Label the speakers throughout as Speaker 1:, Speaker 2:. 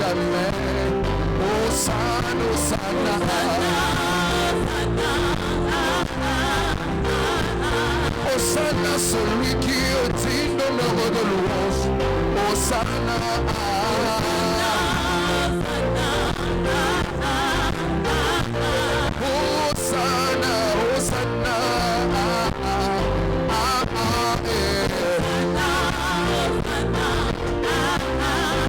Speaker 1: jamais. Hosanna, Hosanna. Hosanna, celui qui est digne d'honneur de louange. Hosanna. Hosanna, Hosanna.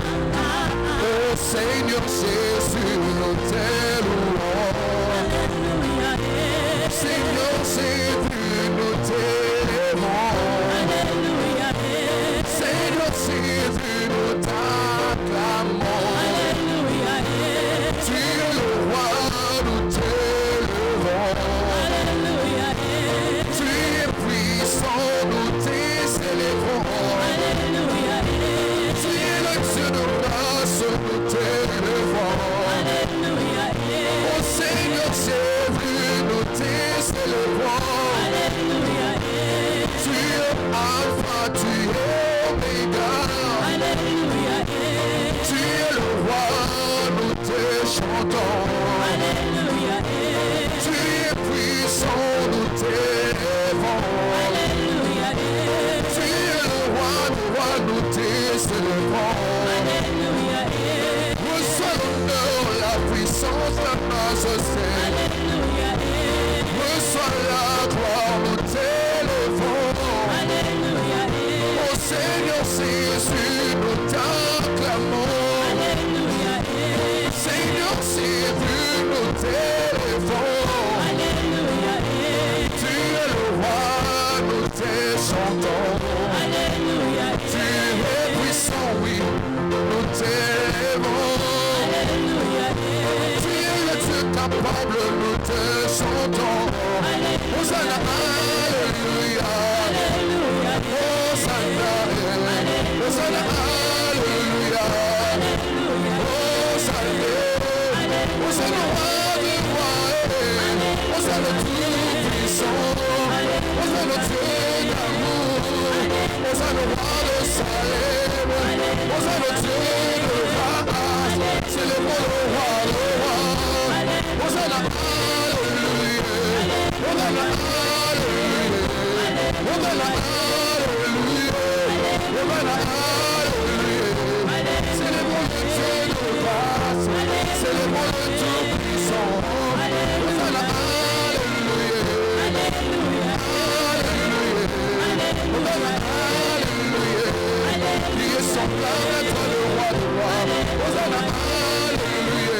Speaker 1: Oh Seigneur Jésus, nous t'élouons. Seigneur Jésus, nous t'élévons. Seigneur Jésus, nous t'acclamons. Tu es le roi, nous t'élevons. Tu es puissant, nous t'élèverons. Tu es le Dieu de grâce, nous t'élevons. Oh Seigneur Jésus, nous t'élevons. Tu es Alpha, tu es Omega. Tu es le roi, nous te chantons. Tu es puissant, nous t'élevons. Tu es le roi du roi, nous t'élevons. Reçois l'honneur, la puissance, la majesté. Reçois la gloire, nous t'élevons. Oh Seigneur Jésus, nous t'acclamons. Seigneur Jésus, nous t'élevons. Tu es le roi, nous te chantons. Tu es puissant, oui, nous t'élevons. Tu es le Dieu capable, nous te chantons. Hosanna, alléluia. Hosanna, Hosanna, alléluia. Hosanna, Hosanna, alléluia. Hosanna, tout puissant. Hosanna, Dieu d'amour. Hosanna, roi de Salem. Hosanna, Dieu de grâce. C'est le bon roi, le roi. Hosanna, alléluia. Hosanna, alléluia. Hosanna, alléluia. Hosanna, alléluia. C'est le bon Dieu de grâce. C'est le bon Dieu puissant. Hosanna, alléluia. Alléluia. Hosanna, alléluia. Qui est semblable à toi, le roi de roi. Hosanna, alléluia.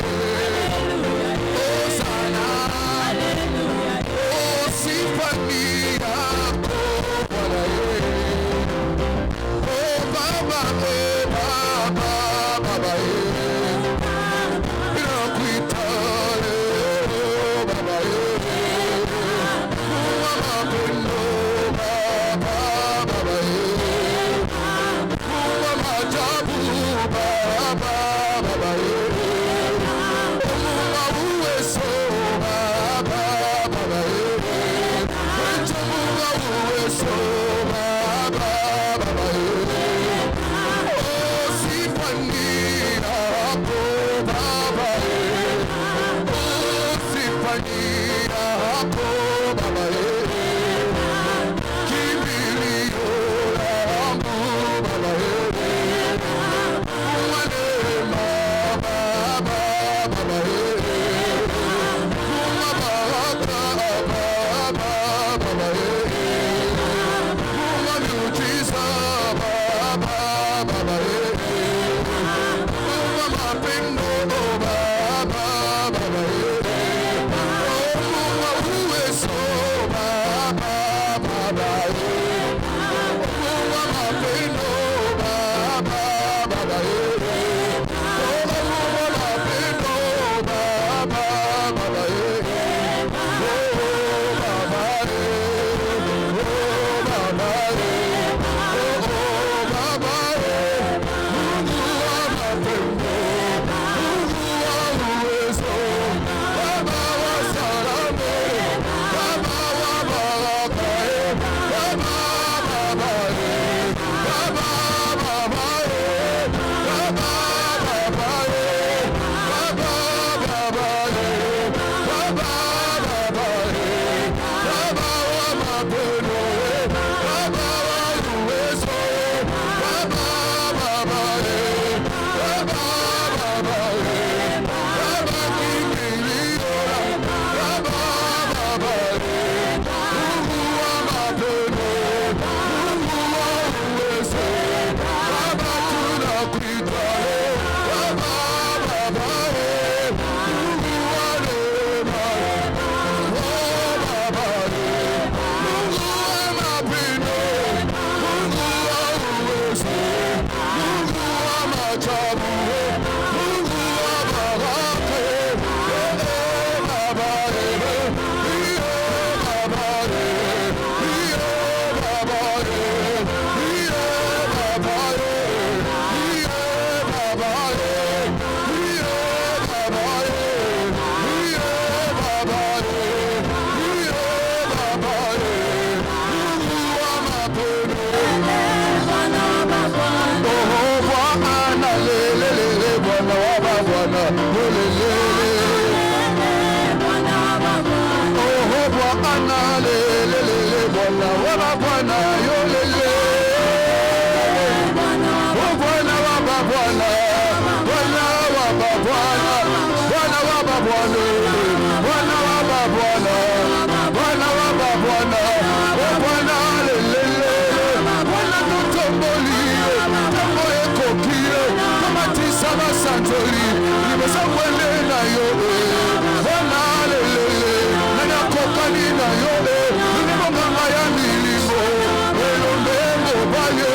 Speaker 1: Hosanna, oh Symphania, oh voilà, oh Baba, Baba, Baba, Inakuitale, oh Baba, Mama Beno, Baba, Baba, Mama Jabu, Baba, Baba, Mama Uweso, Baba, Baba, Jamuga Uweso, Baba, Baba, oh Symphania, oh Baba, oh Symphania, oh Baba, Kibirio, Baba, Baba, nzoli liboso kwende na yo wana lelele nani akokani na yo libonganga ya milimo elombe mobali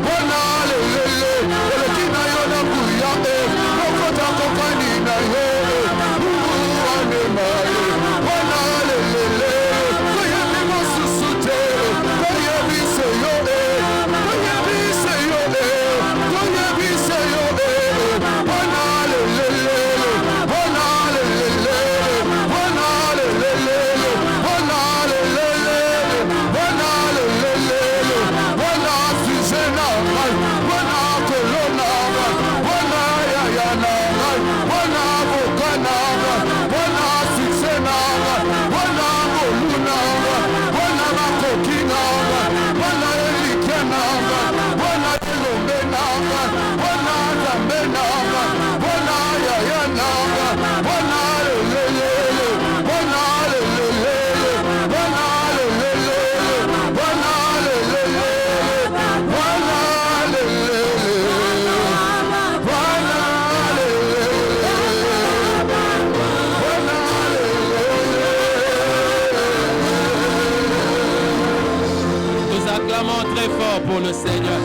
Speaker 1: wana lelele eleki na yo na nguya lokota kokani na yo wanemaye wana lelele koyebi mosusu te koyebise yo koyebise yo koyebise yo wana lelele wana lelele wana lelele wana lelele wana lelele wana fizena wana kolona wana yayana wana bokana wana fizena wana boluna wana makokina wana elikena wana elombena wana zambena wana yayana wana lelele wana lelele wana lelele wana lelele wana lelele
Speaker 2: Nous acclamons très fort pour le Seigneur.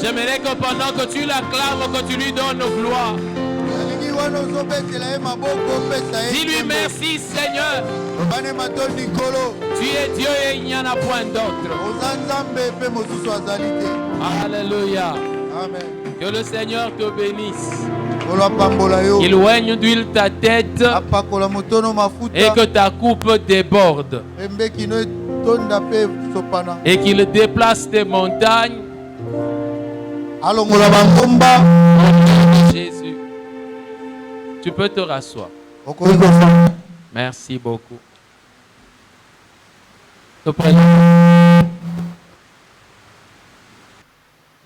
Speaker 2: J'aimerais que pendant que tu l'acclames, que tu lui donnes gloire. Dis-lui merci Seigneur. Tu es Dieu et il n'y en a point d'autre. Alléluia.
Speaker 3: Amen.
Speaker 2: Que le Seigneur te bénisse. Qu'il oigne d'huile ta tête et que ta coupe déborde. Et qu'il déplace tes montagnes. Au nom de Jésus. Tu peux te rasseoir. Merci beaucoup. Nous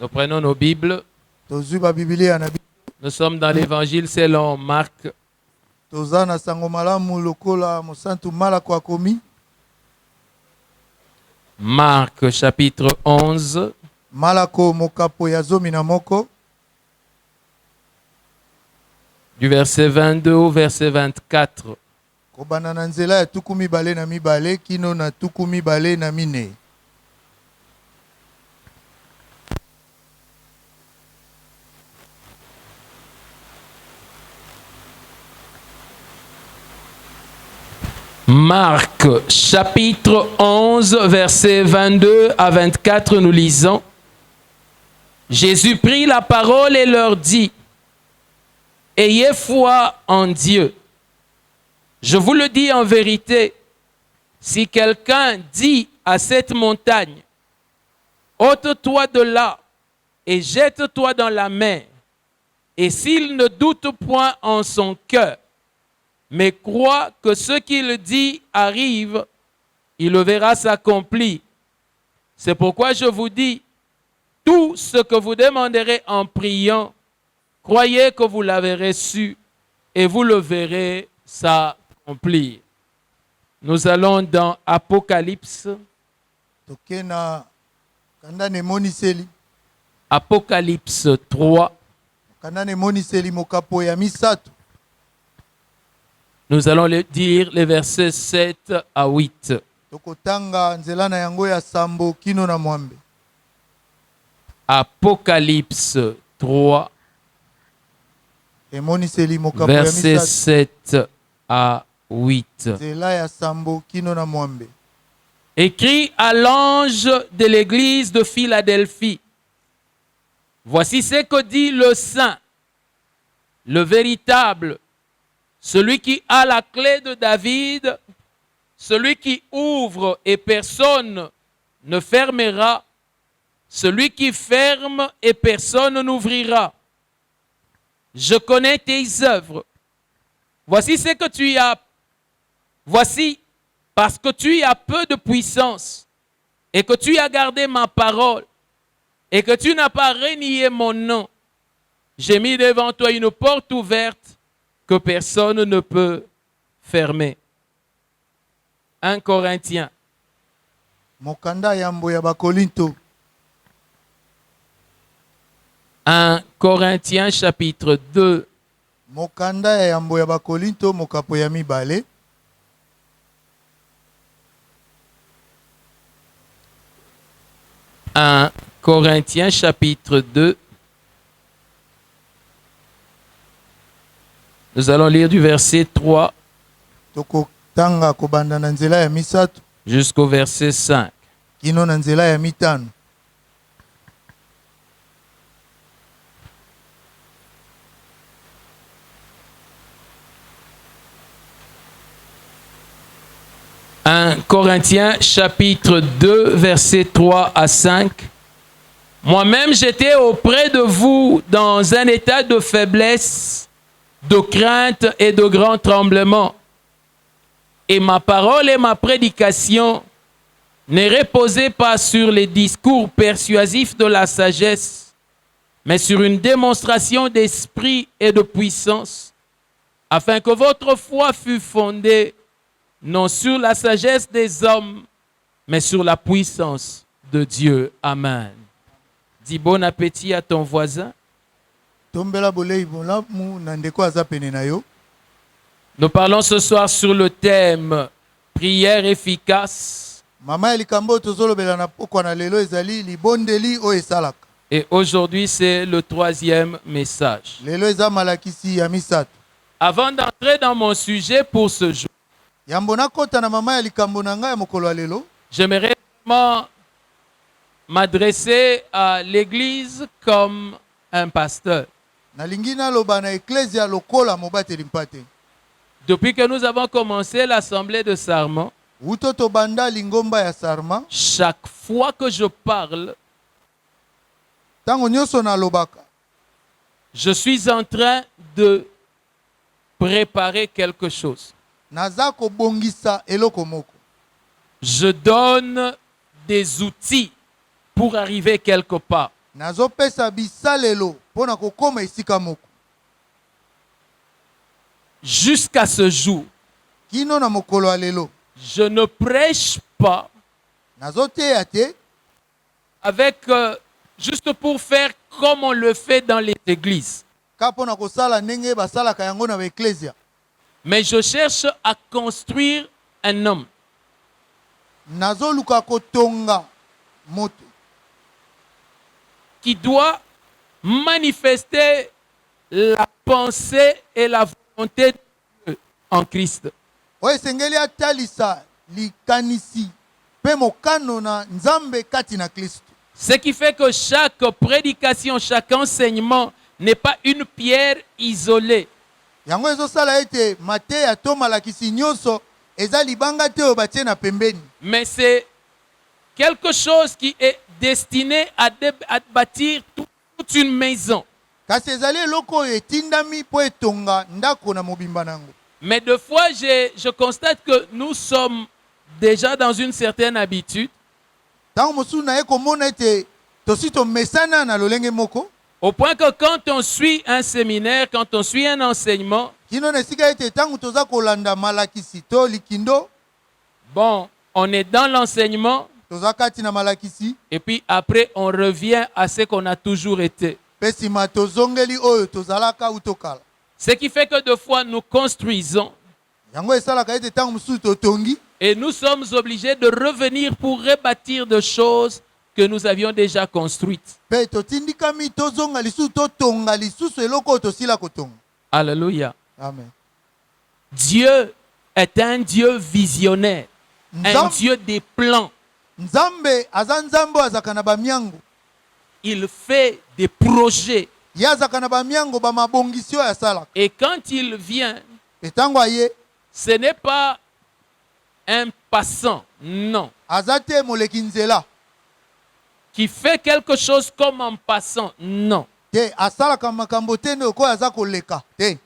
Speaker 2: prenons nos Bibles. Nous sommes dans l'évangile selon Marc. Marc chapitre 11. Du verset 22 au verset 24. Marc chapitre 11 verset 22 à 24, nous lisons. Jésus prit la parole et leur dit: ayez foi en Dieu. Je vous le dis en vérité, si quelqu'un dit à cette montagne, ôte-toi de là et jette-toi dans la mer, et s'il ne doute point en son cœur, mais croit que ce qu'il dit arrive, il le verra s'accomplir. C'est pourquoi je vous dis, tout ce que vous demanderez en priant, croyez que vous l'avez reçu et vous le verrez s'accomplir. Nous allons dans Apocalypse. Apocalypse 3. Nous allons dire les versets 7 à 8. Apocalypse 3, versets 7 à 8. Écrit à l'ange de l'église de Philadelphie. Voici ce que dit le Saint, le véritable, celui qui a la clé de David, celui qui ouvre et personne ne fermera, celui qui ferme et personne n'ouvrira. Je connais tes œuvres. Voici ce que tu as. Voici, parce que tu as peu de puissance et que tu as gardé ma parole et que tu n'as pas renié mon nom, j'ai mis devant toi une porte ouverte que personne ne peut fermer. 1 Corinthiens.
Speaker 3: Mokanda yambo ya bakolinto.
Speaker 2: 1 Corinthiens chapitre 2.
Speaker 1: Mokanda ya yambo ya bakolinto mokapo ya mibale.
Speaker 2: Un Corinthiens chapitre 2. Nous allons lire du verset 3
Speaker 1: Toko tanga kobanda na nzela ya misato
Speaker 2: jusqu'au verset 5.
Speaker 1: kino na nzela ya mitano.
Speaker 2: Un Corinthiens chapitre 2 versets 3 à 5. Moi-même j'étais auprès de vous dans un état de faiblesse, de crainte et de grand tremblement. Et ma parole et ma prédication ne reposaient pas sur les discours persuasifs de la sagesse, mais sur une démonstration d'esprit et de puissance, afin que votre foi fût fondée non sur la sagesse des hommes, mais sur la puissance de Dieu. Amen. Dis bon appétit à ton voisin.
Speaker 1: Tombela bolei bolamu na ndeko aza pene na yo.
Speaker 2: Nous parlons ce soir sur le thème prière efficace.
Speaker 1: Mama ya likambo tozolobela na pokwa na lelo ezali libondeli o esalaka.
Speaker 2: Et aujourd'hui, c'est le 3e message.
Speaker 1: Lelo eza malakisi ya misato.
Speaker 2: Avant d'entrer dans mon sujet pour ce jour,
Speaker 1: Yambo na kota na mama ya likambo na ngai ya mokolo ya lelo.
Speaker 2: j'aimerais vraiment m'adresser à l'église comme un pasteur.
Speaker 1: Nalingi naloba na eklezia lokola mobateli mpate.
Speaker 2: Depuis que nous avons commencé l'assemblée de Sarment,
Speaker 1: Uto tobanda lingomba ya Sarma.
Speaker 2: chaque fois que je parle,
Speaker 1: Tango nyonso na lobaka.
Speaker 2: je suis en train de préparer quelque chose.
Speaker 1: Naza kobongisa eloko moko.
Speaker 2: Je donne des outils pour arriver quelque part.
Speaker 1: Nazo pesa bisalelo pona kokoma esika moko.
Speaker 2: Jusqu'à ce jour,
Speaker 1: Kino na mokolo ya lelo.
Speaker 2: je ne prêche pas
Speaker 1: Nazo teya te.
Speaker 2: avec juste pour faire comme on le fait dans les églises.
Speaker 1: Ka pona kosala ndenge basalaka yango na eklezia.
Speaker 2: Mais je cherche à construire un homme
Speaker 1: Nazo luka kotonga moto.
Speaker 2: qui doit manifester la pensée et la volonté de Dieu en Christ.
Speaker 1: Oye sengeli atalisa likanisi pe mokano na Nzambe kati na Kristo.
Speaker 2: Ce qui fait que chaque prédication, chaque enseignement n'est pas une pierre isolée.
Speaker 1: Yango ezosala ete mateya to malakisi nyonso eza libanga te oyo batie na pembeni.
Speaker 2: Mais c'est quelque chose qui est destiné à bâtir toute une maison.
Speaker 1: Kasi ezali eloko oyo etindami po etonga ndako na mobimba nango.
Speaker 2: Mais des fois, je constate que nous sommes déjà dans une certaine habitude,
Speaker 1: Tango mosusu na ye komona ete tosi tomesana na lolenge moko.
Speaker 2: au point que quand on suit un séminaire, quand on suit un enseignement,
Speaker 1: Kino na esika ete tango toza kolanda malakisi to likindo.
Speaker 2: bon, on est dans l'enseignement,
Speaker 1: Toza kati na malakisi.
Speaker 2: et puis après, on revient à ce qu'on a toujours été.
Speaker 1: Pe sima tozongeli oyo tozalaka utokala.
Speaker 2: Ce qui fait que des fois, nous construisons
Speaker 1: Yango esalaka ete tango mosusu totongi.
Speaker 2: et nous sommes obligés de revenir pour rebâtir des choses que nous avions déjà construites.
Speaker 1: Pe totindikami tozonga lisusu totonga lisusu eloko oyo tosila kotonga.
Speaker 2: Alléluia.
Speaker 1: Amen.
Speaker 2: Dieu est un Dieu visionnaire, un Dieu des plans.
Speaker 1: Nzambe aza nzambe azaka na bamiango.
Speaker 2: Il fait des projets.
Speaker 1: Ye azaka na bamiango bamabongisio ya salaka.
Speaker 2: Et quand il vient,
Speaker 1: Pe tango aye
Speaker 2: ce n'est pas un passant, non,
Speaker 1: aza te moleki nzela.
Speaker 2: qui fait quelque chose comme en passant, non.
Speaker 1: Te asalaka makambo te nde okoyo aza koleka te.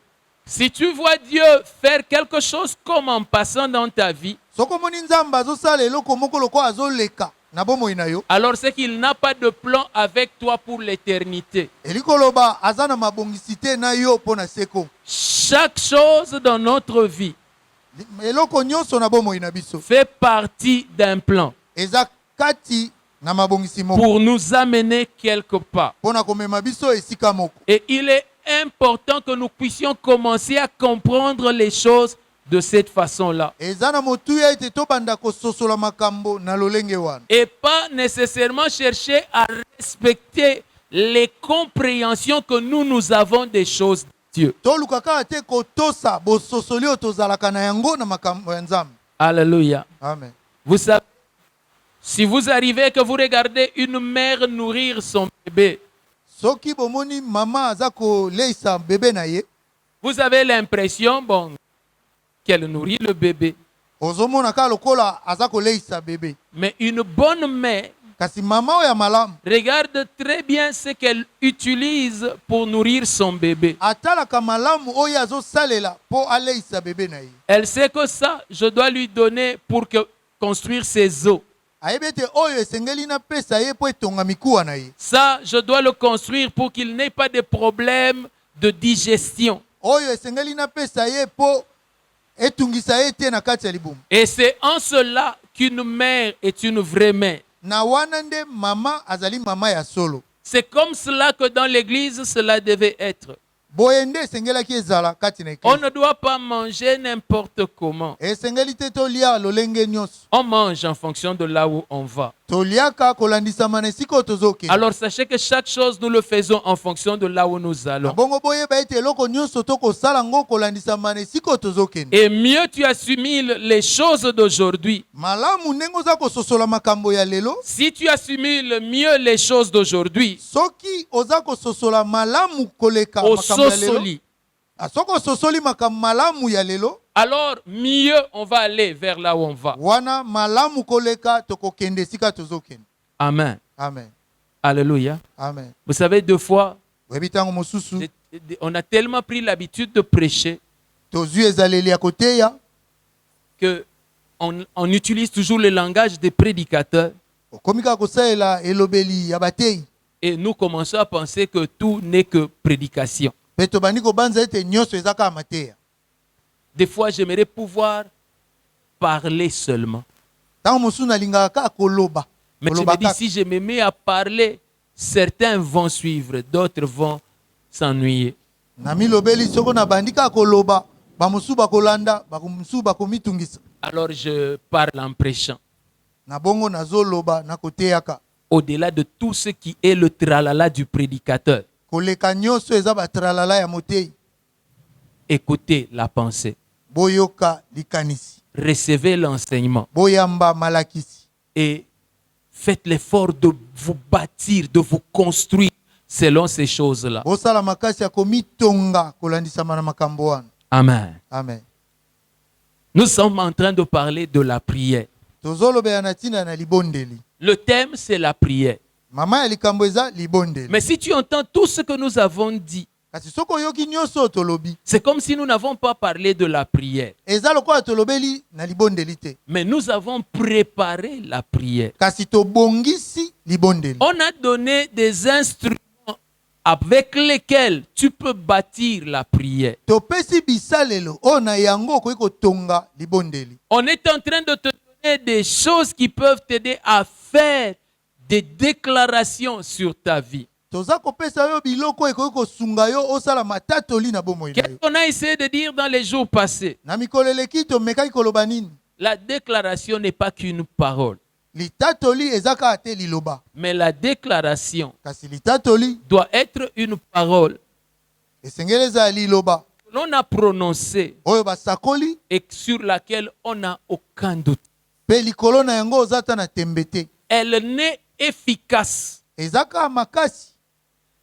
Speaker 2: Si tu vois Dieu faire quelque chose comme en passant dans ta vie,
Speaker 1: Soko moni nzambe azosala eloko moko lokoyo azoleka na bomoi na yo.
Speaker 2: alors c'est qu'il n'a pas de plan avec toi pour l'éternité.
Speaker 1: Elikoloba aza na mabongisi te na yo pona seko.
Speaker 2: Chaque chose dans notre vie
Speaker 1: Eloko nyonso na bomoi na biso
Speaker 2: fait partie d'un plan.
Speaker 1: eza kati na mabongisi moko
Speaker 2: pour nous amener quelque part.
Speaker 1: pona komema biso esika moko.
Speaker 2: Et il est important que nous puissions commencer à comprendre les choses de cette façon-là.
Speaker 1: Eza na motuya ete tobanda kososola makambo na lolenge wana.
Speaker 2: Et pas nécessairement chercher à respecter les compréhensions que nous avons des choses de Dieu.
Speaker 1: Toluka kaka te kotosa bososoli oyo tozalaka na yango na makambo ya Nzambe.
Speaker 2: Alléluia.
Speaker 1: Amen.
Speaker 2: Vous savez, si vous arrivez que vous regardez une mère nourrir son bébé,
Speaker 1: Soki bomoni mama aza koleisa bebe na ye,
Speaker 2: vous avez l'impression, bon, qu'elle nourrit le bébé.
Speaker 1: ozomona kaka lokola aza koleisa bebe.
Speaker 2: Mais une bonne mère
Speaker 1: Kasi mama oyo ya malamu
Speaker 2: regarde très bien ce qu'elle utilise pour nourrir son bébé.
Speaker 1: atalaka malamu oyo azosalela po aleisa bebe na ye.
Speaker 2: Elle sait que ça, je dois lui donner pour construire ses os.
Speaker 1: Ayebi ete oyo esengeli napesa ye po etonga mikuwa na ye.
Speaker 2: Ça, je dois le construire pour qu'il n'ait pas de problème de digestion.
Speaker 1: Oyo esengeli napesa ye po etungisa ye te na kati ya libumu.
Speaker 2: Et c'est en cela qu'une mère est une vraie mère.
Speaker 1: Na wana nde mama azali mama ya solo.
Speaker 2: C'est comme cela que dans l'église, cela devait être.
Speaker 1: Boye nde esengelaki ezala kati na
Speaker 2: On
Speaker 1: eklise.
Speaker 2: ne doit pas manger n'importe comment.
Speaker 1: Esengeli te tolia lolenge nyonso.
Speaker 2: On mange en fonction de là où on va.
Speaker 1: Toliaka kolandisama na esika oyo tozokende.
Speaker 2: Alors sachez que chaque chose, nous le faisons en fonction de là où nous allons.
Speaker 1: Bongo boyeba ete eloko nyonso tokosala ngo kolandisama na esika oyo tozokende.
Speaker 2: Et mieux tu assimiles les choses d'aujourd'hui.
Speaker 1: Malamu ndenge oza kososola makambo ya lelo.
Speaker 2: Si tu assimiles mieux les choses d'aujourd'hui,
Speaker 1: Soki oza kososola malamu koleka
Speaker 2: au
Speaker 1: makambo ya lelo.
Speaker 2: sosoli,
Speaker 1: Soko ososoli makambo malamu ya lelo.
Speaker 2: alors mieux on va aller vers là où on va.
Speaker 1: Wana malamu koleka tokokende esika tozokende.
Speaker 2: Amen.
Speaker 1: Amen.
Speaker 2: Alléluia.
Speaker 1: Amen.
Speaker 2: Vous savez, deux fois,
Speaker 1: Webi tango mosusu
Speaker 2: on a tellement pris l'habitude de prêcher
Speaker 1: tozwi ezaleli ya koteya.
Speaker 2: que on utilise toujours le langage des prédicateurs
Speaker 1: Okomi kaka kosalela elobeli ya bateyi.
Speaker 2: et nous commençons à penser que tout n'est que prédication.
Speaker 1: Pe tobandi kobanza ete nyonso eza kaka mateya.
Speaker 2: Des fois, j'aimerais pouvoir parler seulement.
Speaker 1: Tango mosusu nalingaka kaka koloba.
Speaker 2: Mais je
Speaker 1: Koloba
Speaker 2: me dis,
Speaker 1: kaka.
Speaker 2: si je me mets à parler, certains vont suivre, d'autres vont s'ennuyer.
Speaker 1: Na milobeli soko na bandi kaka koloba. Bamosusu bakolanda, bamosusu bakomitungisa.
Speaker 2: Alors je parle en prêchant.
Speaker 1: Na bongo nazoloba na koteyaka.
Speaker 2: Au-delà de tout ce qui est le tralala du prédicateur,
Speaker 1: Koleka nyonso eza batralala ya moteyi.
Speaker 2: écoutez la pensée.
Speaker 1: Boyoka likanisi.
Speaker 2: Recevez l'enseignement
Speaker 1: Boyamba malakisi.
Speaker 2: et faites l'effort de vous bâtir, de vous construire selon ces choses-là.
Speaker 1: Bosala makasi ya komitonga kolandisama na makambo wana.
Speaker 2: Amen.
Speaker 1: Amen.
Speaker 2: Nous sommes en train de parler de la prière.
Speaker 1: Tozolobeya na tina na libondeli.
Speaker 2: Le thème, c'est la prière.
Speaker 1: Mama ya likambo eza libondeli.
Speaker 2: Mais si tu entends tout ce que nous avons dit,
Speaker 1: Kasi soko yoki nyonso tolobi.
Speaker 2: c'est comme si nous n'avons pas parlé de la prière.
Speaker 1: Eza lokola tolobeli na libondeli te.
Speaker 2: Mais nous avons préparé la prière.
Speaker 1: Kasi tobongisi libondeli.
Speaker 2: On a donné des instruments avec lesquels tu peux bâtir la prière.
Speaker 1: Topesi bisalelo o na yango okoki kotonga libondeli.
Speaker 2: On est en train de te donner des choses qui peuvent t'aider à faire des déclarations sur ta vie.
Speaker 1: Toza kopesa yo biloko ekoki kosunga yo osala matatoli na bomoi na
Speaker 2: Qu'est-ce
Speaker 1: yo.
Speaker 2: qu'on a essayé de dire dans les jours passés?
Speaker 1: Na mikolo eleki tomekaki koloba nini?
Speaker 2: La déclaration n'est pas qu'une parole,
Speaker 1: Litatoli eza kaka te liloba.
Speaker 2: mais la déclaration
Speaker 1: Kasi litatoli
Speaker 2: doit être une parole
Speaker 1: esengeli eza liloba
Speaker 2: que l'on a prononcée
Speaker 1: oyo basakoli
Speaker 2: et sur laquelle on n'a aucun doute.
Speaker 1: pe likolo na yango oza ta na tembe te.
Speaker 2: Elle n'est efficace.
Speaker 1: Eza kaka makasi.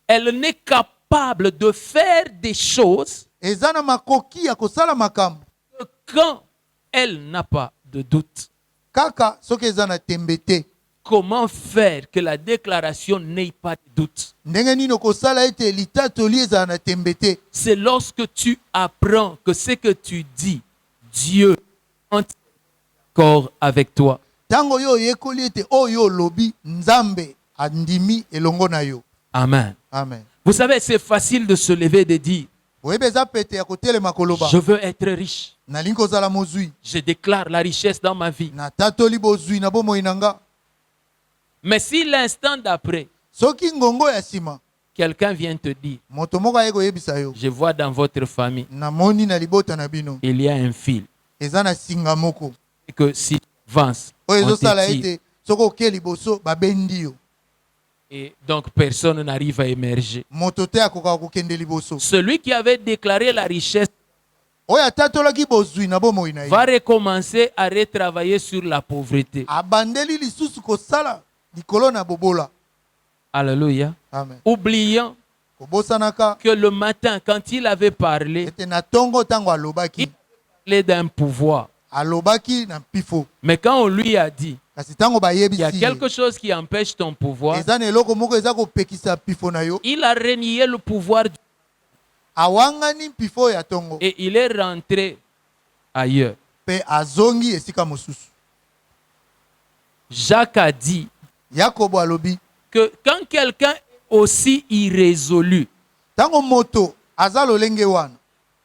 Speaker 2: Elle n'est capable de faire des choses
Speaker 1: Eza na makoki ya kosala makambo
Speaker 2: que quand elle n'a pas de doute.
Speaker 1: kaka soki eza na tembe te.
Speaker 2: Comment faire que la déclaration n'ait pas de doute?
Speaker 1: Ndenge nini okosala ete litatoli ezala na tembe te?
Speaker 2: C'est lorsque tu apprends que ce que tu dis, Dieu est entièrement d'accord avec toi.
Speaker 1: Tango yo oyekoli ete oyo olobi Nzambe andimi elongo na yo.
Speaker 2: Amen.
Speaker 1: Amen.
Speaker 2: Vous savez, c'est facile de se lever et de dire,
Speaker 1: Oyeba eza pete ya kotelema koloba.
Speaker 2: je veux être riche.
Speaker 1: Nalingi kozala mozwi.
Speaker 2: Je déclare la richesse dans ma vie.
Speaker 1: Na tatoli bozwi na bomoi na nga.
Speaker 2: Mais si l'instant d'après,
Speaker 1: soki ngongo ya sima
Speaker 2: quelqu'un vient te dire,
Speaker 1: moto moko aye koyebisa yo
Speaker 2: je vois dans votre famille,
Speaker 1: namoni na libota na bino
Speaker 2: il y a un fil.
Speaker 1: eza na singa moko
Speaker 2: Et que si tu avances,
Speaker 1: oyo
Speaker 2: on
Speaker 1: ezosala
Speaker 2: te tire.
Speaker 1: ete soki oke liboso babendi yo
Speaker 2: Et donc personne n'arrive à émerger.
Speaker 1: moto te akokaka kokende liboso.
Speaker 2: Celui qui avait déclaré la richesse
Speaker 1: oyo atatolaki bozwi na bomoi na
Speaker 2: va
Speaker 1: ye
Speaker 2: recommencer à retravailler sur la pauvreté.
Speaker 1: abandeli lisusu kosala likolo na bobola.
Speaker 2: Alléluia.
Speaker 1: Amen.
Speaker 2: Oubliant
Speaker 1: Kobosanaka
Speaker 2: que le matin, quand il avait parlé,
Speaker 1: ete na tongo tango alobaki
Speaker 2: il parlait d'un pouvoir.
Speaker 1: alobaki na mpifo
Speaker 2: Mais quand on lui a dit,
Speaker 1: kasi tango
Speaker 2: il y a
Speaker 1: bayebisi
Speaker 2: quelque chose qui empêche ton pouvoir,
Speaker 1: eza na eloko moko eza kopekisa mpifo na yo
Speaker 2: il a renié le pouvoir
Speaker 1: awangani mpifo ya tongo
Speaker 2: et il est rentré ailleurs.
Speaker 1: mpe azongi esika mosusu.
Speaker 2: Jacques a dit
Speaker 1: Yakobo alobi
Speaker 2: que quand quelqu'un est aussi irrésolu,
Speaker 1: tango moto aza lolenge wana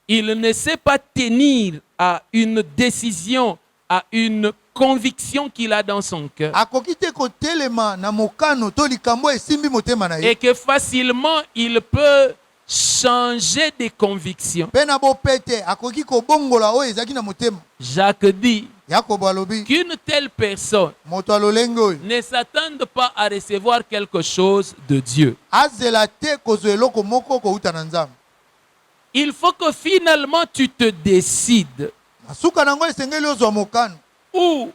Speaker 2: il ne sait pas tenir à une décision, à une conviction qu'il a dans son cœur,
Speaker 1: akoki te kotelema na mokano to likambo esimbi motema na ye
Speaker 2: et que facilement il peut changer de conviction.
Speaker 1: mpe na bopete akoki kobongola oyo ezalaki na motema.
Speaker 2: Jacques dit
Speaker 1: Yakobo alobi
Speaker 2: qu'une telle personne
Speaker 1: moto alolenge oyo
Speaker 2: ne s'attende pas à recevoir quelque chose de Dieu.
Speaker 1: azela te kozwa eloko moko kouta na Nzambe.
Speaker 2: Il faut que finalement tu te décides
Speaker 1: Na suka nango esengeli ozwa mokano
Speaker 2: où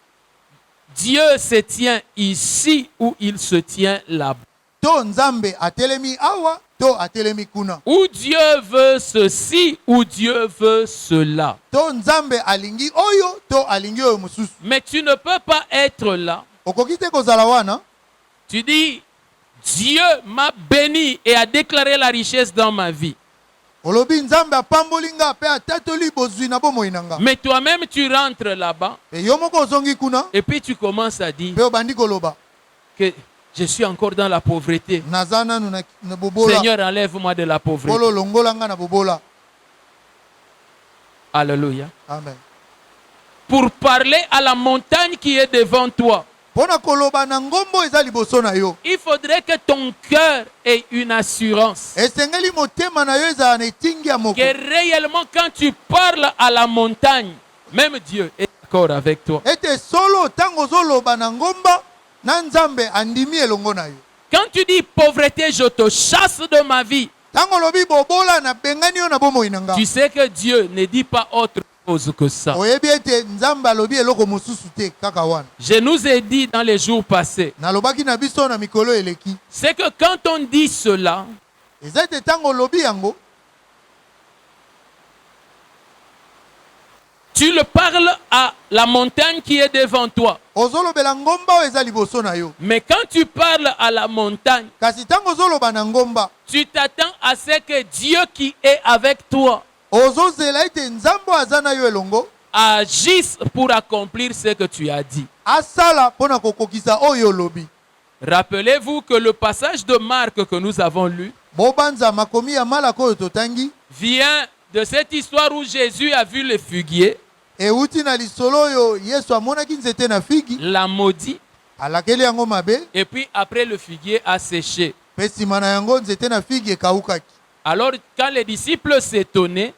Speaker 2: Dieu se tient ici ou il se tient là-bas.
Speaker 1: to Nzambe atelemi awa to atelemi kuna,
Speaker 2: Où Dieu veut ceci ou Dieu veut cela.
Speaker 1: to Nzambe alingi oyo to alingi oyo mosusu.
Speaker 2: Mais tu ne peux pas être là.
Speaker 1: Okoki te kozala wana
Speaker 2: Tu dis, Dieu m'a béni et a déclaré la richesse dans ma vie.
Speaker 1: olobi Nzambe apamboli nga mpe atatoli bozwi na bomoi na nga,
Speaker 2: Mais toi-même, tu rentres là-bas
Speaker 1: mpe yo moko ozongi kuna
Speaker 2: et puis tu commences à dire
Speaker 1: mpe obandi koloba
Speaker 2: que je suis encore dans la pauvreté.
Speaker 1: naza nanu na bobola.
Speaker 2: Seigneur, enlève-moi de la pauvreté.
Speaker 1: Polo longola nga na bobola.
Speaker 2: Alléluia.
Speaker 1: Amen.
Speaker 2: Pour parler à la montagne qui est devant toi,
Speaker 1: Pona koloba na ngombo eza liboso na yo,
Speaker 2: il faudrait que ton cœur ait une assurance.
Speaker 1: esengeli motema na yo ezala na etingi ya moko
Speaker 2: Que réellement, quand tu parles à la montagne, même Dieu est d'accord avec toi.
Speaker 1: ete solo tango ozoloba na ngomba na Nzambe andimi elongo na yo.
Speaker 2: Quand tu dis pauvreté, je te chasse de ma vie,
Speaker 1: Tango lobi bobola na bengani yo na bomoi na nga,
Speaker 2: tu sais que Dieu ne dit pas autre chose que ça.
Speaker 1: oyebi ete Nzambe alobi eloko mosusu te kaka wana.
Speaker 2: Je nous ai dit dans les jours passés,
Speaker 1: Nalobaki na biso na mikolo eleki,
Speaker 2: c'est que quand on dit cela,
Speaker 1: eza ete tango lobi yango
Speaker 2: tu le parles à la montagne qui est devant toi.
Speaker 1: ozolobela ngomba oyo eza liboso na yo,
Speaker 2: Mais quand tu parles à la montagne,
Speaker 1: kasi tango ozoloba na ngomba
Speaker 2: tu t'attends à ce que Dieu qui est avec toi
Speaker 1: ozozela ete Nzambe aza na yo elongo
Speaker 2: agisse pour accomplir ce que tu as dit.
Speaker 1: asala mpona kokokisa oyo olobi.
Speaker 2: Rappelez-vous que le passage de Marc que nous avons lu
Speaker 1: Bobanza makomi ya malako oyo totangi
Speaker 2: vient de cette histoire où Jésus a vu le figuier,
Speaker 1: euti na lisolo oyo Yesu amonaki nzete na figi
Speaker 2: l'a maudit,
Speaker 1: alakeli yango mabe,
Speaker 2: et puis après le figuier a séché.
Speaker 1: mpe nsima na yango nzete na figi ekawukaki.
Speaker 2: Alors quand les disciples s'étonnaient,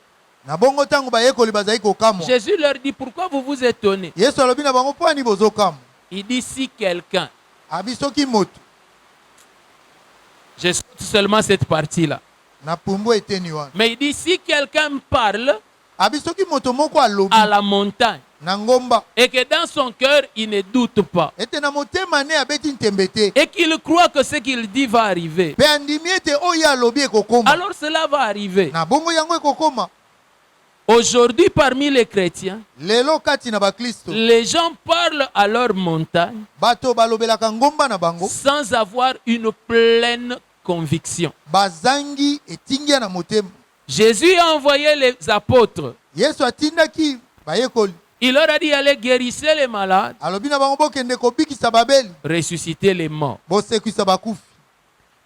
Speaker 1: Na bongo tango bayekoli bazali kokamwa,
Speaker 2: Jésus leur dit, pourquoi vous vous étonnez?
Speaker 1: Yesu alobi na bango mpo ani bozokamwa.
Speaker 2: Il dit, si quelqu'un,
Speaker 1: Abi soki moto
Speaker 2: je saute seulement cette partie-là,
Speaker 1: na pumbu eteni wana,
Speaker 2: mais il dit, si quelqu'un parle
Speaker 1: abi soki moto moko alobi
Speaker 2: à la montagne
Speaker 1: na ngomba
Speaker 2: et que dans son cœur, il ne doute pas
Speaker 1: ete na motema ne abeti ntembe te
Speaker 2: et qu'il croit que ce qu'il dit va arriver,
Speaker 1: mpe andimi ete oyo alobi ekokoma,
Speaker 2: alors cela va arriver.
Speaker 1: na bongo yango ekokoma.
Speaker 2: Aujourd'hui, parmi les chrétiens,
Speaker 1: Lelo kati na baklisto
Speaker 2: les gens parlent à leur montagne
Speaker 1: bato balobelaka ngomba na bango
Speaker 2: sans avoir une pleine conviction.
Speaker 1: bazangi etingia na motema.
Speaker 2: Jésus a envoyé les apôtres.
Speaker 1: Yesu atindaki bayekoli,
Speaker 2: Il leur a dit, allez guérissez les malades,
Speaker 1: alobi na bango bokende kobikisa babeli,
Speaker 2: ressuscitez les morts.
Speaker 1: bosekwisa bakufi.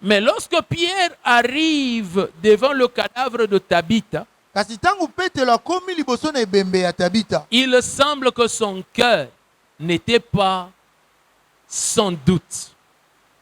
Speaker 2: Mais lorsque Pierre arrive devant le cadavre de Tabitha,
Speaker 1: Kasi tangu Petelo akomi liboso na ebembe ya Tabita,
Speaker 2: il semble que son cœur n'était pas sans doute.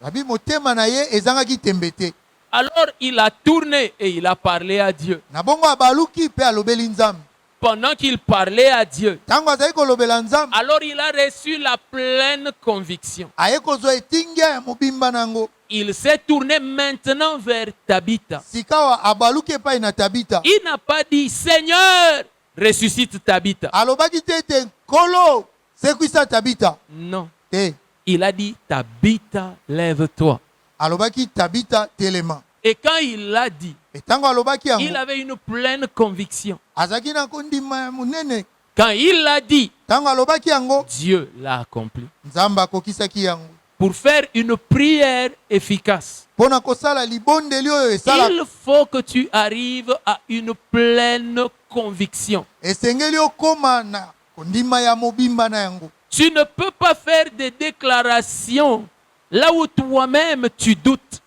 Speaker 1: Babi motema na ye ezangaki tembe te.
Speaker 2: Alors il a tourné et il a parlé à Dieu.
Speaker 1: Na bongo abaluki pe alobeli Nzambe.
Speaker 2: Pendant qu'il parlait à Dieu,
Speaker 1: Tango azali kolobela Nzambe,
Speaker 2: alors il a reçu la pleine conviction.
Speaker 1: aye kozwa etingia ya mobimba nango.
Speaker 2: Il s'est tourné maintenant vers Tabitha.
Speaker 1: Sikawa abaluki epai na Tabita.
Speaker 2: Il n'a pas dit, Seigneur, ressuscite Tabitha.
Speaker 1: Alobaki te ete nkolo sekwisa Tabita.
Speaker 2: Non.
Speaker 1: Te.
Speaker 2: Il a dit, Tabitha, lève-toi.
Speaker 1: Alobaki Tabita telema.
Speaker 2: Et quand il l'a dit,
Speaker 1: Et tango alobaki yango,
Speaker 2: il avait une pleine conviction.
Speaker 1: azaki na kondima ya munene.
Speaker 2: Quand il l'a dit,
Speaker 1: Tango alobaki yango,
Speaker 2: Dieu l'a accompli.
Speaker 1: Nzambe akokisaki yango.
Speaker 2: Pour faire une prière efficace,
Speaker 1: Pona kosala libondeli oyo esala,
Speaker 2: il faut que tu arrives à une pleine conviction.
Speaker 1: esengeli okoma na kondima ya mobimba na yango.
Speaker 2: Tu ne peux pas faire des déclarations là où toi-même tu doutes.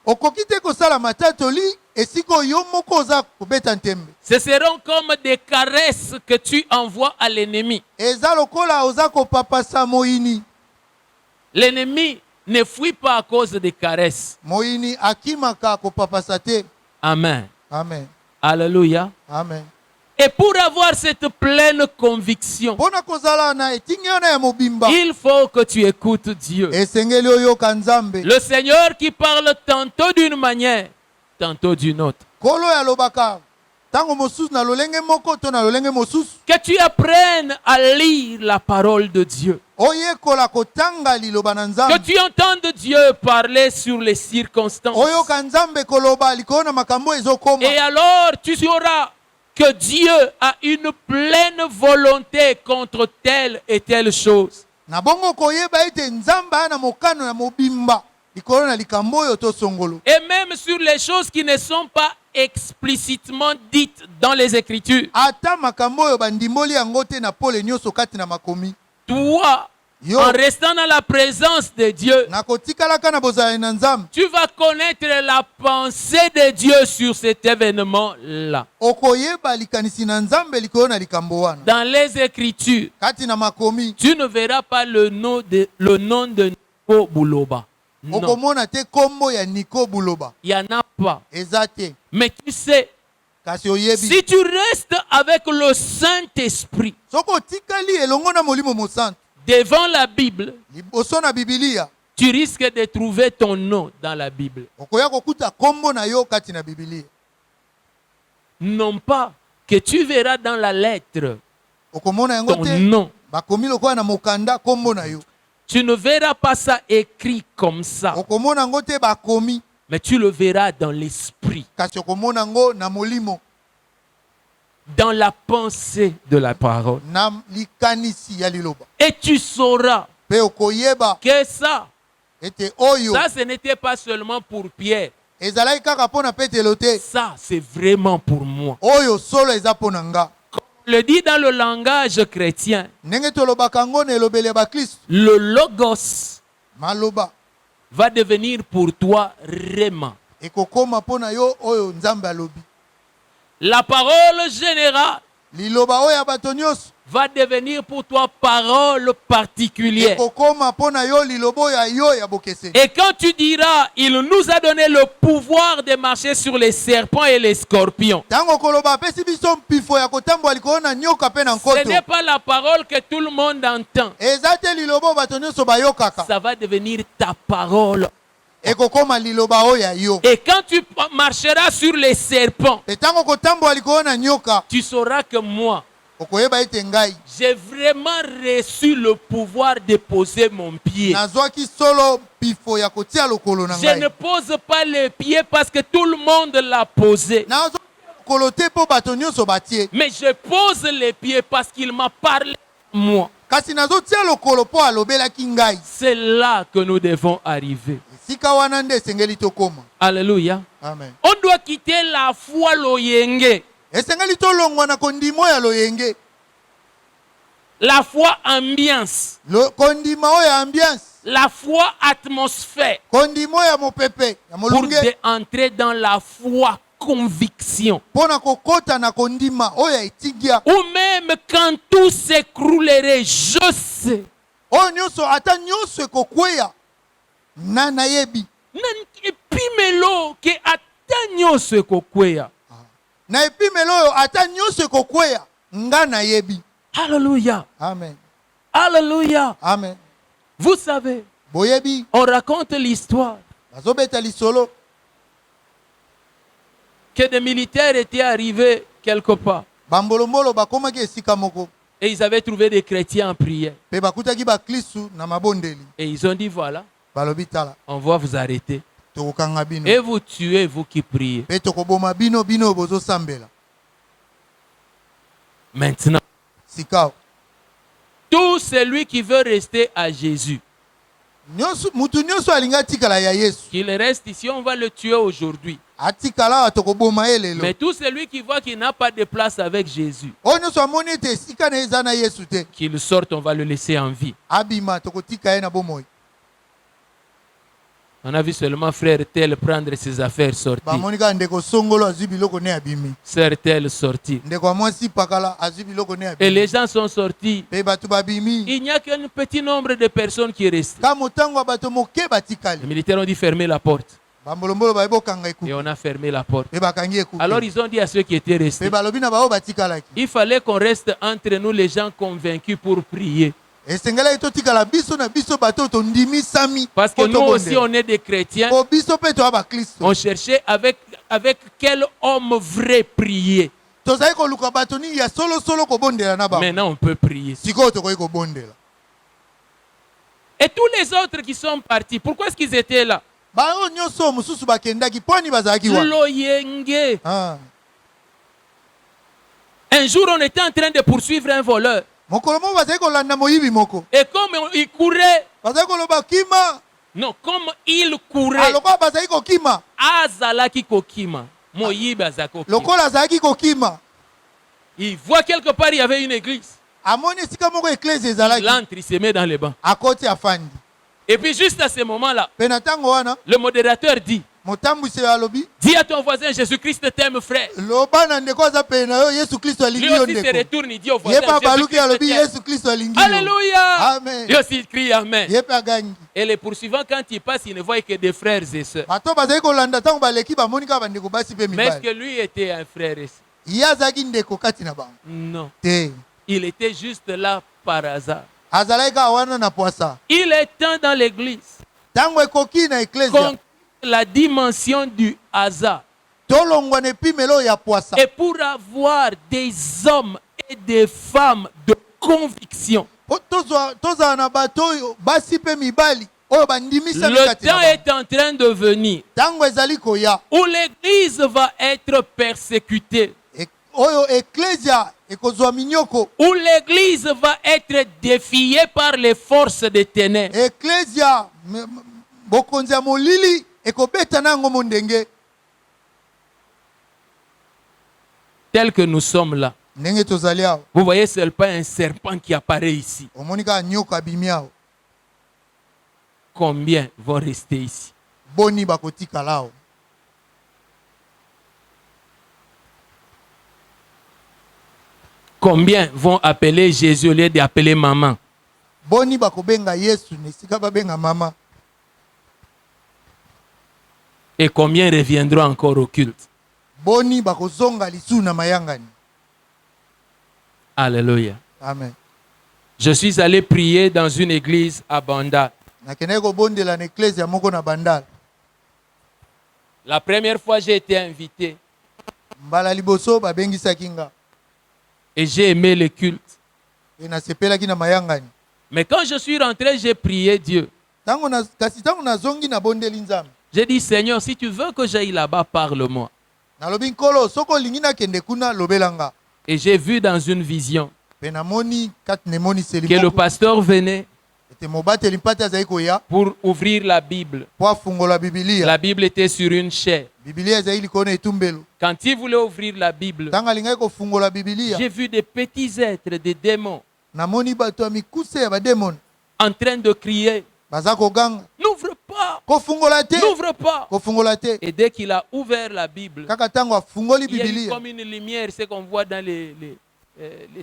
Speaker 1: Okoki te kosala matatoli esiko yo moko oza kobeta ntembe.
Speaker 2: Ce seront comme des caresses que tu envoies à l'ennemi.
Speaker 1: Eza lokola oza kopapasa moini.
Speaker 2: L'ennemi ne fuit pas à cause des caresses.
Speaker 1: Moini akimaka kopapasa te.
Speaker 2: Amen.
Speaker 1: Amen.
Speaker 2: Alléluia.
Speaker 1: Amen.
Speaker 2: Et pour avoir cette pleine conviction,
Speaker 1: Pona kozala na etingi na ya mobimba,
Speaker 2: il faut que tu écoutes Dieu.
Speaker 1: esengeli oyoka Nzambe.
Speaker 2: Le Seigneur qui parle tantôt d'une manière, tantôt d'une autre.
Speaker 1: Kolo ya lobaka tango mosusu na lolenge moko to na lolenge mosusu.
Speaker 2: Que tu apprennes à lire la parole de Dieu.
Speaker 1: Oyekola kotanga liloba na
Speaker 2: Que
Speaker 1: Nzambe.
Speaker 2: tu entendes Dieu parler sur les circonstances.
Speaker 1: Oyoka Nzambe koloba likolo na makambo ezokoma.
Speaker 2: Et alors tu sauras que Dieu a une pleine volonté contre telle et telle chose.
Speaker 1: Na bongo koyeba ete Nzambe ana mokano na mobimba likolo na likambo oyo to songolo.
Speaker 2: Et même sur les choses qui ne sont pas explicitement dites dans les Écritures.
Speaker 1: Ata makambo oyo bandimboli yango te na pole nyonso kati na makomi.
Speaker 2: Toi,
Speaker 1: Yo,
Speaker 2: en restant dans la présence de Dieu,
Speaker 1: na kotikalaka na bozala na Nzambe.
Speaker 2: tu vas connaître la pensée de Dieu sur cet événement-là.
Speaker 1: Okoyeba likanisi na Nzambe likolo na likambo wana.
Speaker 2: Dans les Écritures,
Speaker 1: Kati na makomi.
Speaker 2: tu ne verras pas le nom de Nico Bouloba. Non,
Speaker 1: Okomona te kombo ya Niko Buloba.
Speaker 2: il n'y en a pas.
Speaker 1: Eza te.
Speaker 2: Mais tu sais,
Speaker 1: Kasi oyebi.
Speaker 2: si tu restes avec le Saint-Esprit
Speaker 1: Soko tikali elongo na molimo mosantu.
Speaker 2: devant la Bible,
Speaker 1: Liboso na Biblia.
Speaker 2: tu risques de trouver ton nom dans la Bible.
Speaker 1: Okoya kokuta kombo na yo kati na Biblia.
Speaker 2: Non pas que tu verras dans la lettre
Speaker 1: Okomona yango
Speaker 2: ton
Speaker 1: te.
Speaker 2: nom.
Speaker 1: Bakomi lokola na mokanda kombo na yo.
Speaker 2: Tu ne verras pas ça écrit comme ça,
Speaker 1: Okomona yango te bakomi.
Speaker 2: mais tu le verras dans l'esprit,
Speaker 1: Kasi okomona yango na molimo.
Speaker 2: dans la pensée de la parole.
Speaker 1: Na likanisi ya liloba.
Speaker 2: Et tu sauras
Speaker 1: Pe okoyeba
Speaker 2: que ça
Speaker 1: ete oyo.
Speaker 2: ce n'était pas seulement pour Pierre.
Speaker 1: Ezalaki kaka pona Petelo te.
Speaker 2: Ça, c'est vraiment pour moi.
Speaker 1: Oyo solo eza pona nga.
Speaker 2: On le dit dans le langage chrétien,
Speaker 1: Ndenge tolobaka yango na elobeli ya bakristo.
Speaker 2: le logos
Speaker 1: Maloba.
Speaker 2: va devenir pour toi Réma.
Speaker 1: Ekokoma pona yo oyo Nzambe alobi.
Speaker 2: La parole générale
Speaker 1: Liloba oyo ya bato nyonso.
Speaker 2: va devenir pour toi parole particulière.
Speaker 1: Ekokoma pona yo lilobo ya yo ya bokese.
Speaker 2: Et quand tu diras, il nous a donné le pouvoir de marcher sur les serpents et les scorpions.
Speaker 1: Tango koloba apesi biso mpifo ya kotambola likolo na nyoka pe na
Speaker 2: Ce
Speaker 1: nkoto.
Speaker 2: n'est pas la parole que tout le monde entend.
Speaker 1: Eza te liloba oyo bato nyonso bayokaka.
Speaker 2: Ça va devenir ta parole.
Speaker 1: Ekokoma liloba oyo ya yo.
Speaker 2: Et quand tu marcheras sur les serpents,
Speaker 1: Pe tango kotambola likolo na nyoka.
Speaker 2: tu sauras que moi,
Speaker 1: Okoyeba ete ngai.
Speaker 2: j'ai vraiment reçu le pouvoir de poser mon pied.
Speaker 1: Nazwaki solo mpifo ya kotia lokolo na
Speaker 2: Je ne
Speaker 1: ngai.
Speaker 2: pose pas le pied parce que tout le monde l'a posé.
Speaker 1: Nazwa lokolo te po bato nyonso batie.
Speaker 2: Mais je pose les pieds parce qu'il m'a parlé à moi.
Speaker 1: Kasi nazotia lokolo po alobelaki ngai.
Speaker 2: C'est là que nous devons arriver.
Speaker 1: Esika wana nde esengeli tokoma.
Speaker 2: Alléluia.
Speaker 1: Amen.
Speaker 2: On doit quitter la foi loyenge,
Speaker 1: Esengeli tolongwa na kondima ya loyenge.
Speaker 2: la foi ambiance,
Speaker 1: Kondima oyo ya ambiance.
Speaker 2: la foi atmosphère,
Speaker 1: Kondima oyo ya mopepe. Ya
Speaker 2: pour
Speaker 1: molunge.
Speaker 2: entrer dans la foi conviction.
Speaker 1: Pona kokota na kondima oyo ya etigia.
Speaker 2: Ou même quand tout s'écroulerait, je sais
Speaker 1: Oyo nyonso ata nyonso ekokweya. na nayebi
Speaker 2: epimelo ke ata nyonso ekokweya.
Speaker 1: na epimelo oyo ata nyonso ekokweya nga nayebi.
Speaker 2: Alléluia.
Speaker 1: Amen.
Speaker 2: Alléluia.
Speaker 1: Amen.
Speaker 2: Vous savez,
Speaker 1: Boyebi
Speaker 2: on raconte l'histoire
Speaker 1: bazobeta lisolo
Speaker 2: que des militaires étaient arrivés quelque part
Speaker 1: bambolombolo bakomaki esika moko
Speaker 2: et ils avaient trouvé des chrétiens en prière.
Speaker 1: pe bakutaki baklistu na mabondeli
Speaker 2: Et ils ont dit voilà,
Speaker 1: balobi tala
Speaker 2: on va vous arrêter
Speaker 1: tokokanga bino
Speaker 2: et vous tuer, vous qui priez.
Speaker 1: pe tokoboma bino bino bozosambela.
Speaker 2: Maintenant,
Speaker 1: Sikao
Speaker 2: tout celui qui veut rester à Jésus,
Speaker 1: nyonso mutu nyonso alinga atikala ya Yesu
Speaker 2: qu'il reste ici, on va le tuer aujourd'hui.
Speaker 1: atikala awa tokoboma ye lelo.
Speaker 2: Mais tout celui qui voit qu'il n'a pas de place avec Jésus,
Speaker 1: oyo nyonso amoni ete esika na ye eza na Yesu te
Speaker 2: qu'il sorte, on va le laisser en vie.
Speaker 1: abima tokotika ye na bomoi.
Speaker 2: On a vu seulement frère tel prendre ses affaires, sortir.
Speaker 1: bamonika ndeko songolo azwi biloko ne abimi,
Speaker 2: Sœur tel sortir.
Speaker 1: ndeko ya mwasi pakala azwi biloko ne
Speaker 2: Et
Speaker 1: abimi,
Speaker 2: les gens sont sortis.
Speaker 1: pe bato babimi
Speaker 2: Il n'y a qu'un petit nombre de personnes qui restent.
Speaker 1: ka motango ya bato moke
Speaker 2: Les
Speaker 1: batikali
Speaker 2: militaires ont dit fermer la porte.
Speaker 1: bambolombolo baye bokanga
Speaker 2: Et
Speaker 1: ekuke
Speaker 2: on a fermé la porte.
Speaker 1: pe bakangi ekuke
Speaker 2: Alors ils ont dit à ceux qui étaient
Speaker 1: pe
Speaker 2: restés,
Speaker 1: balobi na bao batikalaki
Speaker 2: il fallait qu'on reste entre nous les gens convaincus pour prier.
Speaker 1: esengelaki totikala biso na biso bato tondimisami
Speaker 2: Parce que nous aussi on est des chrétiens.
Speaker 1: po biso mpe toya baklisto
Speaker 2: On cherchait avec quel homme vrai prier.
Speaker 1: tozali koluka bato nini ya solosolo kobondela na bango.
Speaker 2: Maintenant on peut prier.
Speaker 1: sikoyo tokoki kobondela.
Speaker 2: Et tous les autres qui sont partis, pourquoi est-ce qu'ils étaient là?
Speaker 1: bango nyonso mosusu bakendaki poni bazalaki wa
Speaker 2: Loyenge.
Speaker 1: ah.
Speaker 2: Un jour on était en train de poursuivre un voleur.
Speaker 1: mokolo moko bazali kolanda moyibi moko
Speaker 2: Et comme il courait,
Speaker 1: bazali koloba kima
Speaker 2: non, comme il courait,
Speaker 1: alokola bazali kokima
Speaker 2: azalaki kokima. Moyibi azalaki kokima.
Speaker 1: lokola azalaki kokima
Speaker 2: Il voit quelque part il y avait une église.
Speaker 1: amoni esika moko eklese
Speaker 2: Il
Speaker 1: ezalaki
Speaker 2: entre, il se met dans les bancs.
Speaker 1: akoti afandi
Speaker 2: Et puis juste à ce moment-là,
Speaker 1: mpe na ntango wana
Speaker 2: le modérateur dit,
Speaker 1: motambwisi alobi
Speaker 2: dis à ton voisin, Jésus-Christ t'aime frère.
Speaker 1: loba na ndeko aza pene na yo yesu kristo alingi
Speaker 2: Lui
Speaker 1: yo
Speaker 2: aussi se
Speaker 1: ndeko
Speaker 2: retourne, il dit au
Speaker 1: ye
Speaker 2: voisin,
Speaker 1: mpe abaluki alobi
Speaker 2: Jésus-Christ t'aime.
Speaker 1: yesu kristo alingi yo
Speaker 2: Alléluia.
Speaker 1: Amen.
Speaker 2: Lui aussi il crie Amen.
Speaker 1: ye mpe agangi
Speaker 2: Et les poursuivants, quand ils passent, ils ne voient que des frères et sœurs.
Speaker 1: bato bazali kolanda ntango baleki bamoni kaka bandeko basi mpe
Speaker 2: Mais est-ce que
Speaker 1: mibali
Speaker 2: lui était un frère et sœur?
Speaker 1: ye azalaki ndeko kati na bango
Speaker 2: Non.
Speaker 1: te
Speaker 2: Il était juste là par hasard.
Speaker 1: azalaki kaka wana na poasa
Speaker 2: Il est temps dans l'église
Speaker 1: ntango ekoki na eklesia
Speaker 2: qu'on la dimension du hasard.
Speaker 1: tolongwa na epimelo ya poasa
Speaker 2: Et pour avoir des hommes et des femmes de conviction,
Speaker 1: po tozala na bato oyo basi mpe mibali oyo bandimisami
Speaker 2: le
Speaker 1: kati na
Speaker 2: temps
Speaker 1: bango
Speaker 2: est en train de venir
Speaker 1: ntango ezali koya
Speaker 2: où l'église va être persécutée,
Speaker 1: oyo eklesia ekozwa minyoko
Speaker 2: où l'église va être défiée par les forces des ténèbres.
Speaker 1: eklesia bokonzi ya molili ekobeta na yango mondenge
Speaker 2: Tel que nous sommes là.
Speaker 1: ndenge tozali awa
Speaker 2: Vous voyez, c'est pas un serpent qui apparaît ici.
Speaker 1: omoni kaka nyoko abimi awa
Speaker 2: Combien vont rester ici?
Speaker 1: boni bakotikala awa
Speaker 2: Combien vont appeler Jésus au lieu d'appeler maman?
Speaker 1: boni bakobenga yesu na esika babenga mama
Speaker 2: Et combien reviendront encore au culte?
Speaker 1: boni bakozonga lisu na mayangani.
Speaker 2: Alléluia.
Speaker 1: Amen.
Speaker 2: Je suis allé prier dans une église à Banda.
Speaker 1: nakendaki kobondela na eklesia moko na bandala
Speaker 2: La première fois, j'ai été invité
Speaker 1: mbala liboso babengisaki nga
Speaker 2: et j'ai aimé le culte.
Speaker 1: e nasepelaki na mayangani
Speaker 2: Mais quand je suis rentré, j'ai prié Dieu.
Speaker 1: kasi ntango nazongi nabondeli nzambe
Speaker 2: J'ai dit, Seigneur, si tu veux que j'aille là-bas, parle-moi.
Speaker 1: nalobi nkolo soki olingi nakende kuna lobela nga
Speaker 2: Et j'ai vu dans une vision
Speaker 1: mpe namoni kati na emoniseli
Speaker 2: que le
Speaker 1: moko
Speaker 2: pasteur venait
Speaker 1: ete mobateli mpate azali koya
Speaker 2: pour ouvrir la Bible.
Speaker 1: po afungola bibilia
Speaker 2: La Bible était sur une chair.
Speaker 1: bibilia ezali likolo na etumbelo
Speaker 2: Quand il voulait ouvrir la Bible,
Speaker 1: ntango alingaki kofungola bibilia
Speaker 2: j'ai vu des petits êtres, des démons,
Speaker 1: namoni bato ya mikuse ya bademoni
Speaker 2: en train de crier,
Speaker 1: baza koganga
Speaker 2: n'ouvre pas,
Speaker 1: kofungola te
Speaker 2: n'ouvre pas.
Speaker 1: kofungola te
Speaker 2: Et dès qu'il a ouvert la Bible,
Speaker 1: kaka ntango afungoli
Speaker 2: il y a eu
Speaker 1: bibilia
Speaker 2: comme une lumière, c'est qu'on voit dans les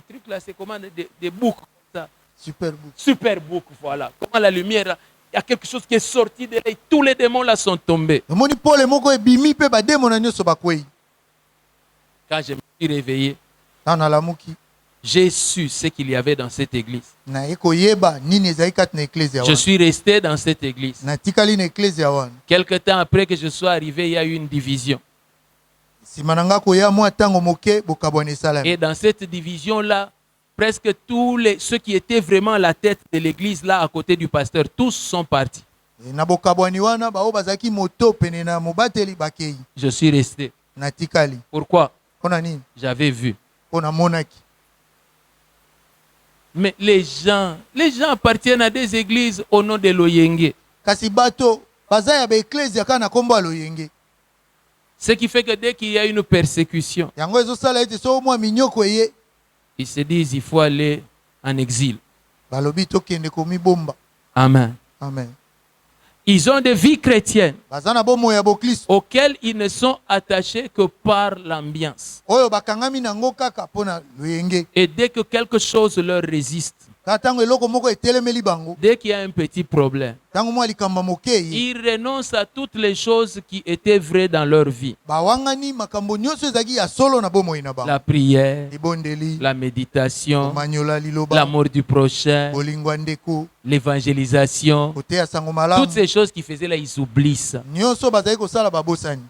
Speaker 2: trucs là, c'est comment des boucs comme ça.
Speaker 1: super book
Speaker 2: Super bouc, voilà. Comment la lumière là, Il y a quelque chose qui est sorti de là et tous les démons là sont tombés.
Speaker 1: Omoni Paul moko ebimi pe ba démon na nyoso bakwei.
Speaker 2: Quand je me suis réveillé,
Speaker 1: Na lamuki.
Speaker 2: j'ai su ce qu'il y avait dans cette église.
Speaker 1: Na ekoyeba nini ezali kati na église ya
Speaker 2: Je
Speaker 1: wana.
Speaker 2: suis resté dans cette église.
Speaker 1: Na tikali na église ya wana.
Speaker 2: Quelque temps après que je sois arrivé, il y a eu une division.
Speaker 1: Simananga koya mwa tango moke bokabwana salami.
Speaker 2: Et dans cette division-là, presque tous ceux qui étaient vraiment à la tête de l'église, là, à côté du pasteur, tous sont partis.
Speaker 1: Na bokabwani wana ba o bazaki moto pene na mobateli bakei.
Speaker 2: Je suis resté.
Speaker 1: Na tikali.
Speaker 2: Pourquoi?
Speaker 1: Pona nini?
Speaker 2: J'avais vu.
Speaker 1: Pona monaki.
Speaker 2: Mais les gens appartiennent à des églises au nom de l'Oyenge.
Speaker 1: Kasi bato baza ya ba église ya kana kombo aloyenge.
Speaker 2: Ce qui fait que dès qu'il y a une persécution,
Speaker 1: Yango ezosala ete so mwa minyoko eye
Speaker 2: ils se disent il faut aller en exil.
Speaker 1: balobi tokende komibomba.
Speaker 2: Amen.
Speaker 1: Amen.
Speaker 2: Ils ont des vies chrétiennes
Speaker 1: Baza na bomo ya boklisto
Speaker 2: auxquelles ils ne sont attachés que par l'ambiance.
Speaker 1: oyo bakangami nango kaka pona loyenge.
Speaker 2: Et dès que quelque chose leur résiste,
Speaker 1: Ka tango eloko moko etelemeli bango,
Speaker 2: dès qu'il y a un petit problème,
Speaker 1: tango mwa likamba mokei
Speaker 2: ils renoncent à toutes les choses qui étaient vraies dans leur vie.
Speaker 1: bawangani makambo nyonso ezaki ya solo na bomoi na bango.
Speaker 2: La prière,
Speaker 1: Libondeli,
Speaker 2: la méditation,
Speaker 1: manyola liloba,
Speaker 2: l'amour du prochain,
Speaker 1: bolingwa ndeko,
Speaker 2: l'évangélisation.
Speaker 1: koteya sango malamu.
Speaker 2: Toutes ces choses qu'ils faisaient là, ils oublient ça.
Speaker 1: Nyonso bazali kosala babosani.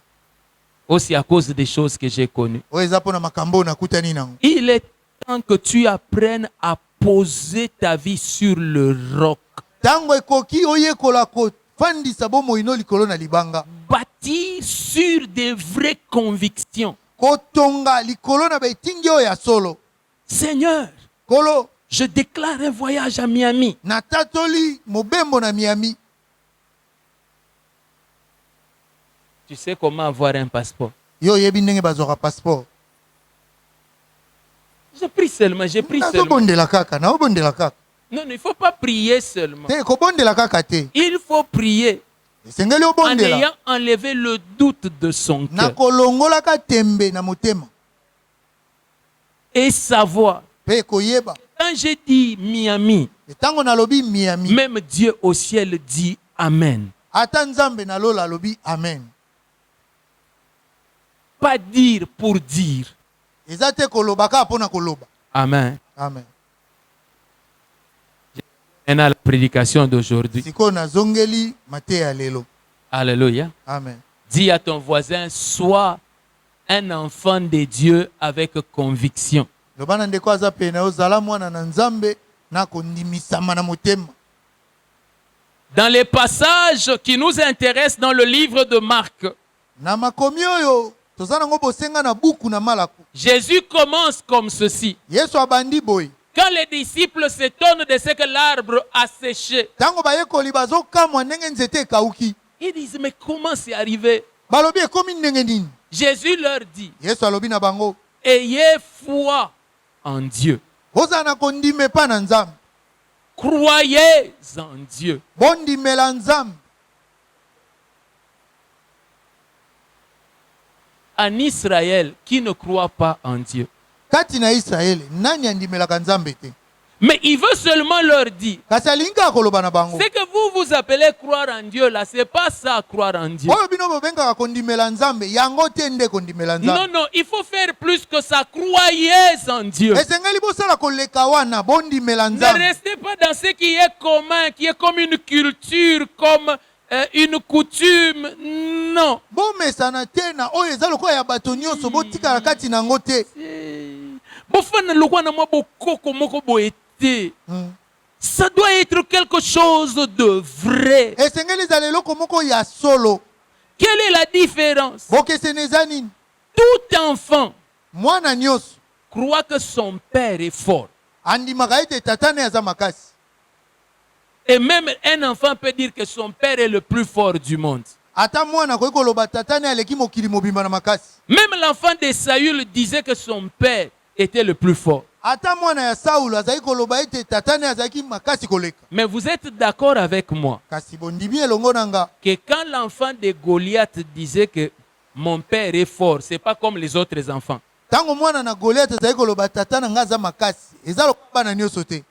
Speaker 2: Aussi à cause des choses que j'ai connues.
Speaker 1: Oyo eza pona makambo nakutani nango.
Speaker 2: Il est temps que tu apprennes à poser ta vie sur le roc.
Speaker 1: Tango ekoki oyekola kofandisa bomoi no likolo na libanga.
Speaker 2: Bâtir sur des vraies convictions.
Speaker 1: Kotonga likolo na betingi oyo ya solo.
Speaker 2: Seigneur,
Speaker 1: Kolo,
Speaker 2: je déclare un voyage à Miami.
Speaker 1: natatoli mobembo na Miami.
Speaker 2: Tu sais comment avoir un passeport?
Speaker 1: Yo yebi ndenge bazwaka passeport.
Speaker 2: J'ai pris seulement.
Speaker 1: Nazobondela kaka, naobondela kaka.
Speaker 2: Non, il ne faut pas prier seulement.
Speaker 1: Te kobondela kaka te.
Speaker 2: Il faut prier
Speaker 1: Esengeli
Speaker 2: en
Speaker 1: obondela.
Speaker 2: ayant enlevé le doute de son
Speaker 1: Na
Speaker 2: cœur
Speaker 1: kolongolaka tembe na motema.
Speaker 2: et savoir.
Speaker 1: Pe koyeba.
Speaker 2: Quand j'ai dit Miami,
Speaker 1: Tango nalobi Miami.
Speaker 2: même Dieu au ciel dit Amen.
Speaker 1: Ata nzambe na lola lobi amen.
Speaker 2: Pas dire pour dire.
Speaker 1: Eza te kolobaka pona koloba.
Speaker 2: Amen.
Speaker 1: Amen.
Speaker 2: Maintenant, la prédication d'aujourd'hui.
Speaker 1: Siko nazongeli mateya lelo.
Speaker 2: Alléluia.
Speaker 1: Amen.
Speaker 2: Dis à ton voisin, sois un enfant de Dieu avec conviction.
Speaker 1: Lobana ndeko aza pene ozala mwana na nzambe na kondimisama na motema.
Speaker 2: Dans les passages qui nous intéressent dans le livre de Marc,
Speaker 1: Na makomi oyo toza nango bosenga na buku na malaku.
Speaker 2: Jésus commence comme ceci.
Speaker 1: Yesu abandi boy.
Speaker 2: Quand les disciples s'étonnent de ce que l'arbre a séché,
Speaker 1: Tango bayekoli bazokamwa ndenge nzete ekauki.
Speaker 2: ils disent, mais comment c'est arrivé?
Speaker 1: Balobi ekomi ndenge nini?
Speaker 2: Jésus leur dit,
Speaker 1: Yesu alobi na bango.
Speaker 2: ayez foi en Dieu.
Speaker 1: Bozala na kondime pa na nzambe.
Speaker 2: Croyez en Dieu.
Speaker 1: Bondimela nzambe.
Speaker 2: En Israël, qui ne croit pas en Dieu.
Speaker 1: Kati na Israeli, nani andimelaka nzambe te?
Speaker 2: Mais il veut seulement leur dire,
Speaker 1: Kasi alingi akoloba na bango.
Speaker 2: ce que vous appelez croire en Dieu là, c'est pas ça croire en Dieu.
Speaker 1: Oyo bino bobengaka kondimela nzambe, yango te nde kondimela
Speaker 2: Non,
Speaker 1: nzambe.
Speaker 2: non, il faut faire plus que ça. Croyez en Dieu.
Speaker 1: Esengeli bosala koleka wana, bondimela
Speaker 2: Ne
Speaker 1: nzambe.
Speaker 2: restez pas dans ce qui est commun, qui est comme une culture, comme une coutume. Non.
Speaker 1: Bomesana te na oyo eza lokola ya bato nyonso, botikala kati nango te.
Speaker 2: Bofana lokwana mwa bokoko moko boye te. Ça doit être quelque chose de vrai.
Speaker 1: Esengeli ezala eloko moko ya solo.
Speaker 2: Quelle est la différence?
Speaker 1: Bokeseni eza nini?
Speaker 2: Tout enfant
Speaker 1: Mwana nyonso
Speaker 2: croit que son père est fort.
Speaker 1: andimaka ete tata ne aza makasi.
Speaker 2: Et même un enfant peut dire que son père est le plus fort du monde.
Speaker 1: Ata mwana koki koloba tata ne aleki mokili mobimba na makasi.
Speaker 2: Même l'enfant de Saül disait que son père était le plus fort.
Speaker 1: Ata mwana ya Saulo azali koloba ete tata ne azalaki makasi koleka.
Speaker 2: Mais vous êtes d'accord avec moi
Speaker 1: Kasi bondimi elongo nanga.
Speaker 2: que quand l'enfant de Goliath disait que mon père est fort, c'est pas comme les autres enfants.
Speaker 1: Tango mwana na Goliath azali koloba tata na nga aza makasi, eza lokola bana nyonso te.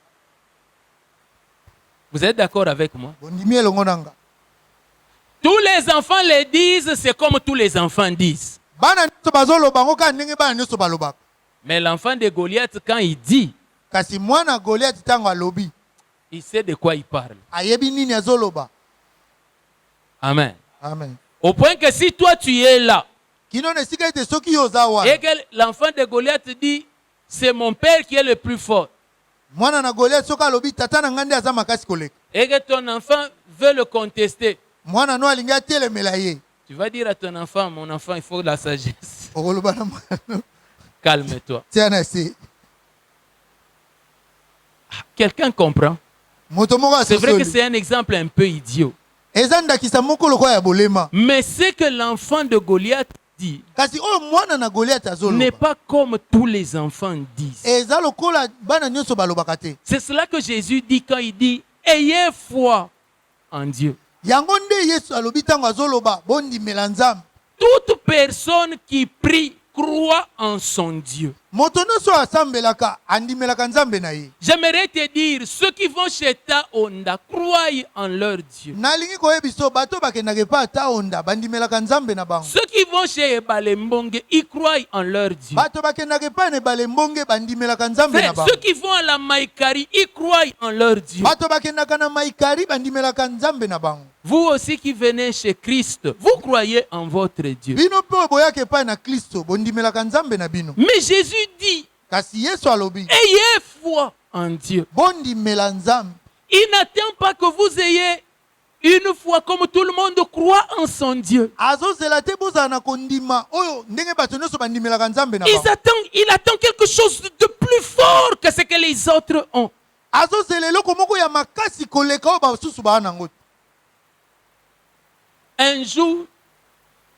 Speaker 2: Vous êtes d'accord avec moi?
Speaker 1: bondimi elongo nanga.
Speaker 2: Tous les enfants le disent, c'est comme tous les enfants disent.
Speaker 1: Bana nyonso bazoloba ngo ka ndenge bana nyonso balobaka.
Speaker 2: Mais l'enfant de Goliath, quand il dit,
Speaker 1: Kasi mwana Goliath tango alobi,
Speaker 2: il sait de quoi il parle.
Speaker 1: ayebi nini azoloba.
Speaker 2: Amen.
Speaker 1: Amen.
Speaker 2: Au point que si toi tu es là,
Speaker 1: Kino ne sika ete soki yo oza wana.
Speaker 2: et que l'enfant de Goliath dit, c'est mon père qui est le plus fort,
Speaker 1: Mwana na Goliath soki alobi tata na ngande aza makasi koleka.
Speaker 2: et que ton enfant veut le contester,
Speaker 1: Mwana no alingi atelemela ye.
Speaker 2: tu vas dire à ton enfant, mon enfant, il faut de la sagesse.
Speaker 1: Okoloba na mwana.
Speaker 2: Calme-toi.
Speaker 1: Tia na se.
Speaker 2: Quelqu'un comprend?
Speaker 1: Moto moko
Speaker 2: C'est vrai que
Speaker 1: asosoli.
Speaker 2: c'est un exemple un peu idiot.
Speaker 1: Eza ndakisa moko lokola ya bolema.
Speaker 2: Mais ce que l'enfant de Goliath dit
Speaker 1: Kasi oyo mwana na Goliath
Speaker 2: n'est
Speaker 1: azoloba.
Speaker 2: pas comme tous les enfants disent.
Speaker 1: Eza lokola bana nyonso balobaka te.
Speaker 2: C'est cela que Jésus dit quand il dit, ayez foi en Dieu.
Speaker 1: Yango nde Yesu alobi tango azoloba bondimela Nzambe.
Speaker 2: Toute personne qui prie croit en son Dieu.
Speaker 1: Moto nyonso asambelaka andimelaka Nzambe na ye.
Speaker 2: J'aimerais te dire, ceux qui vont chez Taonda croient en leur Dieu.
Speaker 1: Nalingi koyebiso bato bakendaka epa ata onda bandimelaka Nzambe na bango.
Speaker 2: Ceux qui vont chez Ebalembonge, ils croient en leur Dieu.
Speaker 1: Bato bakendaka epa na ebale mbonge bandimelaka Nzambe na
Speaker 2: Frère,
Speaker 1: bango.
Speaker 2: ceux qui vont à la Maïkari, ils croient en leur Dieu.
Speaker 1: Bato bakendaka na Maïkari bandimelaka Nzambe na bango.
Speaker 2: Vous aussi qui venez chez Christ, vous croyez en votre Dieu.
Speaker 1: Bino pe boyaka epa na Kristo bondimelaka Nzambe na bino.
Speaker 2: Mais Jésus dit,
Speaker 1: Kasi Yesu alobi
Speaker 2: ayez foi en Dieu.
Speaker 1: bondimela Nzambe.
Speaker 2: Il n'attend pas que vous ayez une foi comme tout le monde croit en son Dieu.
Speaker 1: Azozela te bozala na kondima oyo ndenge bato nyonso bandimelaka Nzambe na bango.
Speaker 2: Il attend quelque chose de plus fort que ce que les autres ont.
Speaker 1: Azozela eloko moko ya makasi koleka oyo basusu baa nango.
Speaker 2: Un jour,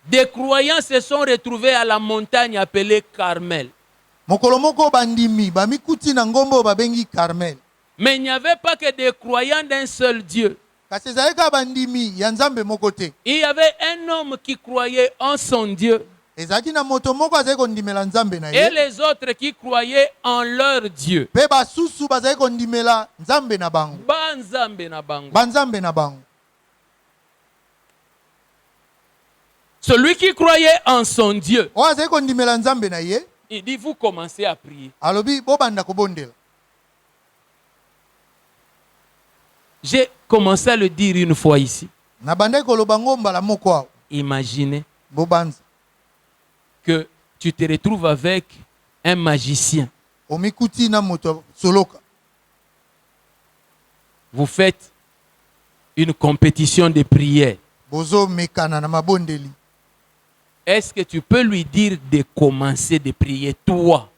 Speaker 2: des croyants se sont retrouvés à la montagne appelée Carmel.
Speaker 1: Mokolo moko bandimi bamikuti na ngombo oyo babengi Carmel.
Speaker 2: Mais il n'y avait pas que des croyants d'un seul Dieu.
Speaker 1: Kasi ezali kaka bandimi ya Nzambe moko te.
Speaker 2: Il y avait un homme qui croyait en son Dieu
Speaker 1: Ezalaki na moto moko azali kondimela Nzambe na
Speaker 2: et
Speaker 1: ye.
Speaker 2: les autres qui croyaient en leur Dieu.
Speaker 1: Pe basusu bazali kondimela Nzambe na bango.
Speaker 2: Banzambe na bango.
Speaker 1: Banzambe na bango.
Speaker 2: Celui qui croyait en son Dieu,
Speaker 1: Oyo azali kondimela Nzambe na ye,
Speaker 2: il dit, vous commencez à prier.
Speaker 1: alobi bobanda kobondela.
Speaker 2: J'ai commencé à le dire une fois ici.
Speaker 1: Na bandaki koloba ngo mbala moko awa.
Speaker 2: Imaginez
Speaker 1: Bobanza.
Speaker 2: que tu te retrouves avec un magicien.
Speaker 1: Omikuti na moto soloka.
Speaker 2: Vous faites une compétition de prière.
Speaker 1: Bozo mekana na mabondeli.
Speaker 2: Est-ce que tu peux lui dire de commencer de prier, toi,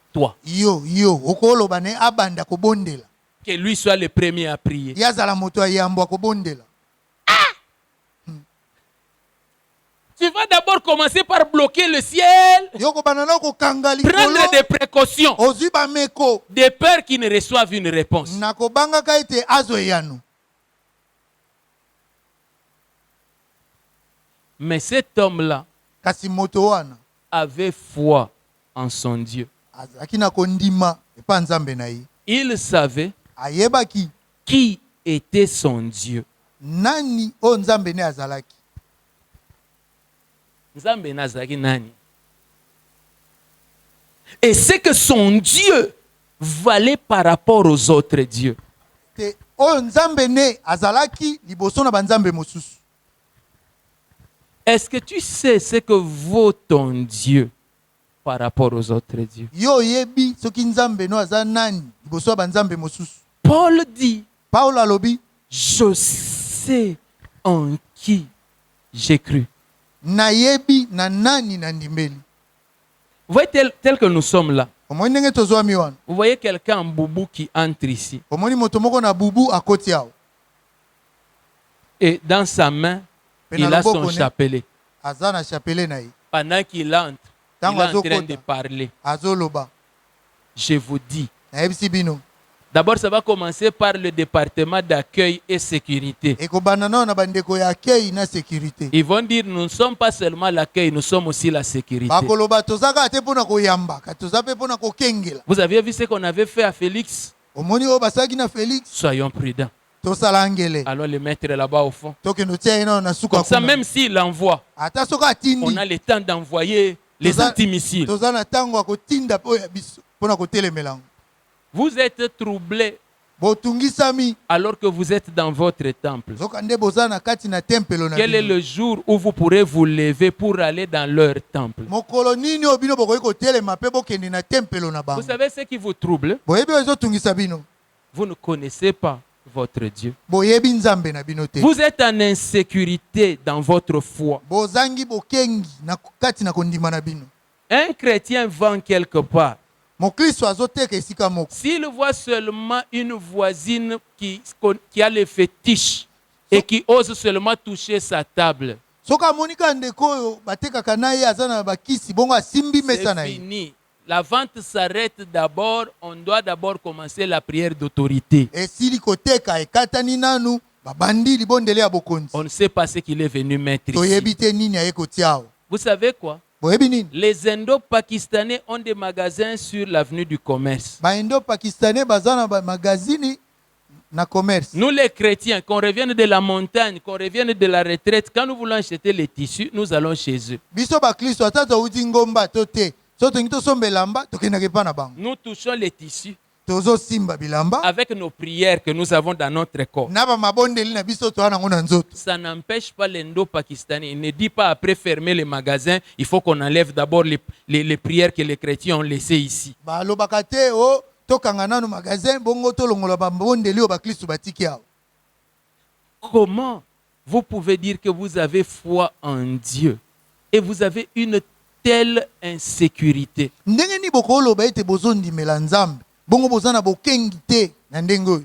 Speaker 1: Yo, okoloba ne abanda kobondela.
Speaker 2: que lui soit le premier à prier.
Speaker 1: Yazala moto ayambwa kobondela.
Speaker 2: Tu vas d'abord commencer par bloquer le ciel,
Speaker 1: Yoko banana ko kanga likolo.
Speaker 2: prendre des précautions,
Speaker 1: Ozwi ba meko.
Speaker 2: de peur qu'il ne reçoive une réponse.
Speaker 1: Na kobanga ka ete azo yano.
Speaker 2: Mais cet homme-là
Speaker 1: Kasi moto wana
Speaker 2: avait foi en son Dieu.
Speaker 1: azaki na kondima epa Nzambe na ye.
Speaker 2: Il savait
Speaker 1: Ayebaki
Speaker 2: qui était son Dieu.
Speaker 1: nani o Nzambe ne azalaki.
Speaker 2: Nzambe nazaki nani. Et c'est que son Dieu valait par rapport aux autres dieux.
Speaker 1: Te o Nzambe ne azalaki liboso na banzambe mosusu.
Speaker 2: Est-ce que tu sais ce que vaut ton Dieu par rapport aux autres dieux?
Speaker 1: Yo yebi soki Nzambe no aza nani liboso ya banzambe mosusu.
Speaker 2: Paul dit,
Speaker 1: Paulo alobi
Speaker 2: je sais en qui j'ai cru.
Speaker 1: nayebi na nani na ndimeli.
Speaker 2: Vous voyez tel que nous sommes là.
Speaker 1: Omoni ndenge tozwami wana.
Speaker 2: Vous voyez quelqu'un en boubou qui entre ici.
Speaker 1: Omoni moto moko na bubu akoti awo.
Speaker 2: Et dans sa main, il a son chapelet.
Speaker 1: Aza na chapelet na ye.
Speaker 2: Pendant qu'il entre, il est en train de parler.
Speaker 1: Azoloba.
Speaker 2: Je vous dis.
Speaker 1: Nayebisi bino.
Speaker 2: D'abord, ça va commencer par le département d'accueil et sécurité.
Speaker 1: Ekobana na bandeko ya accueil na sécurité.
Speaker 2: Ils vont dire, nous ne sommes pas seulement l'accueil, nous sommes aussi la sécurité.
Speaker 1: Bakoloba tozaka ate pona koyamba, toza pe pona kokengela.
Speaker 2: Vous aviez vu ce qu'on avait fait à Félix?
Speaker 1: Omoni o basaki na Félix.
Speaker 2: Soyons prudents.
Speaker 1: tosala ngele
Speaker 2: allons le mettre là-bas au fond.
Speaker 1: tokendo tia ino na suka
Speaker 2: Comme ça,
Speaker 1: kuna
Speaker 2: même s'il envoie,
Speaker 1: ata soka atindi
Speaker 2: on a le temps d'envoyer les antimissiles.
Speaker 1: toza na tango akotinda po ya biso pona kotelemela yango.
Speaker 2: Vous êtes troublés
Speaker 1: botungisami
Speaker 2: alors que vous êtes dans votre temple.
Speaker 1: zoka nde boza na kati na tempelo na
Speaker 2: Quel est
Speaker 1: bino.
Speaker 2: le jour où vous pourrez vous lever pour aller dans leur temple?
Speaker 1: mokolo nini oyo bino bokoki kotelema mpe bokende na tempelo na
Speaker 2: Vous
Speaker 1: bango.
Speaker 2: savez ce qui vous trouble?
Speaker 1: boyebi oyo ezotungisa bino
Speaker 2: Vous ne connaissez pas votre Dieu.
Speaker 1: boyebi nzambe na bino te.
Speaker 2: Vous êtes en insécurité dans votre foi.
Speaker 1: bozangi bokengi na kati na kondima na bino.
Speaker 2: Un chrétien vend quelque part.
Speaker 1: mokristo azoteka esika moko.
Speaker 2: S'il voit seulement une voisine qui a les fétiches et qui ose seulement toucher sa table,
Speaker 1: soki amoni ka ndeko oyo batekaka na ye aza na bakisi bongo asimbi mesa
Speaker 2: c'est
Speaker 1: na ye.
Speaker 2: fini. La vente s'arrête d'abord. On doit d'abord commencer la prière d'autorité.
Speaker 1: esili koteka ekatani nanu babandi libondeli ya bokonzi.
Speaker 2: On ne sait pas ce qu'il est venu mettre ici.
Speaker 1: toyebi te nini aye kotia awa.
Speaker 2: Vous savez quoi?
Speaker 1: boyebi nini
Speaker 2: Les Indo-Pakistanais ont des magasins sur l'avenue du commerce.
Speaker 1: baindo pakistanais baza na magazini na commerce.
Speaker 2: Nous les chrétiens, qu'on revienne de la montagne, qu'on revienne de la retraite, quand nous voulons acheter les tissus, nous allons chez eux.
Speaker 1: biso bakristo ata touti ngomba to te so tongi tosomba elamba tokendaka epa na bango.
Speaker 2: Nous touchons les tissus
Speaker 1: tozosimba bilamba
Speaker 2: avec nos prières que nous avons dans notre corps.
Speaker 1: na bamabondeli na biso toa nango na nzoto.
Speaker 2: Ça n'empêche pas l'Indo-Pakistanais. Il ne dit pas après fermer les magasins, il faut qu'on enlève d'abord les prières que les chrétiens ont laissées ici.
Speaker 1: balobaka te o tokanga nanu magasin bongo tolongola bamabondeli oyo bakristo batiki awa.
Speaker 2: Comment vous pouvez dire que vous avez foi en Dieu et vous avez une telle insécurité?
Speaker 1: ndenge ni bokoloba ete bozondimela nzambe bongo boza na bokengi te na ndenge oyo.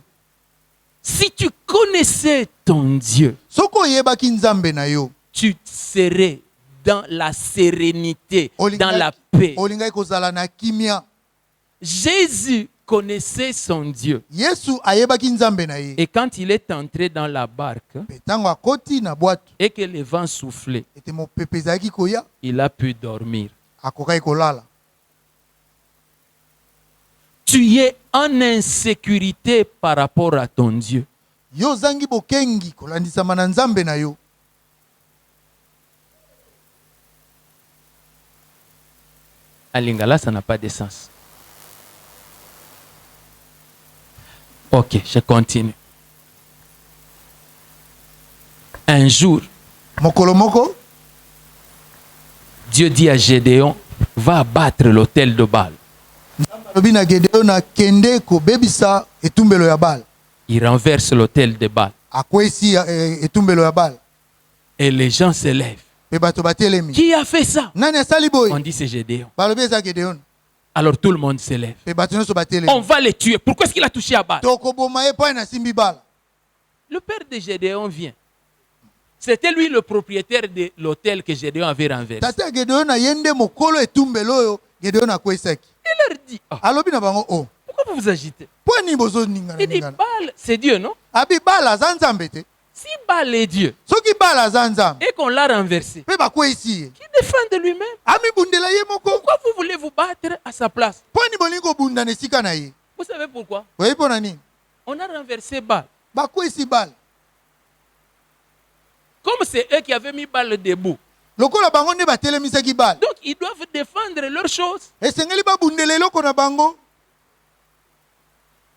Speaker 2: Si tu connaissais ton Dieu,
Speaker 1: soki oyebaki nzambe na yo
Speaker 2: tu serais dans la sérénité, dans la paix.
Speaker 1: olingaki kozala na kimia.
Speaker 2: Jésus connaissait son Dieu.
Speaker 1: yesu ayebaki nzambe na ye
Speaker 2: Et quand il est entré dans la barque
Speaker 1: mpe ntango akoti na bwato
Speaker 2: et que le vent soufflait,
Speaker 1: ete mopepe ezalaki koya
Speaker 2: il a pu dormir.
Speaker 1: akokaki kolala.
Speaker 2: Tu es en insécurité par rapport à ton Dieu.
Speaker 1: yo ozangi bokengi kolandisama na nzambe na yo.
Speaker 2: À Lingala, ça n'a pas de sens. Ok, je continue. Un jour,
Speaker 1: mokolo moko
Speaker 2: Dieu dit à Gédéon, va abattre l'autel de Baal.
Speaker 1: nzambe alobi na gedeon akende kobebisa etumbelo ya bala.
Speaker 2: Il renverse l'autel de Baal.
Speaker 1: akwesi etumbelo ya bala
Speaker 2: Et les gens se lèvent.
Speaker 1: mpe bato batelemi.
Speaker 2: Qui a fait ça?
Speaker 1: nani asali
Speaker 2: On
Speaker 1: boye?
Speaker 2: dit c'est Gédéon.
Speaker 1: balobi eza gedeon.
Speaker 2: Alors tout le monde se lève.
Speaker 1: mpe bato nyonso
Speaker 2: On
Speaker 1: batelemi.
Speaker 2: va le tuer. Pourquoi est-ce qu'il a touché à Baal?
Speaker 1: tokoboma ye mpo aye nasimbi bala.
Speaker 2: Le père de Gédéon vient. C'était lui le propriétaire de l'hôtel que Gédéon avait renversé.
Speaker 1: tata ya gedeon aye nde mokolo etumbelo oyo gedeon akwesaki.
Speaker 2: Il leur dit, ah,
Speaker 1: alobi na bango o
Speaker 2: pourquoi vous vous agitez?
Speaker 1: mpo nini bozoningana
Speaker 2: Il dit,
Speaker 1: ningana?
Speaker 2: Baal, c'est Dieu, non?
Speaker 1: abi bala aza nzambe te.
Speaker 2: Si Baal est Dieu
Speaker 1: soki bala aza nzambe
Speaker 2: et qu'on l'a renversé,
Speaker 1: mpe bakwesi ye
Speaker 2: qui défend de lui-même?
Speaker 1: amibundela ye moko.
Speaker 2: Pourquoi vous voulez vous battre à sa place?
Speaker 1: mpo nini bolingi kobunda na esika na ye?
Speaker 2: Vous savez pourquoi?
Speaker 1: oyebi mpo na nini?
Speaker 2: On a renversé Baal.
Speaker 1: bakwesi bala
Speaker 2: Comme c'est eux qui avaient mis Baal debout.
Speaker 1: lokola bango nde batelemisaki bala.
Speaker 2: Donc ils doivent défendre leurs choses.
Speaker 1: esengeli babundela eloko na bango.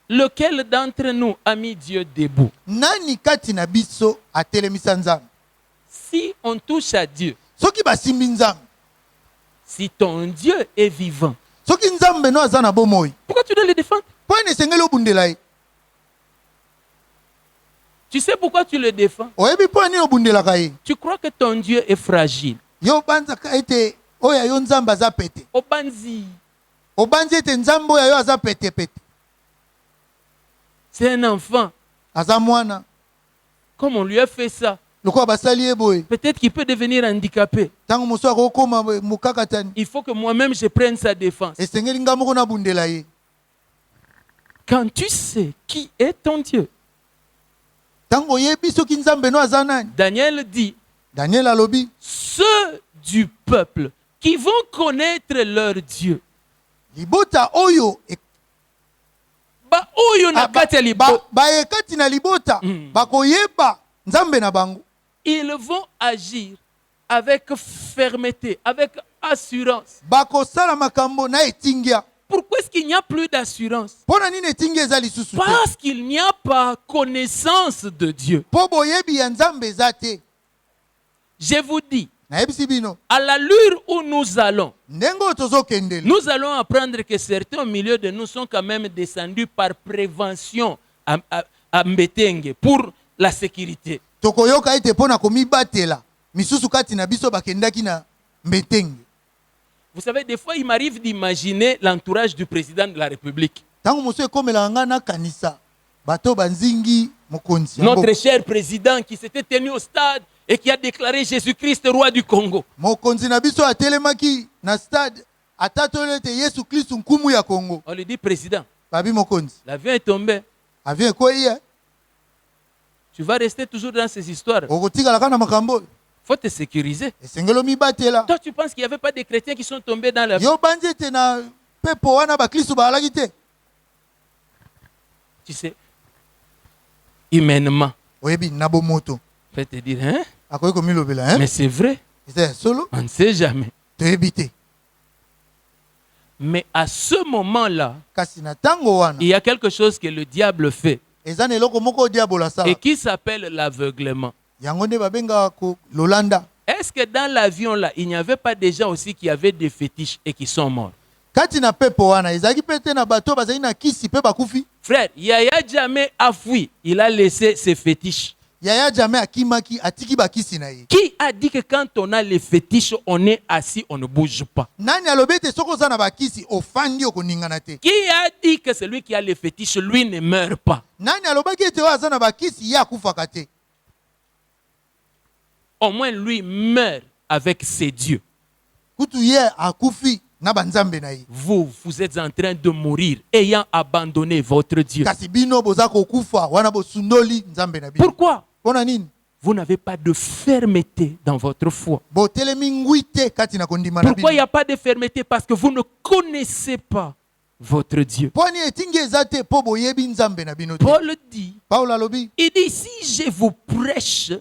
Speaker 2: Lequel d'entre nous a mis Dieu debout?
Speaker 1: nani kati na biso atelemisa nzambe?
Speaker 2: Si on touche à Dieu,
Speaker 1: soki basimbi nzambe,
Speaker 2: si ton Dieu est vivant,
Speaker 1: soki nzambe no aza na bomoi,
Speaker 2: pourquoi tu dois le défendre?
Speaker 1: mpo ene esengeli obundela ye?
Speaker 2: Tu sais pourquoi tu le défends?
Speaker 1: oyebi mpo nini obundelaka ye?
Speaker 2: Tu crois que ton Dieu est fragile.
Speaker 1: yo obanzaka ete oyo ya yo nzambe aza pete.
Speaker 2: Obanzi,
Speaker 1: obanzi ete nzambe oyo ya yo aza pete pete.
Speaker 2: c'est un enfant.
Speaker 1: aza mwana.
Speaker 2: Comme on lui a fait ça,
Speaker 1: lokola basali ye boye,
Speaker 2: peut-être qu'il peut devenir handicapé.
Speaker 1: ntango mosu akokoma mokakatani,
Speaker 2: Il faut que moi-même je prenne sa défense.
Speaker 1: esengeli nga moko nabundela ye.
Speaker 2: Quand tu sais qui est ton Dieu,
Speaker 1: ntango oyebi soki nzambe no aza nani.
Speaker 2: Daniel dit,
Speaker 1: daniel alobi
Speaker 2: ceux du peuple qui vont connaître leur Dieu,
Speaker 1: libota oyo
Speaker 2: ba oyo na kati ya libota.
Speaker 1: Bayekati na libota bakoyeba nzambe na bango.
Speaker 2: Ils vont agir avec fermeté, avec assurance.
Speaker 1: Bakosala makambo na etingia.
Speaker 2: Pourquoi est-ce qu'il n'y a plus d'assurance?
Speaker 1: Pona nini etingia eza lisusu te?
Speaker 2: Parce qu'il n'y a pas connaissance de Dieu.
Speaker 1: Po boyebi ya nzambe eza te.
Speaker 2: Je vous dis,
Speaker 1: Nayebisi bino.
Speaker 2: à l'allure où nous allons,
Speaker 1: Ndengo tozokendela.
Speaker 2: nous allons apprendre que certains au milieu de nous sont quand même descendus par prévention à Mbetenge pour la sécurité.
Speaker 1: Tokoyoka ete pona komibatela. Misusu kati na biso bakendaki na Mbetenge.
Speaker 2: Vous savez, des fois, il m'arrive d'imaginer l'entourage du président de la République.
Speaker 1: Tango mosu ekomela nga na kanisa. Bato banzingi mokonzi.
Speaker 2: Notre cher président qui s'était tenu au stade et qui a déclaré Jésus-Christ roi du Congo.
Speaker 1: Mokonzi na biso atelemaki na stade atatolete Yesu Kristo nkumu ya Congo.
Speaker 2: On lui dit, président,
Speaker 1: Babi mokonzi.
Speaker 2: l'avion est tombé.
Speaker 1: Avion ko iya.
Speaker 2: Tu vas rester toujours dans ces histoires.
Speaker 1: Okotikala kana makambo.
Speaker 2: Faut te sécuriser.
Speaker 1: Esengelo mibatela.
Speaker 2: Toi, tu penses qu'il n'y avait pas de chrétiens qui sont tombés dans l'avion?
Speaker 1: Yo banjete na pepo wana ba Kristo ba alaki te.
Speaker 2: Tu sais, humainement,
Speaker 1: Oyebi nabo moto.
Speaker 2: je vais te dire, hein?
Speaker 1: Akoye ko milobela hein.
Speaker 2: Mais c'est vrai,
Speaker 1: C'est solo.
Speaker 2: on ne sait jamais.
Speaker 1: Toyebi te.
Speaker 2: Mais à ce moment-là,
Speaker 1: Kasi na tango wana.
Speaker 2: il y a quelque chose que le diable fait
Speaker 1: Eza na eloko moko diabola sala.
Speaker 2: et qui s'appelle l'aveuglement.
Speaker 1: Yango nde babenga ko Lolanda.
Speaker 2: Est-ce que dans l'avion-là, il n'y avait pas des gens aussi qui avaient des fétiches et qui sont morts?
Speaker 1: Kati na pepo wana ezaki pete na bato bazali na kisi pe bakufi.
Speaker 2: Frère, Yaya Jammeh a fui. Il a laissé ses fétiches.
Speaker 1: Yaya Jammeh akimaki atiki bakisi na ye.
Speaker 2: Qui a dit que quand on a les fétiches, on est assis, on ne bouge pas?
Speaker 1: Nani alobete soko za na bakisi ofandi okoningana te.
Speaker 2: Qui a dit que celui qui a les fétiches, lui, ne meurt pas?
Speaker 1: Nani alobaki ete oza na bakisi ya akufaka te.
Speaker 2: Au moins, lui meurt avec ses dieux.
Speaker 1: Kutu ye akufi na banzambe na ye.
Speaker 2: Vous êtes en train de mourir, ayant abandonné votre Dieu.
Speaker 1: Kasi bino boza kokufa wana bosundoli nzambe na bino.
Speaker 2: Pourquoi?
Speaker 1: Pona nini?
Speaker 2: Vous n'avez pas de fermeté dans votre foi.
Speaker 1: Botelemi ngwi te kati na kondima na
Speaker 2: Pourquoi il n'y
Speaker 1: bino.
Speaker 2: a pas de fermeté? Parce que vous ne connaissez pas votre Dieu.
Speaker 1: Poni etingi eza te po boyebi nzambe na bino te.
Speaker 2: Paul dit,
Speaker 1: Paul alobi.
Speaker 2: il dit, si je vous prêche,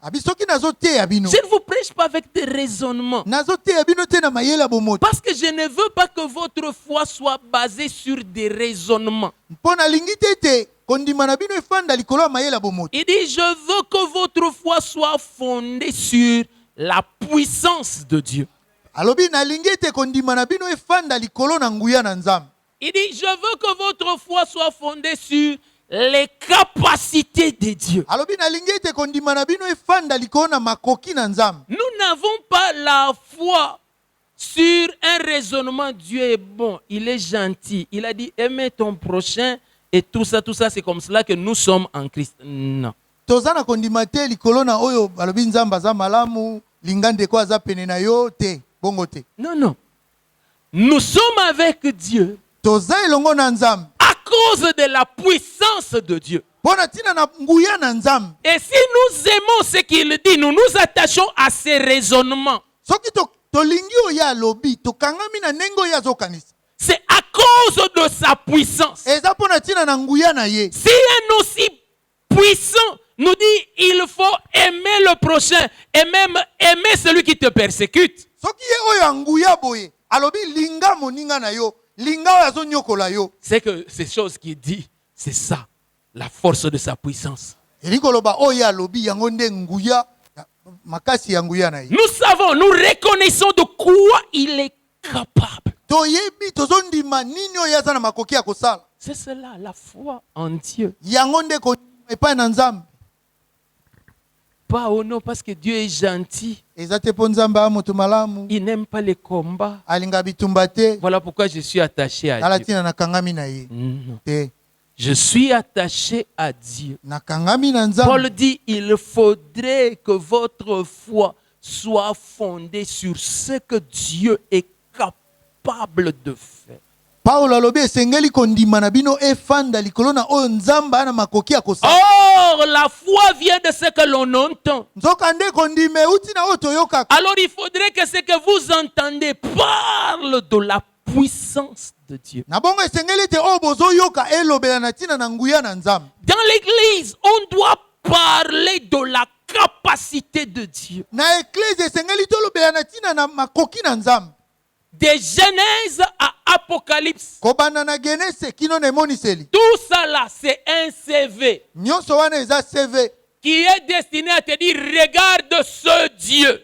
Speaker 1: Abi soki nazoteya bino.
Speaker 2: je ne vous prêche pas avec des raisonnements.
Speaker 1: Nazoteya bino te na mayela bomoto.
Speaker 2: Parce que je ne veux pas que votre foi soit basée sur des raisonnements.
Speaker 1: Pona lingi te kondima na bino efanda likolo ya mayela bomoto.
Speaker 2: Il dit, je veux que votre foi soit fondée sur la puissance de Dieu.
Speaker 1: Alobi na lingi te kondima na bino efanda likolo na nguya na nzambe.
Speaker 2: Il dit, je veux que votre foi soit fondée sur les capacités de Dieu.
Speaker 1: Alobi na lingi te kondima na bino efanda likolo na makoki na nzambe.
Speaker 2: Nous n'avons pas la foi sur un raisonnement. Dieu est bon, il est gentil. Il a dit, aimez ton prochain et tout ça, c'est comme cela que nous sommes en Christ. Non.
Speaker 1: Toza na kondima te likolo na oyo alobi nzambe aza malamu, lingande ko aza pene na yo te, bongo te.
Speaker 2: Non, non. Nous sommes avec Dieu
Speaker 1: Toza elongo na nzambe.
Speaker 2: à cause de la puissance de Dieu.
Speaker 1: Pona tina na nguya na nzambe.
Speaker 2: Et si nous aimons ce qu'il dit, nous nous attachons à ses raisonnements.
Speaker 1: Soki tolingi oya alobi, tokangami na nengo ya zokanisa.
Speaker 2: C'est à cause de sa puissance.
Speaker 1: Eza pona tina na nguya na ye.
Speaker 2: Si un aussi puissant nous dit il faut aimer le prochain et même aimer celui qui te persécute,
Speaker 1: Soki ye oyo nguya boye, alobi linga moninga na yo, linga oyo azonyokola yo.
Speaker 2: c'est que ces choses qu'il dit, c'est ça, la force de sa puissance.
Speaker 1: Elikoloba oyo alobi yango nde nguya makasi ya nguya na ye.
Speaker 2: Nous savons, nous reconnaissons de quoi il est capable.
Speaker 1: Toyebi tozondima nini oyo aza na makoki ya kosala.
Speaker 2: C'est cela, la foi en Dieu.
Speaker 1: Yango nde ko epai na nzambe.
Speaker 2: Pas au nom, parce que Dieu est gentil.
Speaker 1: Eza te po nzambe a moto malamu.
Speaker 2: Il n'aime pas les combats.
Speaker 1: Alinga bitumba te.
Speaker 2: Voilà pourquoi je suis attaché à
Speaker 1: Tala
Speaker 2: Dieu.
Speaker 1: tina na kangami na ye.
Speaker 2: Non.
Speaker 1: Te.
Speaker 2: Je suis attaché à Dieu.
Speaker 1: Na kangami na nzambe.
Speaker 2: Paul dit, il faudrait que votre foi soit fondée sur ce que Dieu est capable de faire.
Speaker 1: Paul alobi esengeli kondima na bino efanda likolo na oyo nzambe ana makoki ya kosala.
Speaker 2: Or, la foi vient de ce que l'on entend.
Speaker 1: Nzoka nde kondima uti na oyo toyokaka.
Speaker 2: Alors, il faudrait que ce que vous entendez parle de la puissance de Dieu.
Speaker 1: Na bongo esengeli te o bozo yoka elobela na tina na nguya na nzambe.
Speaker 2: Dans l'église, on doit parler de la capacité de Dieu.
Speaker 1: Na église esengeli to lobela na tina na makoki na nzambe.
Speaker 2: De Genèse à Apocalypse.
Speaker 1: Kobana na Genese kino na emoniseli.
Speaker 2: Tout ça là, c'est un CV
Speaker 1: Nyonso wana eza CV.
Speaker 2: qui est destiné à te dire, regarde ce Dieu.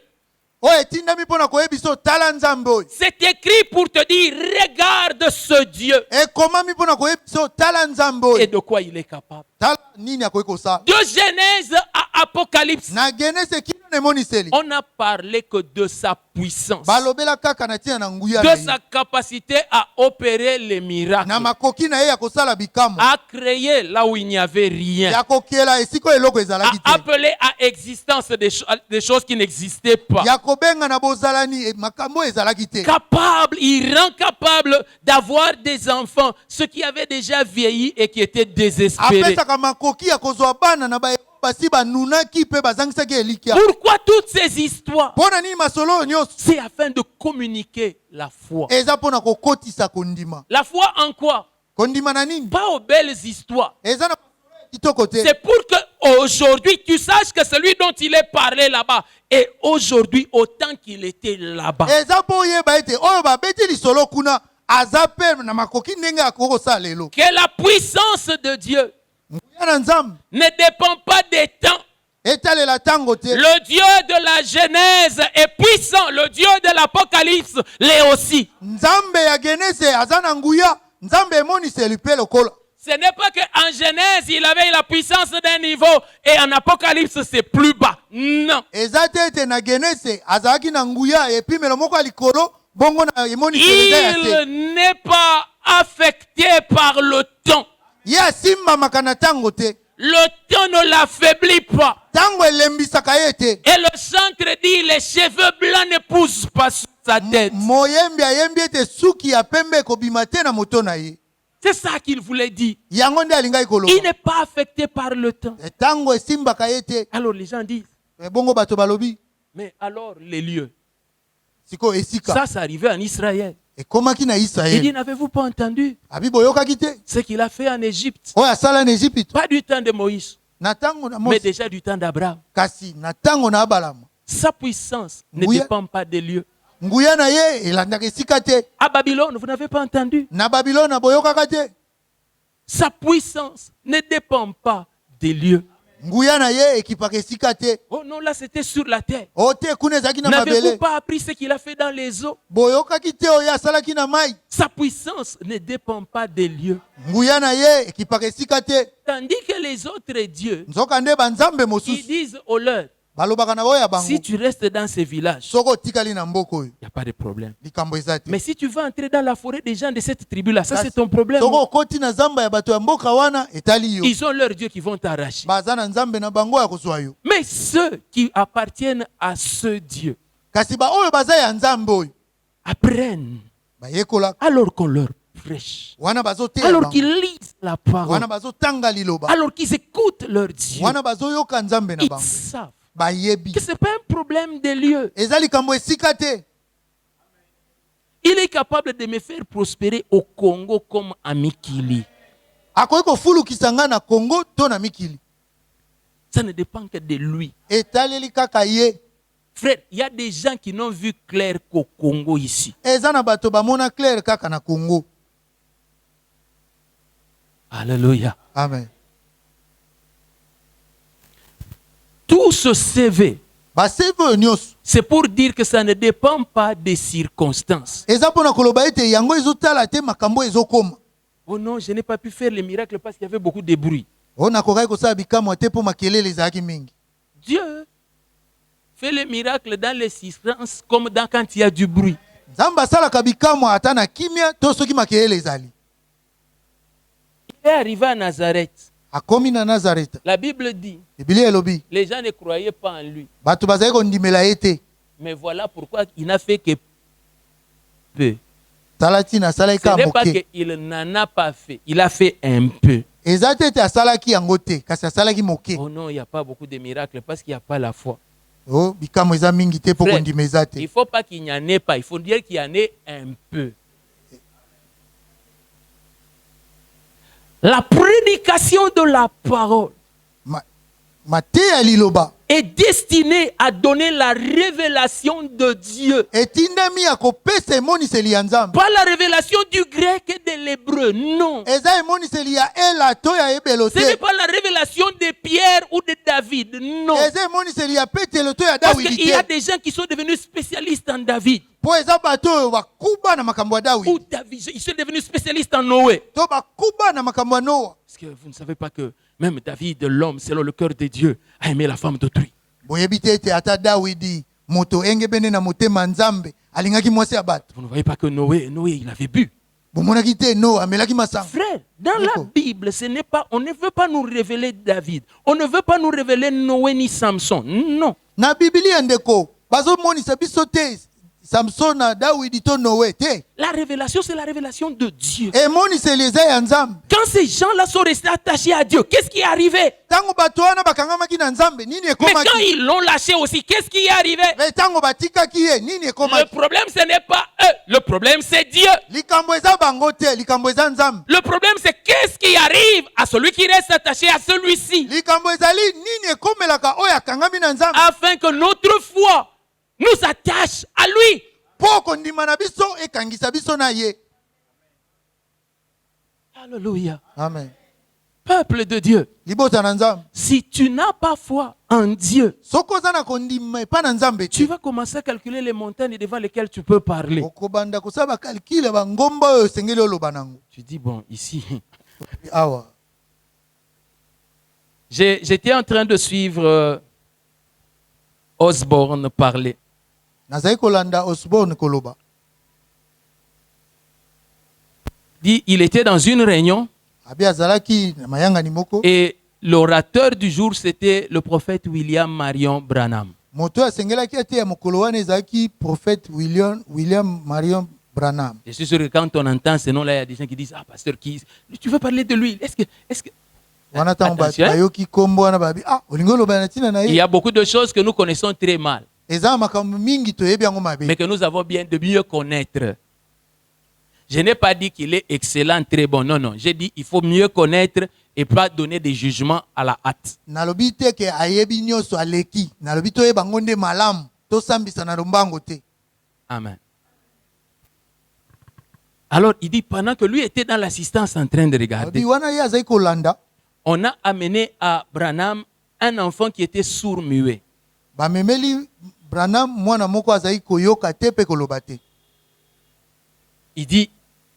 Speaker 1: O etindami pona koyebiso tala nzambe oyo.
Speaker 2: C'est écrit pour te dire, regarde ce Dieu.
Speaker 1: Ekomami pona koyebiso tala nzambe
Speaker 2: Et
Speaker 1: oyo.
Speaker 2: de quoi il est capable.
Speaker 1: Tala nini akoki kosala.
Speaker 2: De Genèse à Apocalypse,
Speaker 1: Na Genese kino na emoniseli.
Speaker 2: on n'a parlé que de sa puissance,
Speaker 1: Balobela kaka na tina na nguya
Speaker 2: de
Speaker 1: na
Speaker 2: sa
Speaker 1: ye.
Speaker 2: capacité à opérer les miracles,
Speaker 1: Na makoki na ye ya kosala bikamwa.
Speaker 2: à créer là où il n'y avait rien,
Speaker 1: Ya kokiela esiko eloko ezalaki
Speaker 2: à
Speaker 1: te.
Speaker 2: appeler à existence des choses qui n'existaient pas.
Speaker 1: Ya kobenga na bozalani makambo ezalaki te.
Speaker 2: Capable, il rend capable d'avoir des enfants, ceux qui avaient déjà vieilli et qui étaient désespérés.
Speaker 1: Apesaka makoki ya kozwa bana na basi banunaki pe bazangisaki elikia.
Speaker 2: Pourquoi toutes ces histoires?
Speaker 1: Pona nini masolo nyonso?
Speaker 2: C'est afin de communiquer la foi.
Speaker 1: Eza pona kokotisa kondima.
Speaker 2: La foi en quoi?
Speaker 1: Kondima na nini?
Speaker 2: Pas aux belles histoires.
Speaker 1: Eza na kitoko te.
Speaker 2: C'est pour que aujourd'hui tu saches que celui dont il est parlé là-bas est aujourd'hui autant qu'il était là-bas.
Speaker 1: Eza po yeba ete oyo babeti lisolo kuna aza pe na makoki ndenge akokosala lelo.
Speaker 2: Que la puissance de Dieu
Speaker 1: Nguya na nzambe
Speaker 2: ne dépend pas des temps.
Speaker 1: etalela tango te.
Speaker 2: Le Dieu de la Genèse est puissant. Le Dieu de l'Apocalypse l'est aussi.
Speaker 1: Nzambe ya Genese aza na nguya. Nzambe emoniseli pe lokola.
Speaker 2: Ce n'est pas qu'en Genèse, il avait la puissance d'un niveau et en Apocalypse, c'est plus bas. Non.
Speaker 1: Eza te ete na Genese azalaki na nguya epimelo moko ya likolo bongo na emoniseli eza ya te.
Speaker 2: Il n'est pas affecté par le temps.
Speaker 1: Ye asimbamaka na tango te.
Speaker 2: Le temps ne l'affaiblit pas.
Speaker 1: Tango elembisaka ye te.
Speaker 2: Et le chantre dit, les cheveux blancs ne poussent pas sur sa tête.
Speaker 1: Moyembi ayembi ete suki ya pembe ekobima te na moto na ye.
Speaker 2: C'est ça qu'il voulait dire.
Speaker 1: Yango nde alingaki
Speaker 2: Il
Speaker 1: koloba.
Speaker 2: n'est pas affecté par le temps.
Speaker 1: Tango esimbaka ye te.
Speaker 2: Alors les gens disent,
Speaker 1: Bongo bato balobi.
Speaker 2: mais alors les lieux.
Speaker 1: Siko esika.
Speaker 2: Ça, c'est arrivé en Israël.
Speaker 1: Ekomaki na
Speaker 2: Il dit,
Speaker 1: Israël.
Speaker 2: n'avez-vous pas entendu
Speaker 1: Abi boyokaki te.
Speaker 2: ce qu'il a fait en Égypte?
Speaker 1: Oyo asala na Égypte.
Speaker 2: Pas du temps de Moïse,
Speaker 1: Na tango na
Speaker 2: mais
Speaker 1: Mose.
Speaker 2: déjà du temps d'Abraham.
Speaker 1: Kasi na tango na Abraham.
Speaker 2: Sa puissance ne
Speaker 1: Oui.
Speaker 2: dépend pas des lieux.
Speaker 1: Nguya na ye elandaka esika te.
Speaker 2: À Babylone, vous n'avez pas entendu?
Speaker 1: Na Babylone boyokaka te.
Speaker 2: Sa puissance ne dépend pas des lieux.
Speaker 1: Nguya na ye ekipaka esika te.
Speaker 2: Oh non, là c'était sur la terre.
Speaker 1: O te kuna ezalaki na
Speaker 2: N'avez-vous
Speaker 1: mabele.
Speaker 2: pas appris ce qu'il a fait dans les eaux?
Speaker 1: Boyokaki te oyo asalaki na mai.
Speaker 2: Sa puissance ne dépend pas des lieux.
Speaker 1: Nguya na ye ekipaka esika te.
Speaker 2: Tandis que les autres dieux,
Speaker 1: Nzoka nde banzambe
Speaker 2: ils
Speaker 1: mosusu
Speaker 2: disent aux leurs,
Speaker 1: balobaka na boya bango.
Speaker 2: si tu restes dans ces villages,
Speaker 1: Soko otikali na mboka oyo
Speaker 2: il n'y a pas de problème.
Speaker 1: likambo eza te.
Speaker 2: Mais si tu vas entrer dans la forêt des gens de cette tribu-là, ça c'est ton problème.
Speaker 1: Soko okoti na zamba ya bato ya mboka wana etali yo.
Speaker 2: Ils ont leurs dieux qui vont t'arracher.
Speaker 1: Baza na nzambe na bango ya kozwa yo.
Speaker 2: Mais ceux qui appartiennent à ce Dieu
Speaker 1: Kasi ba oyo baza ya nzambe oyo
Speaker 2: apprennent
Speaker 1: bayekola
Speaker 2: alors qu'on leur prêche,
Speaker 1: wana bazoteya
Speaker 2: alors
Speaker 1: bango.
Speaker 2: qu'ils lisent la parole,
Speaker 1: Wana bazotanga liloba.
Speaker 2: alors qu'ils écoutent leur Dieu.
Speaker 1: Wana bazoyoka nzambe na
Speaker 2: Ils
Speaker 1: bango.
Speaker 2: savent
Speaker 1: Bayebi.
Speaker 2: que ce n'est pas un problème de lieu.
Speaker 1: Eza likambo esika te.
Speaker 2: Il est capable de me faire prospérer au Congo comme à Mikili.
Speaker 1: Akoki kofulukisa nga na Congo to na mikili.
Speaker 2: Ça ne dépend que de lui.
Speaker 1: Etaleli kaka ye.
Speaker 2: Frère, il y a des gens qui n'ont vu clair qu'au Congo ici.
Speaker 1: Eza na bato bamona clair kaka na Congo.
Speaker 2: Alléluia.
Speaker 1: Amen.
Speaker 2: Tout ce CV,
Speaker 1: Baseve oyo nyonso.
Speaker 2: c'est pour dire que ça ne dépend pas des circonstances.
Speaker 1: Eza pona koloba ete yango ezotala te makambo ezokoma.
Speaker 2: Oh non, je n'ai pas pu faire les miracles parce qu'il y avait beaucoup de bruit.
Speaker 1: O nakokaki kosala bikamwa te mpo makelele ezalaki mingi.
Speaker 2: Dieu fait les miracles dans les circonstances comme dans quand il y a du bruit.
Speaker 1: Nzambe asalaka bikamwa ata na kimia to soki makelele ezali.
Speaker 2: Il est arrivé à Nazareth.
Speaker 1: Akomi na Nazareth.
Speaker 2: La Bible dit,
Speaker 1: Biblia elobi
Speaker 2: les gens ne croyaient pas en lui.
Speaker 1: bato bazali kondimela ye te.
Speaker 2: Mais voilà pourquoi il n'a fait que peu.
Speaker 1: Tala tina asalaki
Speaker 2: Ce
Speaker 1: ka
Speaker 2: n'est pas
Speaker 1: moke.
Speaker 2: qu'il n'en a pas fait. Il a fait un peu.
Speaker 1: Eza te ete asalaki yango te kasi asalaki moke.
Speaker 2: Oh non, il n'y a pas beaucoup de miracles parce qu'il n'y a pas la foi.
Speaker 1: O bikamwa eza mingi te mpo
Speaker 2: Frère,
Speaker 1: kondima eza te.
Speaker 2: il ne faut pas qu'il n'y en ait pas. Il faut dire qu'il y en ait un peu. La prédication de la parole
Speaker 1: mateya liloba
Speaker 2: est destinée à donner la révélation de Dieu.
Speaker 1: etindami ya kopesa emoniseli ya Nzambe.
Speaker 2: Pas la révélation du grec et de l'hébreu, non.
Speaker 1: Eza emoniseli ya ela to ya ebelo
Speaker 2: Ce n'est
Speaker 1: te.
Speaker 2: pas la révélation de Pierre ou de David, non.
Speaker 1: Eza emoniseli ya Petelo to ya
Speaker 2: Parce
Speaker 1: Dawidi
Speaker 2: qu'il y a
Speaker 1: te.
Speaker 2: des gens qui sont devenus spécialistes en David.
Speaker 1: Po eza bato oyo bakuba na makambo ya
Speaker 2: Ou
Speaker 1: Dawidi.
Speaker 2: David, ils sont devenus spécialistes en Noé.
Speaker 1: To bakuba na makambo ya Noa.
Speaker 2: Parce que vous ne savez pas que même David, l'homme, selon le cœur de Dieu, a aimé la femme d'autrui.
Speaker 1: Boyebi te ete ata Dawidi moto engebene na motema Nzambe alingaki mwasi ya bato.
Speaker 2: Vous ne voyez pas que Noé, il avait bu.
Speaker 1: Bomonaki te Noa amelaki masanga.
Speaker 2: Frère, dans la Bible, ce n'est pas, on ne veut pas nous révéler David. On ne veut pas nous révéler Noé ni Samson. Non.
Speaker 1: Na Biblia ndeko bazomonisa biso te Samson na Dawidi to Noé te.
Speaker 2: La révélation, c'est la révélation de Dieu.
Speaker 1: Emoniseli eza ya Nzambe.
Speaker 2: Quand ces gens-là sont restés attachés à Dieu, qu'est-ce qui est arrivé?
Speaker 1: Tango bato wana bakangamaki na Nzambe nini
Speaker 2: Mais quand
Speaker 1: ekomaki?
Speaker 2: ils l'ont lâché aussi, qu'est-ce qui est arrivé?
Speaker 1: Mais tango batikaki ye nini
Speaker 2: Le
Speaker 1: ekomaki?
Speaker 2: problème, ce n'est pas eux. Le problème, c'est Dieu.
Speaker 1: Likambo eza bango te, likambo eza Nzambe.
Speaker 2: Le problème, c'est qu'est-ce qui arrive à celui qui reste attaché à celui-ci,
Speaker 1: Likambo ezali nini ekomelaka oyo akangami na Nzambe.
Speaker 2: afin que notre foi nous attache à lui.
Speaker 1: Po kondima na biso ekangisa biso na ye.
Speaker 2: Alléluia.
Speaker 1: Amen.
Speaker 2: Peuple de Dieu,
Speaker 1: Libota na Nzambe.
Speaker 2: si tu n'as pas foi en Dieu,
Speaker 1: Soko oza na kondima epa na Nzambe
Speaker 2: tu
Speaker 1: te.
Speaker 2: vas commencer à calculer les montagnes devant lesquelles tu peux parler.
Speaker 1: Okobanda kosala bakalkile bangomba oyo osengeli oloba nango.
Speaker 2: Tu dis, bon, ici,
Speaker 1: Awa.
Speaker 2: j'étais en train de suivre Osborne parler.
Speaker 1: Nazali kolanda Osborne koloba.
Speaker 2: Dit, il était dans une réunion
Speaker 1: Abi azalaki na mayanga ni moko.
Speaker 2: et l'orateur du jour, c'était le prophète William Marion Branham.
Speaker 1: Moto asengelaki ate ya mokolo wana ezalaki prophète William Marion Branham.
Speaker 2: Je suis sûr que quand on entend ce nom-là, il y a des gens qui disent, ah, pasteur, tu veux parler de lui? Est-ce que...
Speaker 1: Wana tango
Speaker 2: Attention, hein?
Speaker 1: bayoki kombo wana babi olingo loba na tina na
Speaker 2: Il y
Speaker 1: ye.
Speaker 2: a beaucoup de choses que nous connaissons très mal,
Speaker 1: Eza makambo mingi toyebi yango mabe.
Speaker 2: mais que nous avons bien de mieux connaître. Je n'ai pas dit qu'il est excellent, très bon. Non, non. J'ai dit qu'il faut mieux connaître et pas donner des jugements à la hâte.
Speaker 1: Nalobi te ke ayebi nyonso aleki. Nalobi toyeba ngo nde malamu. Tosambisa na lombango te.
Speaker 2: Amen. Alors, il dit, pendant que lui était dans l'assistance en train de regarder,
Speaker 1: Nalobi wana ye azali kolanda.
Speaker 2: on a amené à Branham un enfant qui était sourd-muet.
Speaker 1: Bamemeli Branham mwana moko azali koyoka te pe koloba te.
Speaker 2: Il dit,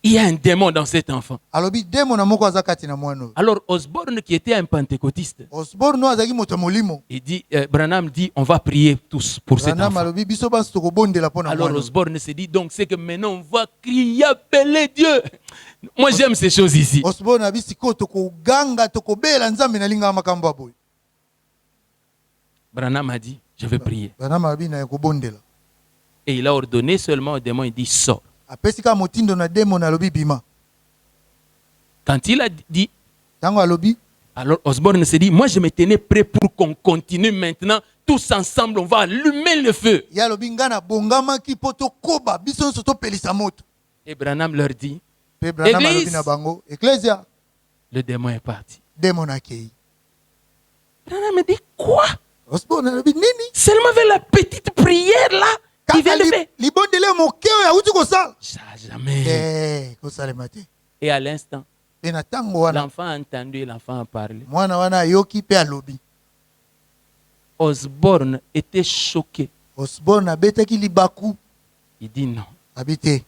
Speaker 2: il y a un démon dans cet enfant.
Speaker 1: Alobi demo na moko azakati na mwana.
Speaker 2: Alors, Osborne, qui était un pentecôtiste,
Speaker 1: Osborne no azali moto molimo.
Speaker 2: il dit, Branham dit, on va prier tous pour cet
Speaker 1: Branham
Speaker 2: enfant.
Speaker 1: alobi biso banso tokobondela pona
Speaker 2: Alors
Speaker 1: mwana.
Speaker 2: Osborne se dit, donc c'est que maintenant on va crier, appeler Dieu. Moi j'aime ces choses ici.
Speaker 1: Osborne abi siko tokoganga tokobela Nzambe na linga makambo aboy.
Speaker 2: Branham a dit, je vais prier.
Speaker 1: Branham abi na kobondela.
Speaker 2: Et il a ordonné seulement au démon, il dit, sors.
Speaker 1: Apesika motindo na demo na lobi bima.
Speaker 2: Quand il a dit,
Speaker 1: Tango alobi
Speaker 2: alors Osborne se dit, moi je me tenais prêt pour qu'on continue maintenant, tous ensemble, on va allumer le feu.
Speaker 1: ya lobi ngana bongama ki poto koba biso nso to pelisa moto.
Speaker 2: Et Branham leur dit,
Speaker 1: Pe Branham
Speaker 2: Église.
Speaker 1: alobi na bango ecclesia
Speaker 2: le démon est parti.
Speaker 1: demo na kei.
Speaker 2: Branham me dit, quoi?
Speaker 1: Osborne alobi nini?
Speaker 2: Seulement avec la petite prière là, il vient de faire.
Speaker 1: Libondele mokeo ya uti kosala.
Speaker 2: Ça jamais.
Speaker 1: Kosalema te.
Speaker 2: Et à l'instant,
Speaker 1: Pe na tango wana
Speaker 2: l'enfant a entendu et l'enfant a parlé.
Speaker 1: mwana wana ayoki pe alobi.
Speaker 2: Osborne était choqué.
Speaker 1: Osborne abetaki libaku
Speaker 2: Il dit non.
Speaker 1: abite.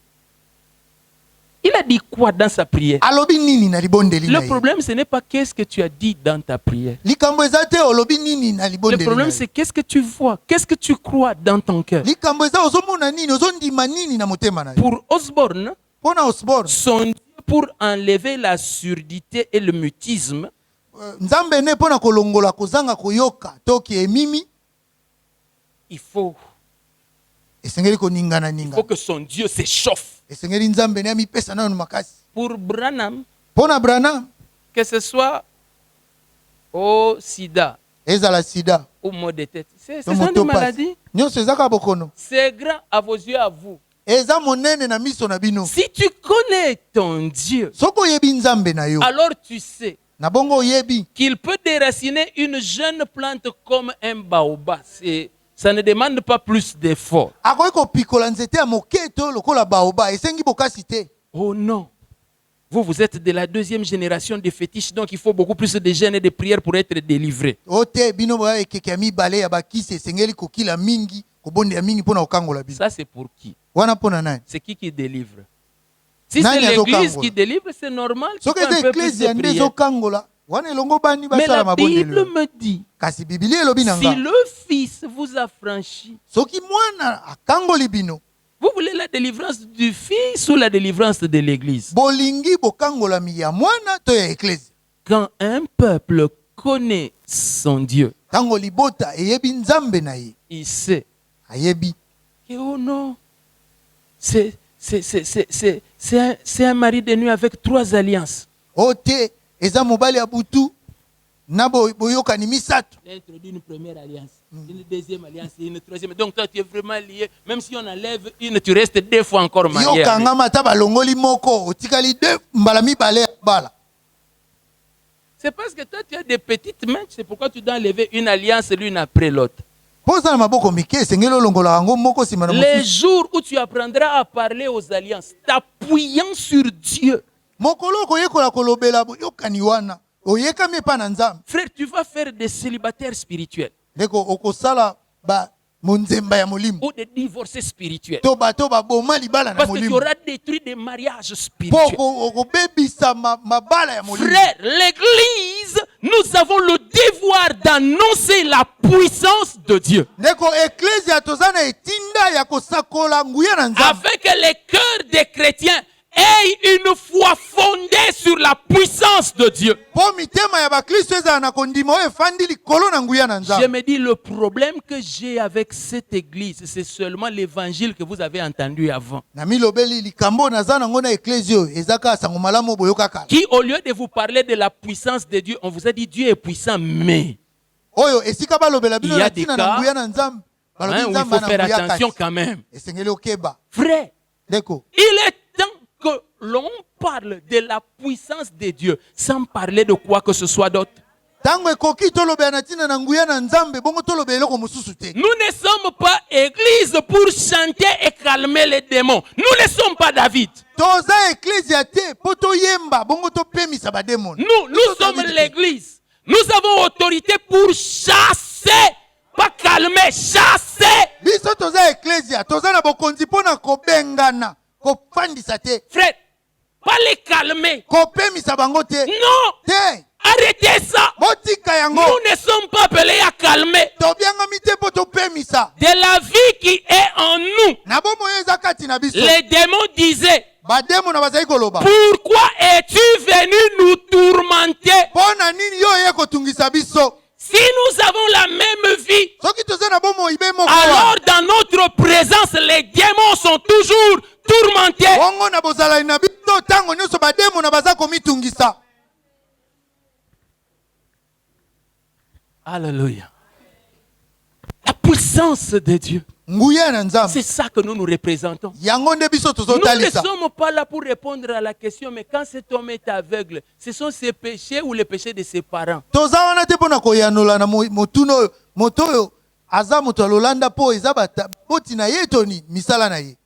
Speaker 2: Il a dit quoi dans sa prière?
Speaker 1: Alobi nini na libondeli na
Speaker 2: Le
Speaker 1: ye.
Speaker 2: problème, ce n'est pas qu'est-ce que tu as dit dans ta prière.
Speaker 1: Likambo eza te olobi nini na
Speaker 2: Le
Speaker 1: libondeli.
Speaker 2: problème, c'est qu'est-ce que tu vois, qu'est-ce que tu crois dans ton cœur.
Speaker 1: likambo eza ozomona nini ozondima nini na motema na ye.
Speaker 2: Pour Osborne,
Speaker 1: Pona Osborne
Speaker 2: son Dieu, pour enlever la surdité et le mutisme,
Speaker 1: Nzambe ne pona kolongola kozanga koyoka toki emimi
Speaker 2: il faut
Speaker 1: esengeli koningana ninga.
Speaker 2: que son Dieu s'échauffe.
Speaker 1: Esengeli Nzambe ne amipesa nano makasi.
Speaker 2: Pour Branham,
Speaker 1: Pona Branham
Speaker 2: que ce soit au sida
Speaker 1: ezala sida.
Speaker 2: ou mot de tête, c'est
Speaker 1: to
Speaker 2: ça une
Speaker 1: moto
Speaker 2: maladie.
Speaker 1: nyonso ezaka bokono.
Speaker 2: C'est grand à vos yeux, à vous.
Speaker 1: eza monene na miso na bino.
Speaker 2: Si tu connais ton Dieu,
Speaker 1: Soko oyebi nzambe na yo,
Speaker 2: alors tu sais
Speaker 1: na bongo oyebi
Speaker 2: qu'il peut déraciner une jeune plante comme un baobab. Ça ne demande pas plus d'efforts.
Speaker 1: akoki kopikola nzete ya moke to lokola baoba esengi bokasi te.
Speaker 2: Oh non. Vous êtes de la deuxième génération de fétiches, donc il faut beaucoup plus de jeûnes et de prières pour être délivré.
Speaker 1: Ote bino boya ekeke ya mibale ya bakisi esengeli kokila mingi kobonde ya mingi mpona kokangola bino.
Speaker 2: Ça c'est pour qui?
Speaker 1: Wana mpona nani?
Speaker 2: C'est qui délivre? Si c'est
Speaker 1: Nani
Speaker 2: l'église
Speaker 1: azokangola?
Speaker 2: qui délivre, c'est normal. qu'il
Speaker 1: Soki
Speaker 2: faut un
Speaker 1: eza
Speaker 2: peu plus
Speaker 1: eklesi
Speaker 2: de
Speaker 1: ya nde
Speaker 2: prières.
Speaker 1: ezokangola wana elongo bani
Speaker 2: Mais
Speaker 1: basala
Speaker 2: la Bible
Speaker 1: mabondelo.
Speaker 2: me dit,
Speaker 1: Kasi biblia elobi na
Speaker 2: si
Speaker 1: nga
Speaker 2: le Fils vous a franchi,
Speaker 1: soki mwana akangoli bino
Speaker 2: vous voulez la délivrance du Fils ou la délivrance de l'Église?
Speaker 1: bolingi bokangolami ya mwana to ya eklesi.
Speaker 2: Quand un peuple connaît son Dieu,
Speaker 1: Tango libota eyebi nzambe na ye,
Speaker 2: il sait
Speaker 1: ayebi
Speaker 2: que oh non, c'est un mari de nuit avec 3 alliances.
Speaker 1: ote eza mobali ya butu na boyokani misato.
Speaker 2: Il a introduit une première alliance, une deuxième alliance et une troisième. Donc toi tu es vraiment lié. Même si on enlève une, tu restes 2 fois encore marié.
Speaker 1: Yokangama ta balongoli moko otikali de mbala mibale ya bala.
Speaker 2: C'est parce que toi tu as des petites mains, c'est pourquoi tu dois enlever une alliance l'une après l'autre.
Speaker 1: Poza na maboko mike esengeli olongola yango moko sima na
Speaker 2: Les
Speaker 1: mosusu.
Speaker 2: jours où tu apprendras à parler aux alliances, t'appuyant sur Dieu,
Speaker 1: Mokolo koyekola kolobela yokani wana oyekami epa na nzambe.
Speaker 2: frère, tu vas faire des célibataires spirituels
Speaker 1: Ndeko okosala ba monzemba ya molimo.
Speaker 2: ou des divorcés spirituels.
Speaker 1: To bato baboma libala na
Speaker 2: Parce que tu
Speaker 1: molimo.
Speaker 2: auras détruit des mariages spirituels.
Speaker 1: Poko okobebisa mabala ya molimo.
Speaker 2: Frère, l'église, nous avons le devoir d'annoncer la puissance de Dieu.
Speaker 1: Ndeko eklezia tozana etinda ya kosakola nguya na nzambe.
Speaker 2: Afin que les cœurs des chrétiens aient une foi fondée sur la puissance de Dieu.
Speaker 1: Po mitema ya bakristo ezala na kondima oyo efandi likolo na nguya na
Speaker 2: Je
Speaker 1: nzambe.
Speaker 2: me dis, le problème que j'ai avec cette église, c'est seulement l'évangile que vous avez entendu avant.
Speaker 1: Na milobeli likambo naza nango na eklezia oyo ezaka sango malamu boyoka kala.
Speaker 2: Qui, au lieu de vous parler de la puissance de Dieu, on vous a dit Dieu est puissant, mais
Speaker 1: Oyo esika balobela bino
Speaker 2: Il y a
Speaker 1: na
Speaker 2: des
Speaker 1: tina
Speaker 2: cas,
Speaker 1: na nguya na nzambe. Balobi
Speaker 2: où il
Speaker 1: nzambe
Speaker 2: faut
Speaker 1: na
Speaker 2: faire
Speaker 1: nguya
Speaker 2: attention
Speaker 1: kati.
Speaker 2: quand même.
Speaker 1: Esengeli okeba.
Speaker 2: Frère,
Speaker 1: Ndeko
Speaker 2: il est temps que l'on parle de la puissance de Dieu sans parler de quoi que ce soit d'autre.
Speaker 1: tango ekoki tolobela na tina na nguya na nzambe bongo tolobela eloko mosusu te.
Speaker 2: Nous ne sommes pas église pour chanter et calmer les démons. Nous ne sommes pas David.
Speaker 1: Toza eklezia te po toyemba bongo topemisa bademoni.
Speaker 2: Nous sommes l'église. Nous avons autorité pour chasser, pas calmer, chasser.
Speaker 1: Biso toza eklezia toza na bokonzi mpona kobengana kofandisa te
Speaker 2: Frère, pas les calmer.
Speaker 1: kopemisa bango te
Speaker 2: Non,
Speaker 1: te
Speaker 2: arrêtez ça.
Speaker 1: botika yango
Speaker 2: Nous ne sommes pas appelés à calmer.
Speaker 1: tobiangami te mpo topemisa
Speaker 2: De la vie qui est en nous.
Speaker 1: na bomoi eza kati na biso.
Speaker 2: Les démons disaient,
Speaker 1: Bademo na bazali koloba
Speaker 2: pourquoi es-tu venu nous tourmenter?
Speaker 1: mpo na nini yo oye kotungisa biso.
Speaker 2: Si nous avons la même vie,
Speaker 1: Soki toza na bomoi be moko
Speaker 2: alors dans notre présence, les démons sont toujours tourmentés.
Speaker 1: bongo na bozalani na biso ntango nyonso bademo na baza komitungisa.
Speaker 2: Alléluia. La puissance de Dieu.
Speaker 1: Nguya na nzambe
Speaker 2: C'est ça que nous nous représentons.
Speaker 1: yango nde biso
Speaker 2: Nous ne
Speaker 1: tozotalisa.
Speaker 2: sommes pas là pour répondre à la question, mais quand cet homme est aveugle, ce sont ses péchés ou les péchés de ses parents.
Speaker 1: Toza wana te mpona koyanola na motuna oyo moto oyo aza moto ya lolanda mpo eza boti na ye toni misala na ye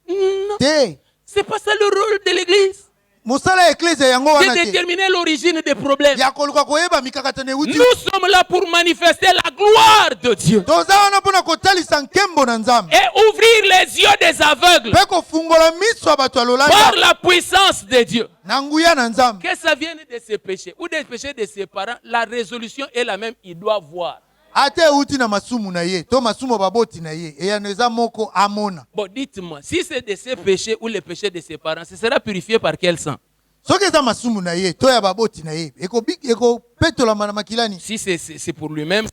Speaker 2: Non,
Speaker 1: te.
Speaker 2: c'est pas ça le rôle de l'église.
Speaker 1: Mosala ya eklezia yango
Speaker 2: C'est
Speaker 1: wana te
Speaker 2: déterminer l'origine des problèmes.
Speaker 1: ya koluka koyeba mikakatano euti.
Speaker 2: Nous sommes là pour manifester la gloire de Dieu
Speaker 1: Toza wana mpona kotalisa nkembo na nzambe
Speaker 2: et ouvrir les yeux des aveugles
Speaker 1: mpe kofungola miso ya bato ya
Speaker 2: par
Speaker 1: lolanda
Speaker 2: la puissance de Dieu.
Speaker 1: na nguya na nzambe.
Speaker 2: Que ça vienne de ses péchés ou des péchés de ses parents, la résolution est la même. Il doit voir.
Speaker 1: ata euti na masumu na ye to masumu baboti na ye eyano eza moko amona.
Speaker 2: Bon, dites-moi, si c'est de ses péchés ou les péchés de ses parents, ce sera purifié par quel sang?
Speaker 1: soki eza masumu na ye to ya baboti na ye ekopetolama na makilani.
Speaker 2: Si c'est pour lui-même,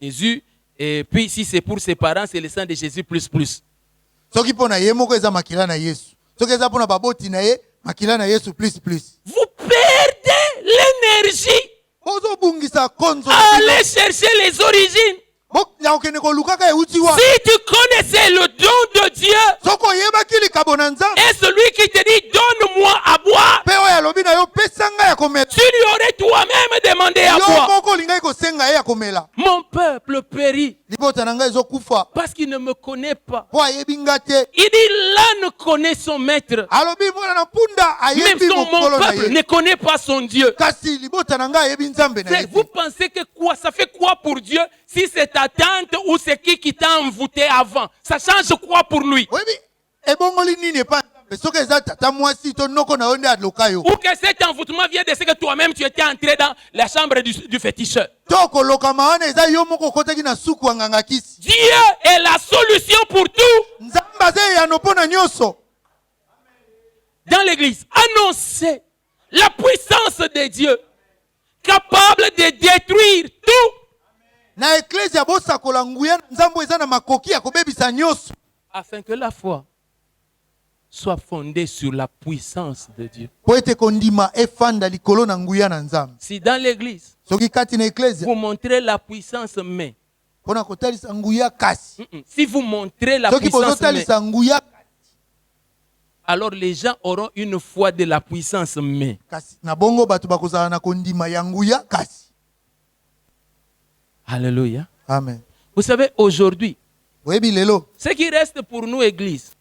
Speaker 2: Jésus, et puis si c'est pour ses parents, c'est le sang de Jésus plus.
Speaker 1: Soki mpo na ye moko eza makila na Yesu. Soki eza mpo na baboti na ye makila na Yesu plus.
Speaker 2: Vous perdez l'énergie
Speaker 1: Ozobungisa konzo
Speaker 2: à aller chercher les origines. Si tu connaissais le don de Dieu, et celui qui te dit donne-moi à boire, tu lui aurais toi-même demandé à boire. Mon peuple périt parce qu'il ne me connaît pas. Il dit l'âne connaît son maître, même mon peuple ne connaît pas son Dieu. Vous pensez que quoi? Ça fait quoi pour Dieu si c'est ta tante ou c'est qui t'a envoûté avant? Ça change quoi pour lui? Ou que cet envoûtement vient de ce que toi-même tu étais entré dans la chambre du féticheur. Dieu est la solution pour tout. Dans l'église, annoncez la puissance de Dieu, capable de détruire tout. Afin que la foi soit fondée sur la puissance de Dieu. Si dans l'église, vous montrez la puissance, mais si vous montrez la puissance, mais, alors les gens auront une foi de la puissance, mais. Alléluia.
Speaker 1: Amen.
Speaker 2: Vous savez, aujourd'hui, ce qui reste pour nous, Église,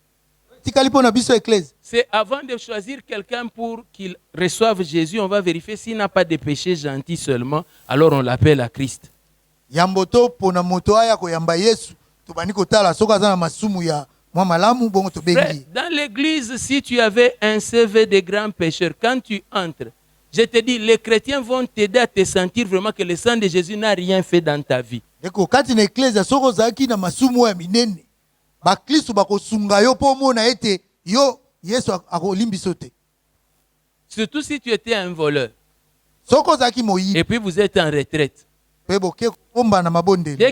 Speaker 2: c'est avant de choisir quelqu'un pour qu'il reçoive Jésus, on va vérifier s'il n'a pas de péché gentil seulement, alors on l'appelle à Christ. Frère, dans l'église, si tu avais un CV de grand pécheur, quand tu entres, je te dis, les chrétiens vont t'aider à te sentir vraiment que le sang de Jésus n'a rien fait dans ta vie. Surtout si tu étais un voleur. Et puis vous êtes en retraite. Dès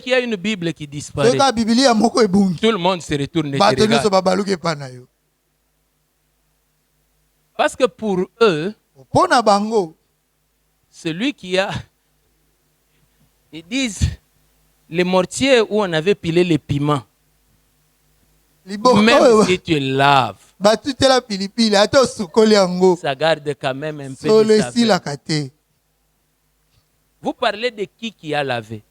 Speaker 2: qu'il y a une Bible qui disparaît, tout le monde se retourne et te regarde. Parce que pour eux, celui qui a, ils disent, les mortiers où on avait pilé les piments, même si tu laves, ça garde quand même un peu de saveur. Vous parlez de qui a lavé?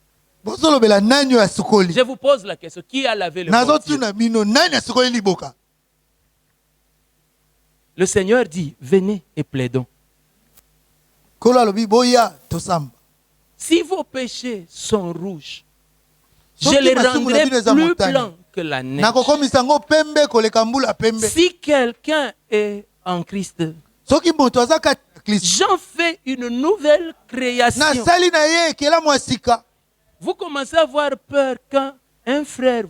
Speaker 2: Je vous pose la question, qui a lavé le mortier? Le Seigneur dit, venez et plaidons. Si vos péchés sont rouges, je les rendrai plus blancs que la neige. Si quelqu'un est en Christ, j'en fais une nouvelle création. Vous commencez à avoir peur quand un frère,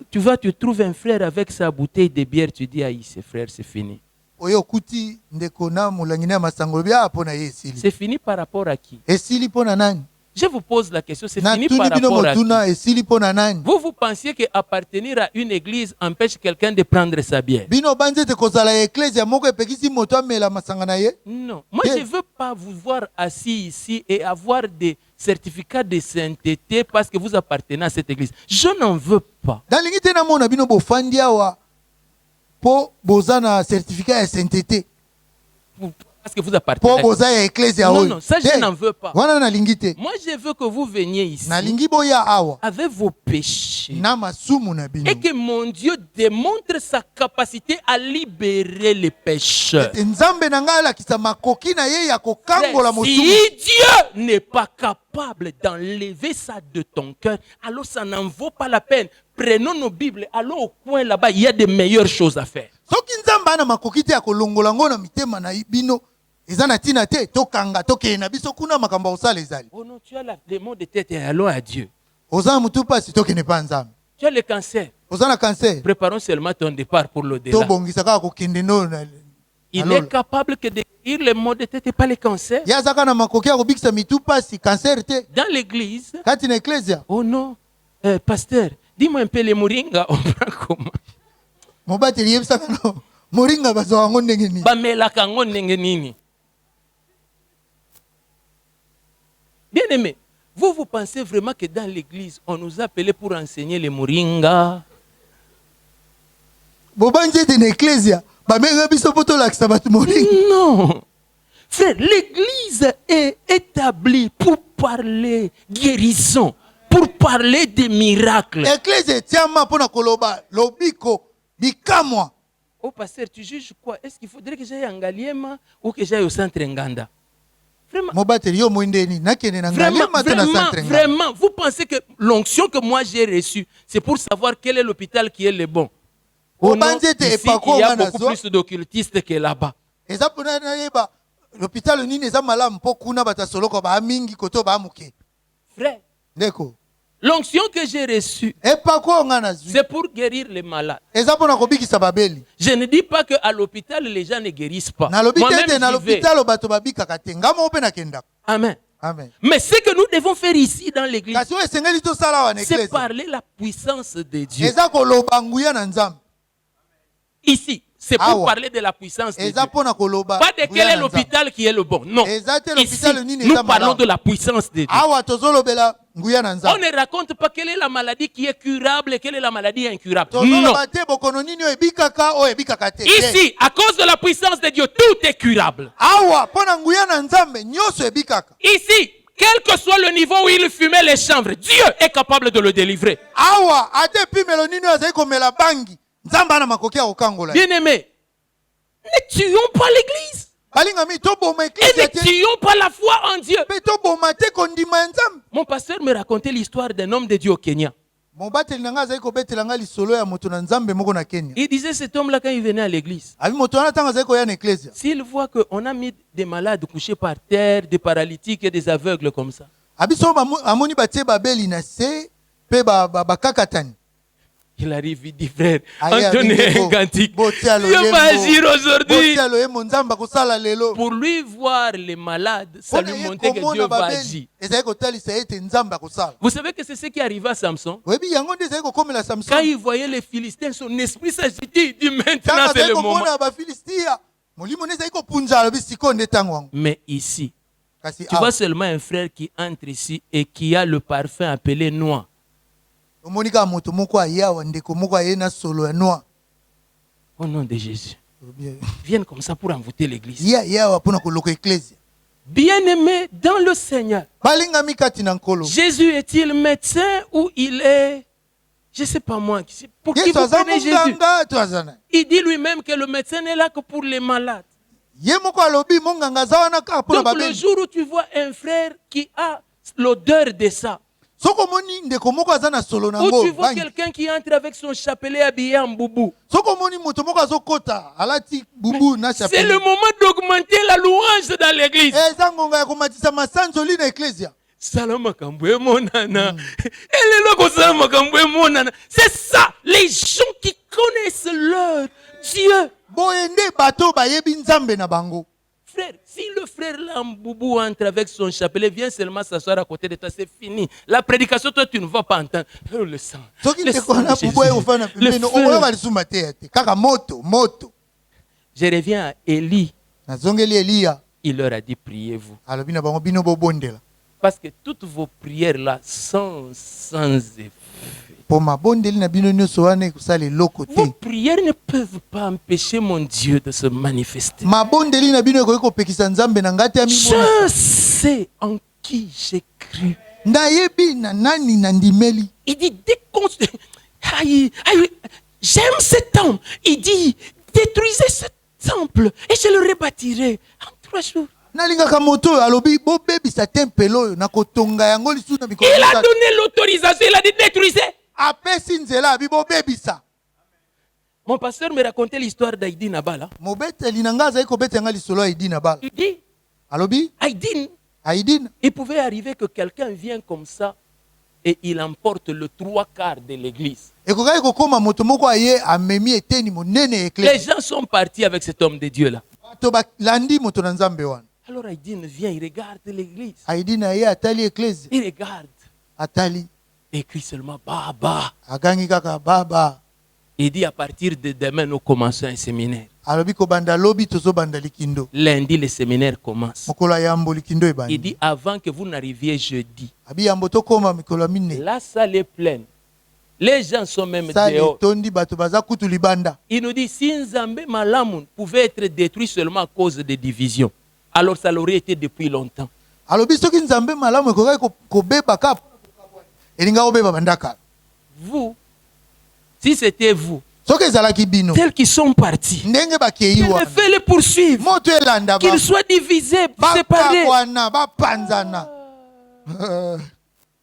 Speaker 2: tu trouves un frère avec sa bouteille de bière, tu dis, aïe, ce frère, c'est fini. C'est fini par rapport à qui? Je vous pose la question, c'est fini par rapport à qui? Vous pensiez qu'appartenir à une église empêche quelqu'un de prendre sa bière? Non, moi je ne veux pas vous voir assis ici et avoir des certificats de sainteté parce que vous appartenez à cette église. Je n'en veux pas. Parce que vous appartenez. Non, ça je n'en veux pas. Moi je veux que vous veniez ici avec vos péchés et que mon Dieu démontre sa capacité à libérer les pécheurs. Si Dieu n'est pas capable d'enlever ça de ton cœur, alors ça n'en vaut pas la peine. Prenons nos Bibles, allons au coin là-bas, il y a de meilleures choses à faire.
Speaker 1: Oh
Speaker 2: non, tu as les maux de tête et allons à Dieu.
Speaker 1: Tu as
Speaker 2: le cancer. Préparons seulement ton départ pour l'au-delà. Il est capable que de guérir les maux de tête et pas les cancers. Dans l'église. Oh non, pasteur, dis-moi un peu les moringa, on prend comment? Bien aimé, Vous pensez vraiment que dans l'église, on nous a appelés pour enseigner les moringa?
Speaker 1: Non.
Speaker 2: Frère, l'église est établie pour parler guérison, pour parler des miracles. Oh pasteur, tu juges quoi? Est-ce qu'il faudrait que j'aille en Ngaliema ou que j'aille au centre Nganda? Vraiment, vous pensez que l'onction que moi j'ai reçue, c'est pour savoir quel est l'hôpital qui est le bon? Oh non, ici, il y a beaucoup plus d'occultistes que là-bas. Frère, l'onction que j'ai reçue, c'est pour guérir les malades. Je ne dis pas qu'à l'hôpital, les gens ne guérissent pas. Amen.
Speaker 1: Amen.
Speaker 2: Mais ce que nous devons faire ici dans l'église, c'est parler la puissance de Dieu. Ici, c'est pour parler de la puissance de Dieu. Pas de quel est l'hôpital qui est le bon. Non. Ici, nous parlons de la puissance de Dieu. On ne raconte pas quelle est la maladie qui est curable et quelle est la maladie incurable. Non. Ici, à cause de la puissance de Dieu, tout est curable. Ici, quel que soit le niveau où il fumait les chanvres, Dieu est capable de le délivrer. Bien-aimés, ne tuons pas l'église. Et ne tuons pas la foi en Dieu. Mon pasteur me racontait l'histoire d'un homme de Dieu au Kenya. Il disait cet homme-là quand il venait à l'église, s'il voit qu'on a mis des malades couchés par terre, des paralytiques et des aveugles comme ça, il arrive, il dit frère, Anthony un cantique. Dieu va agir aujourd'hui. Pour lui voir les malades, ça lui montrait que Dieu va agir. Vous savez que c'est ce qui arriva à Samson? Quand il voyait les Philistins, son esprit s'agitait. Il dit maintenant c'est le moment. Mais ici, tu vois seulement un frère qui entre ici et qui a le parfum appelé noix. Au nom de Jésus, viennent comme ça pour envoûter l'église. Bien-aimé dans le Seigneur, Jésus est-il médecin ou il est, je ne sais pas moi, pour qui vous prenez Jésus? Il dit lui-même que le médecin n'est là que pour les malades. Donc le jour où tu vois un frère qui a l'odeur de ça, ou tu vois quelqu'un qui entre avec son chapelet habillé en boubou, c'est le moment d'augmenter la louange dans l'église. C'est ça, les gens qui connaissent leur Dieu. Frère, si le frère Lamboubou entre avec son chapelet, vient seulement s'asseoir à côté de toi, c'est fini. La prédication, toi, tu ne vas pas entendre. Oh, le sang. Le sang de Jésus. Je reviens à Élie. Il leur a dit, priez-vous. Parce que toutes vos prières là sont sans effet. Vos prières ne peuvent pas empêcher mon Dieu de se manifester. Je sais en qui j'ai cru. Il dit, j'aime cet homme. Il dit, détruisez ce temple et je le rebâtirai en 3 jours. Il a donné l'autorisation, il a dit détruisez. Mon pasteur me racontait l'histoire d'Aïdi Nabala. Il dit, Aïdine, il pouvait arriver que quelqu'un vienne comme ça et il emporte le 3/4 de l'église. Les gens sont partis avec cet homme de Dieu là. Alors Aïdine vient, il regarde l'église. Il regarde. Écrit seulement Baba. Il dit à partir de demain, nous commençons un séminaire.
Speaker 1: alobi kobanda lobi tozobanda likindo.
Speaker 2: Lundi, le séminaire commence.
Speaker 1: Mokolo ya yambo likindo ebandi.
Speaker 2: Il dit avant que vous n'arriviez jeudi.
Speaker 1: Abi yambo tokoma mikolo mine.
Speaker 2: La salle est pleine. Les gens sont même
Speaker 1: Salle
Speaker 2: dehors.
Speaker 1: tondi bato baza kutu libanda.
Speaker 2: Il nous dit si Nzambe Malamu pouvait être détruit seulement à cause des divisions, alors ça l'aurait été depuis longtemps.
Speaker 1: Alobi soki Nzambe malamu ekokai kobeba ka elinga obeba bandaka.
Speaker 2: Vous, si c'était vous,
Speaker 1: Soki ezalaki bino.
Speaker 2: tels qui sont partis,
Speaker 1: Ndenge bakei
Speaker 2: qu'il
Speaker 1: wana.
Speaker 2: fait les poursuivre,
Speaker 1: Moto elanda ba.
Speaker 2: qu'ils soient divisés, séparés.
Speaker 1: Bakwana bapanzana.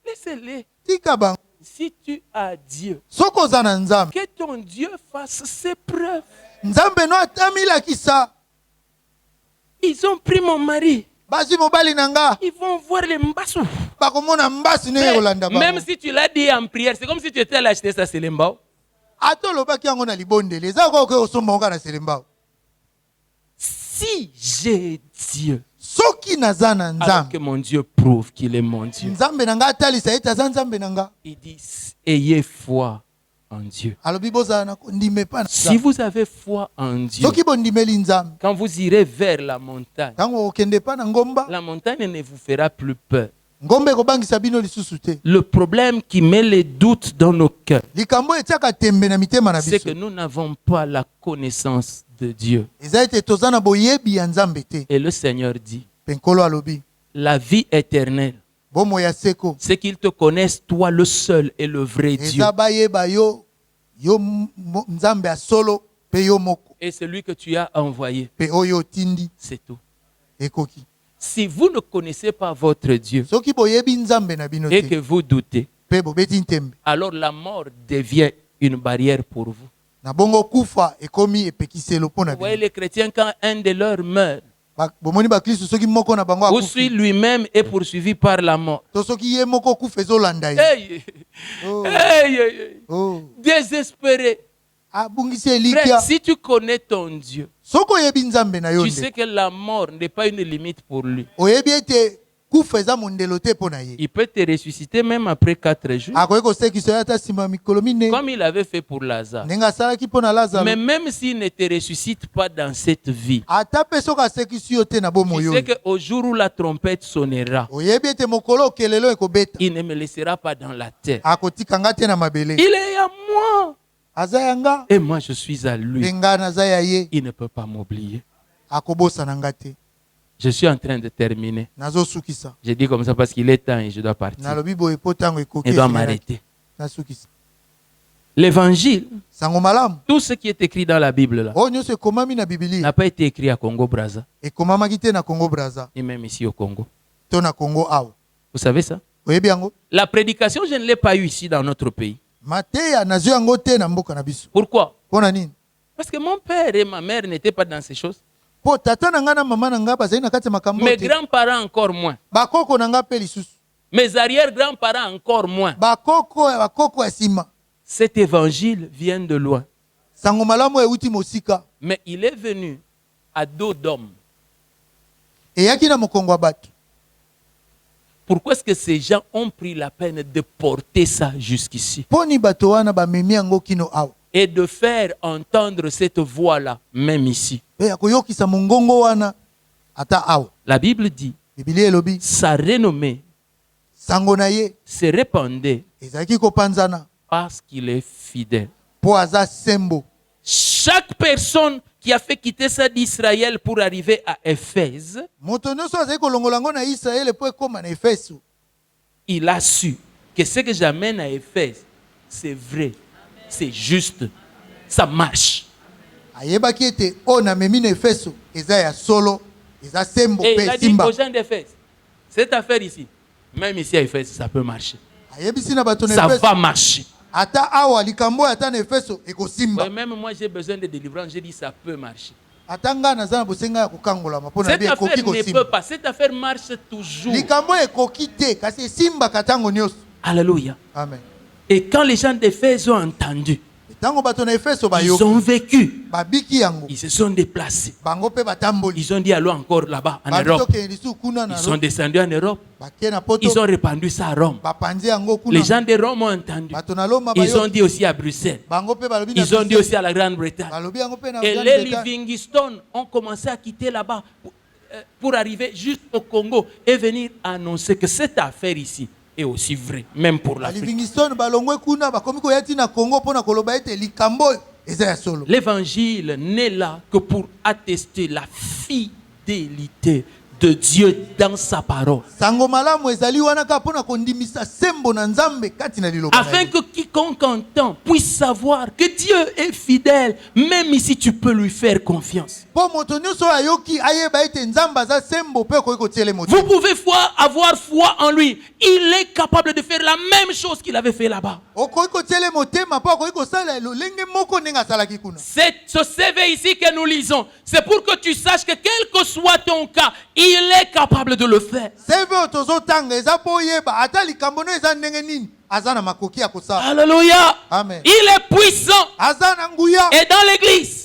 Speaker 2: Laissez-les.
Speaker 1: Tika bang.
Speaker 2: Si tu as Dieu,
Speaker 1: Soko zana Nzambe.
Speaker 2: que ton Dieu fasse ses preuves.
Speaker 1: Nzambe no atamila kisa.
Speaker 2: Ils ont pris mon mari.
Speaker 1: Basi mobali nanga.
Speaker 2: Ils vont voir les mbassous.
Speaker 1: Bakomona mbasi ne yolanda ba.
Speaker 2: Même si tu l'as dit en prière, c'est comme si tu étais allé acheter ça, c'est l'embao.
Speaker 1: Ato lobaki yango na libondele. Eza ko ko osomba ngo na selembao.
Speaker 2: Si j'ai Dieu,
Speaker 1: Soki nazana
Speaker 2: alors
Speaker 1: Nzambe.
Speaker 2: que mon Dieu prouve qu'il est mon Dieu.
Speaker 1: Nzambe nanga atalisa ete aza Nzambe nanga.
Speaker 2: Il dit, ayez foi en Dieu.
Speaker 1: Alobi bozala na kondime pa na
Speaker 2: Si vous avez foi en Dieu,
Speaker 1: soki bondimeli Nzambe.
Speaker 2: quand vous irez vers la montagne,
Speaker 1: Tango okende pa na ngomba.
Speaker 2: la montagne ne vous fera plus peur.
Speaker 1: Ngombe ekobangisa bino lisusu te.
Speaker 2: Le problème qui met les doutes dans nos cœurs,
Speaker 1: Likambo etiaka tembe na mitema na
Speaker 2: c'est que
Speaker 1: biso.
Speaker 2: nous n'avons pas la connaissance de Dieu.
Speaker 1: Eza ete toza na boyebi ya Nzambe te.
Speaker 2: Et le Seigneur dit,
Speaker 1: Penkolo alobi.
Speaker 2: la vie éternelle,
Speaker 1: Bomo ya seko.
Speaker 2: c'est qu'ils te connaissent, toi le seul et le vrai Dieu,
Speaker 1: Eza bayeba yo Nzambe asolo pe yo moko
Speaker 2: et celui que tu as envoyé.
Speaker 1: pe oyo tindi
Speaker 2: C'est tout.
Speaker 1: ekoki.
Speaker 2: Si vous ne connaissez pas votre Dieu
Speaker 1: Soki boyebi Nzambe na bino
Speaker 2: et que
Speaker 1: te
Speaker 2: vous doutez,
Speaker 1: pe bobeti ntembe.
Speaker 2: alors la mort devient une barrière pour vous.
Speaker 1: Na bongo kufa ekomi epekiselo pona
Speaker 2: Vous voyez
Speaker 1: bino.
Speaker 2: les chrétiens, quand un de leurs meurt,
Speaker 1: Bomoni ba Kristo soki moko na bango
Speaker 2: ou
Speaker 1: akufi.
Speaker 2: si lui-même est poursuivi par la mort.
Speaker 1: To soki ye moko kufa ezolanda ye.
Speaker 2: Hey,
Speaker 1: Oh.
Speaker 2: hey, hey, hey.
Speaker 1: Oh.
Speaker 2: Désespéré.
Speaker 1: Abungisi
Speaker 2: Frère,
Speaker 1: elikia.
Speaker 2: si tu connais ton Dieu,
Speaker 1: Soko oyebi Nzambe na yo
Speaker 2: tu sais
Speaker 1: nde.
Speaker 2: que la mort n'est pas une limite pour lui.
Speaker 1: Oyebi ete kufa eza mondelo te pona ye.
Speaker 2: Il peut te ressusciter même après 4 jours,
Speaker 1: Akoki kosekisa yo ata nsima ya mikolo mine.
Speaker 2: comme il avait fait pour Lazare.
Speaker 1: Ndenge asalaki mpona Lazaro.
Speaker 2: Mais même s'il ne te ressuscite pas dans cette vie,
Speaker 1: Ata pe soki asekisi yo te na bomoi
Speaker 2: tu
Speaker 1: oyo.
Speaker 2: sais qu'au jour où la trompette sonnera,
Speaker 1: Oyebi ete mokolo okelelo ekobeta.
Speaker 2: il ne me laissera pas dans la terre.
Speaker 1: Akotikanga te na mabele.
Speaker 2: Il est à moi
Speaker 1: Aza yanga.
Speaker 2: et moi je suis à lui.
Speaker 1: Mpe nga naza ya ye.
Speaker 2: Il ne peut pas m'oublier.
Speaker 1: Akobosana nga te.
Speaker 2: Je suis en train de terminer.
Speaker 1: Nazosukisa.
Speaker 2: Je dis comme ça parce qu'il est temps et je dois partir.
Speaker 1: Nalobi boye po ntango ekoki.
Speaker 2: Je dois
Speaker 1: efingelaki.
Speaker 2: m'arrêter.
Speaker 1: Nasukisa.
Speaker 2: L'évangile,
Speaker 1: Sango malamu.
Speaker 2: tout ce qui est écrit dans la Bible là,
Speaker 1: Oyo nyonso ekomami na Biblia.
Speaker 2: n'a pas été écrit à Congo-Brazza,
Speaker 1: Ekomamaki te na Congo Brazza.
Speaker 2: ni même ici au Congo.
Speaker 1: To na Congo awa.
Speaker 2: Vous savez ça?
Speaker 1: Oyebi yango.
Speaker 2: La prédication, je ne l'ai pas eue ici dans notre pays.
Speaker 1: Mateya nazwi yango te na mboka na biso.
Speaker 2: Pourquoi?
Speaker 1: Pona nini?
Speaker 2: Parce que mon père et ma mère n'étaient pas dans ces choses.
Speaker 1: Po tata na nga na mama na nga bazali na kati ya makambo
Speaker 2: Mes
Speaker 1: te.
Speaker 2: grands-parents encore moins.
Speaker 1: Bakoko na nga pe lisusu.
Speaker 2: Mes arrière-grands-parents encore moins.
Speaker 1: Bakoko ya nsima.
Speaker 2: Cet évangile vient de loin.
Speaker 1: Sango malamu euti mosika.
Speaker 2: Mais il est venu à dos d'hommes.
Speaker 1: Eyaki na mokongo ya bato.
Speaker 2: Pourquoi est-ce que ces gens ont pris la peine de porter ça jusqu'ici
Speaker 1: Poni bato wana bamemi yango kino awa.
Speaker 2: et de faire entendre cette voix-là, même ici?
Speaker 1: Pe ya koyokisa mongongo wana ata awa.
Speaker 2: La Bible dit,
Speaker 1: Biblia elobi
Speaker 2: sa renommée
Speaker 1: sango na ye
Speaker 2: se répandait
Speaker 1: ezalaki kopanzana
Speaker 2: parce qu'il est fidèle.
Speaker 1: po aza sembo.
Speaker 2: Chaque personne qui a fait quitter ça d'Israël pour arriver à Éphèse,
Speaker 1: Moto nyonso azali kolongola yango na Israele po ekoma na Efeso.
Speaker 2: il a su que ce que j'amène à Éphèse, c'est vrai, c'est juste, ça marche.
Speaker 1: Ayebaki ete o na memi na Efeso eza ya solo, eza sembo
Speaker 2: Et il
Speaker 1: pe
Speaker 2: a dit
Speaker 1: simba.
Speaker 2: aux gens d'Éphèse, cette affaire ici, même ici à Éphèse, ça peut marcher.
Speaker 1: Ayebisi na bato na
Speaker 2: Ça
Speaker 1: Efeso
Speaker 2: va marcher.
Speaker 1: ata awa likambo ata na Efeso ekosimba.
Speaker 2: Ouais, même moi, j'ai besoin de délivrance. J'ai dit, ça peut marcher.
Speaker 1: Ata nga naza na bosenga ya kokangolama po na
Speaker 2: Cette
Speaker 1: bi ekoki
Speaker 2: affaire ne peut
Speaker 1: kosimba.
Speaker 2: pas. Cette affaire marche toujours.
Speaker 1: Likambo ekoki te kasi esimba katango nyonso.
Speaker 2: Alléluia.
Speaker 1: Amen.
Speaker 2: Et quand les gens d'Éphèse ont entendu,
Speaker 1: Tango bato na Efeso
Speaker 2: ils
Speaker 1: bayoki
Speaker 2: ont vécu.
Speaker 1: babiki yango.
Speaker 2: Ils se sont déplacés.
Speaker 1: Bango pe batamboli.
Speaker 2: Ils ont dit allons encore là-bas en Europe. Ils sont descendus en Europe. Ils ont répandu ça à Rome. Les gens de Rome ont entendu. Ils ont dit aussi à Bruxelles. Ils ont dit aussi à la Grande-Bretagne. Et les Livingstone ont commencé à quitter là-bas pour arriver juste au Congo et venir annoncer que cette affaire ici est aussi vraie, même pour l'Afrique. L'évangile n'est là que pour attester la fidélité de Dieu dans sa parole. Afin que quiconque entend puisse savoir que Dieu est fidèle, même si tu peux lui faire confiance. Vous pouvez avoir foi en lui. Il est capable de faire la même chose qu'il avait fait là-bas. Ce CV ici que nous lisons, c'est pour que tu saches que quel que soit ton cas, il est capable de le faire. Alléluia.
Speaker 1: Amen.
Speaker 2: Il est puissant. Et dans l'église,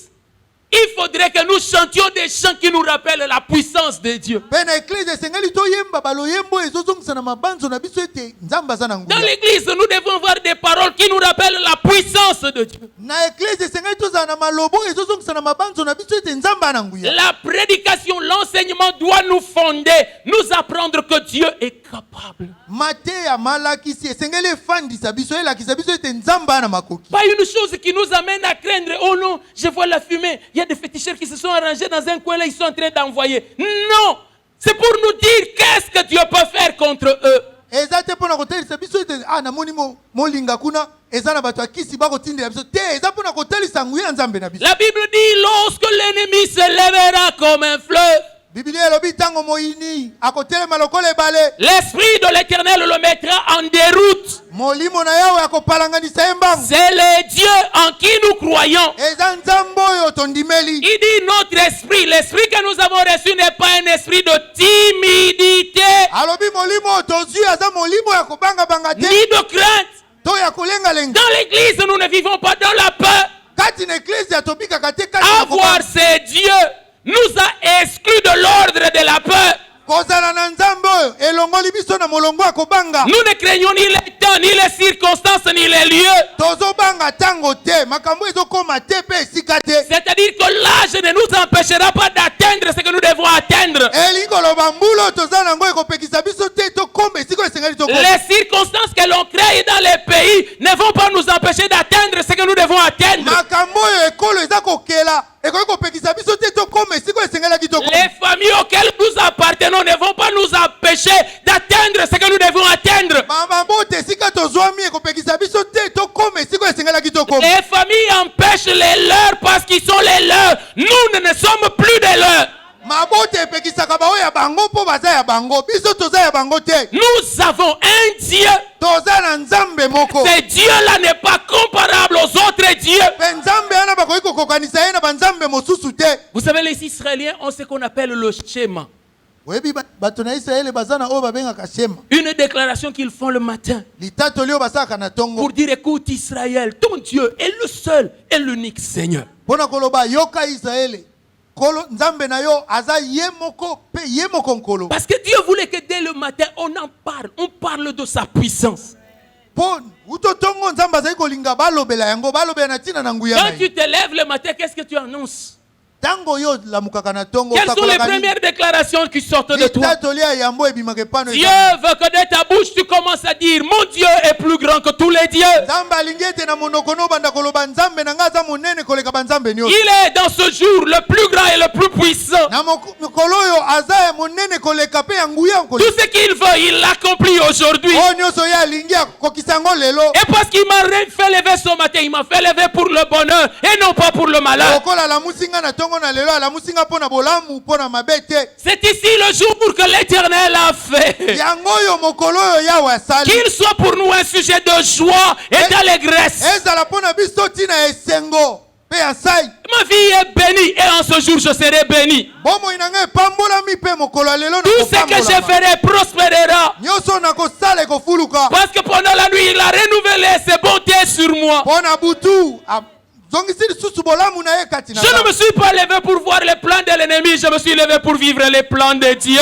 Speaker 2: il faudrait que nous chantions des chants qui nous rappellent la puissance de Dieu. Dans l'église, nous devons avoir des paroles qui nous rappellent la puissance de Dieu. La prédication, l'enseignement doit nous fonder, nous apprendre que Dieu est capable. Pas une chose qui nous amène à craindre. Oh non, je vois la fumée. Il y a des féticheurs qui se sont arrangés dans un coin là, ils sont en train d'envoyer. Non, c'est pour nous dire qu'est-ce que Dieu peut faire contre eux. La Bible dit lorsque l'ennemi se lèvera comme un fleuve, l'Esprit de l'Éternel le mettra en déroute. C'est le Dieu en qui nous croyons. Il dit notre esprit, l'esprit que nous avons reçu n'est pas un esprit de timidité, ni de crainte. Dans l'église, nous ne vivons pas dans la peur. Avoir ces dieux nous a exclus de l'ordre de la peur. Nous ne craignons ni les temps, ni les circonstances, ni les lieux. C'est-à-dire que l'âge ne nous empêchera pas d'atteindre ce que nous devons atteindre. Les circonstances que l'on crée dans les pays ne vont pas nous empêcher d'atteindre ce que nous devons atteindre. Les familles auxquelles nous appartenons ne vont pas nous empêcher d'atteindre ce que nous devons atteindre. Les familles empêchent les leurs parce qu'ils sont les leurs. Nous ne sommes plus des leurs. Nous avons un Dieu. Ce Dieu-là n'est pas comparable aux autres dieux. Vous savez, les Israéliens ont ce qu'on appelle le schéma. Une déclaration qu'ils font le matin pour dire écoute Israël, ton Dieu est le seul et l'unique Seigneur. Parce que Dieu voulait que dès le matin on en parle, on parle de sa puissance. Quand tu te lèves le matin, qu'est-ce que tu annonces? Quelles sont les premières déclarations qui sortent de toi? Dieu veut que de ta bouche tu commences à dire mon Dieu est plus grand que tous les dieux. Il est dans ce jour le plus grand et le plus puissant. Tout ce qu'il veut, il l'accomplit aujourd'hui. Et parce qu'il m'a fait lever ce matin, il m'a fait lever pour le bonheur et non pas pour le malheur. C'est ici le jour que l'Éternel a fait. Qu'il soit pour nous un sujet de joie et d'allégresse. Ma vie est bénie et en ce jour je serai béni. Tout ce que je ferai prospérera. Parce que pendant la nuit il a renouvelé ses bontés sur moi. ne me suis pas levé pour voir les plans de l'ennemi, je me suis levé pour vivre les plans de Dieu.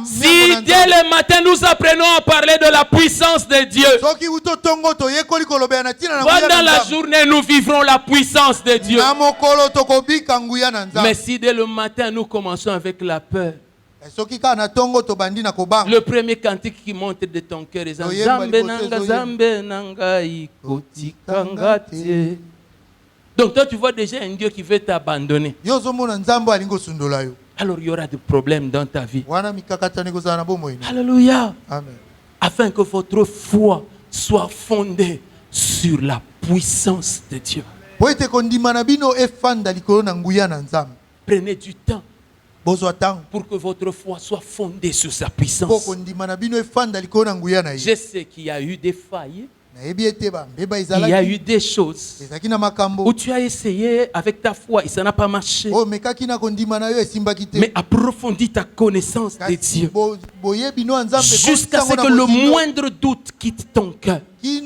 Speaker 2: Si dès le matin nous apprenons à parler de la puissance de Dieu, pendant la journée nous vivrons la puissance de Dieu. Mais si dès le matin nous commençons avec la peur, le premier cantique qui monte de ton cœur est Zambe nanga, Zambe nanga, ikotika te. Donc toi tu vois déjà un Dieu qui veut t'abandonner. Alors il y aura des problèmes dans ta vie. Alléluia.
Speaker 1: Amen.
Speaker 2: Afin que votre foi soit fondée sur la puissance de Dieu. Prenez du temps pour que votre foi soit fondée sur sa puissance. Je sais qu'il y a eu des failles. Il y a eu des choses où tu as essayé avec ta foi et ça n'a pas marché. Mais approfondis ta connaissance de Dieu jusqu'à ce que le moindre doute quitte ton cœur. Et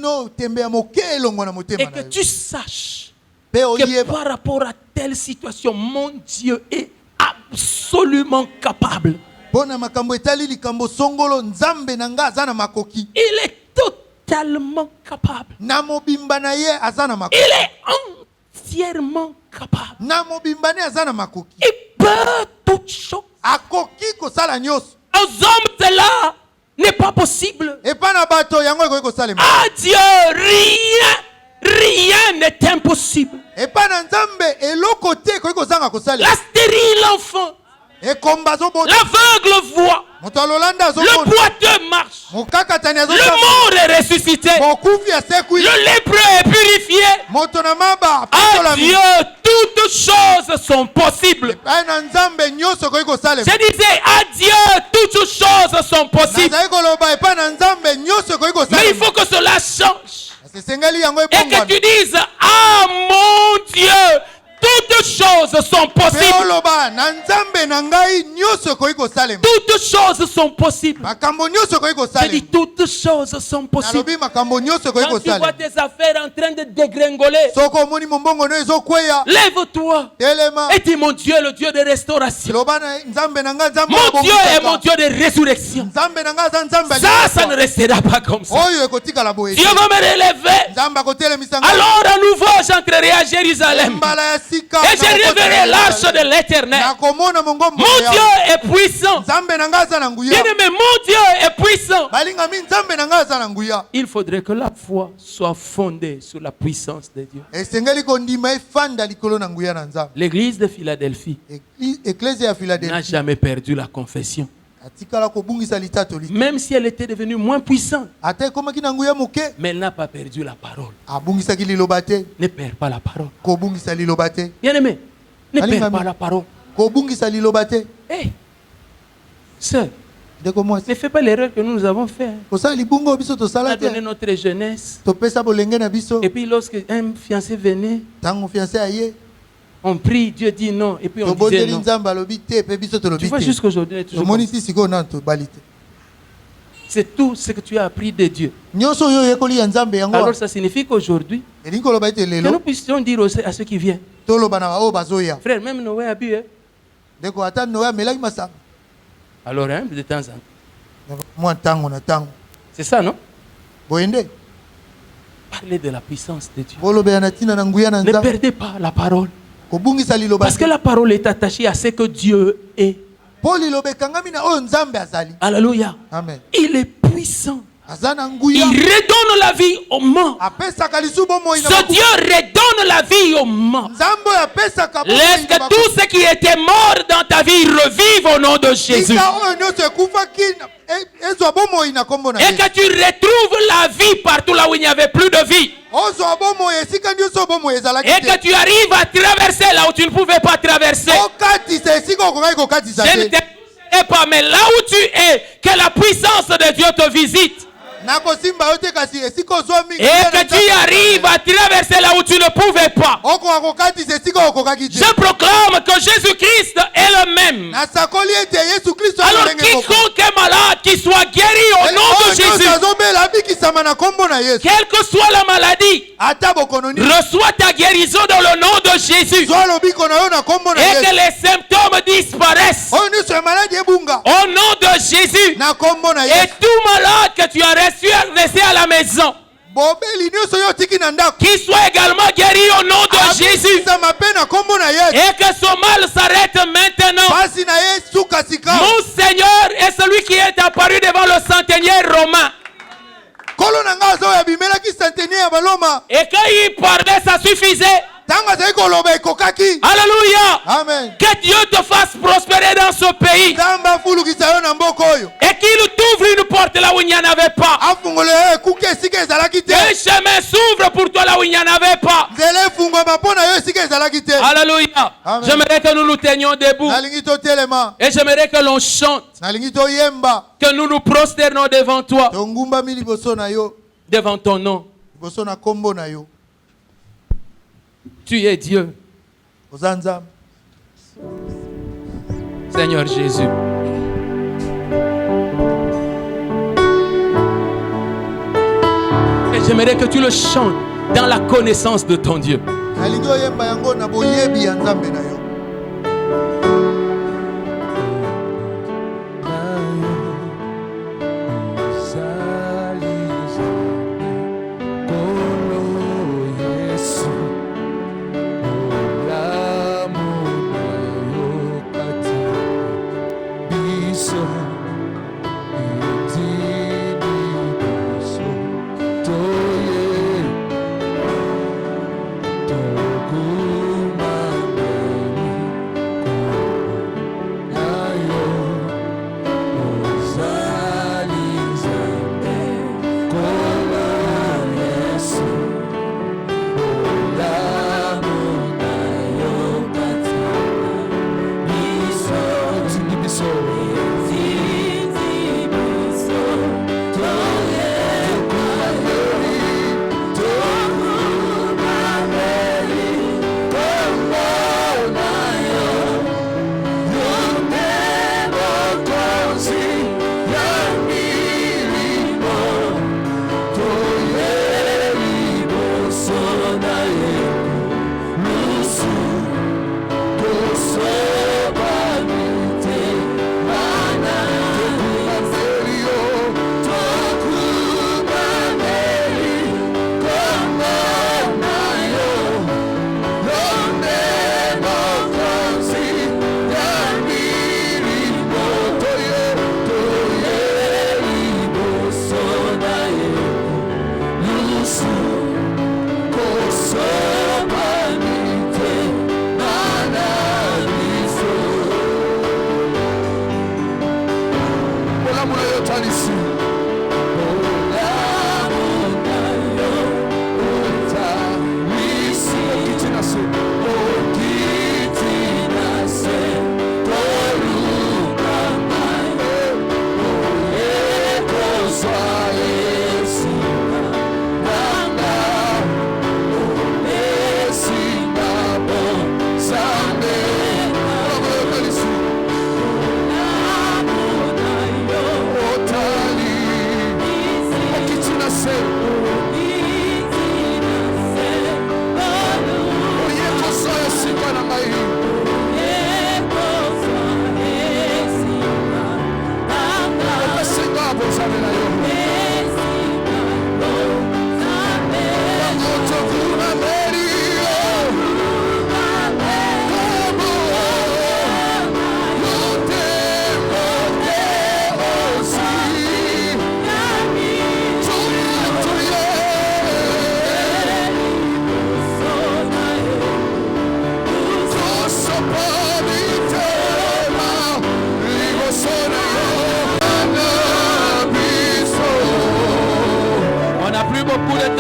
Speaker 2: que tu saches que par rapport à telle situation, mon Dieu est absolument capable. Il est totalement capable. Il est entièrement capable. Il peut toutes choses. Aux hommes, cela n'est pas possible. À Dieu, rien n'est impossible. La stérile enfant, l'aveugle voit, le boiteux marche, le mort est ressuscité, le lépreux est purifié. À Dieu, toutes choses sont possibles. Je disais, à Dieu, toutes choses sont possibles. Mais il faut que cela change. Et que tu dises, ah mon Dieu, toutes choses sont possibles. Toutes choses sont possibles. Je dis, toutes choses sont possibles. Quand tu vois tes affaires en train de dégringoler, lève-toi et dis, mon Dieu, le Dieu de restauration. Mon Dieu est mon Dieu de résurrection. Ça ne restera pas comme ça. Dieu va me relever. Alors à nouveau j'entrerai à Jérusalem et je reverrai l'arche de l'Éternel. Mon Dieu est puissant. Bien-aimé, mon Dieu est puissant. Il faudrait que la foi soit fondée sur la puissance de Dieu. L'église de Philadelphie n'a jamais perdu la confession. Même si elle était devenue moins puissante, mais elle n'a pas perdu la parole. Ne perds pas la parole. Bien-aimé, ne perds pas la parole. Hey, sœur, ne fais pas l'erreur que nous avons fait. On a donné notre jeunesse. Et puis lorsque un fiancé venait, on prie, Dieu dit non, et puis on disait non. Tu vois, jusqu'aujourd'hui, c'est tout ce que tu as appris de Dieu. Alors ça signifie qu'aujourd'hui, que nous puissions dire à ceux qui viennent, frère, même Noé a bu. Alors, hein, de temps en temps. C'est ça, non? Parlez de la puissance de Dieu. Ne perdez pas la parole. Parce que la parole est attachée à ce que Dieu est. Alléluia.
Speaker 1: Amen.
Speaker 2: Il est puissant. Il redonne la vie aux morts. Ce Dieu redonne la vie aux morts. Laisse que tout ce qui était mort dans ta vie revive au nom de Jésus. Et que tu retrouves la vie partout là où il n'y avait plus de vie. Et que tu arrives à traverser là où tu ne pouvais pas traverser. Je ne te sais pas, mais là où tu es, que la puissance de Dieu te visite. Et que tu arrives à traverser là où tu ne pouvais pas. Je proclame que Jésus-Christ est le même. Alors quiconque est malade, qu'il soit guéri au nom de Jésus. Quelle que soit la maladie, reçois ta guérison dans le nom de Jésus. Et que les symptômes disparaissent. Au nom de Jésus. Et tout malade que tu as reçu à la maison, qu'il soit également guéri au nom de Jésus. Et que son mal s'arrête maintenant. Mon Seigneur est celui qui est apparu devant le centenier romain. Et quand il parlait, ça suffisait. Alléluia.
Speaker 1: Amen.
Speaker 2: Que Dieu te fasse prospérer dans ce pays. Et qu'il t'ouvre une porte là où il n'y en avait pas. Un chemin s'ouvre pour toi là où il n'y en avait pas. Alléluia. J'aimerais que nous nous tenions debout. Et j'aimerais que l'on chante. Que nous nous prosternons devant toi. Devant ton nom. Tu es Dieu. Seigneur Jésus. Et j'aimerais que tu le chantes dans la connaissance de ton Dieu.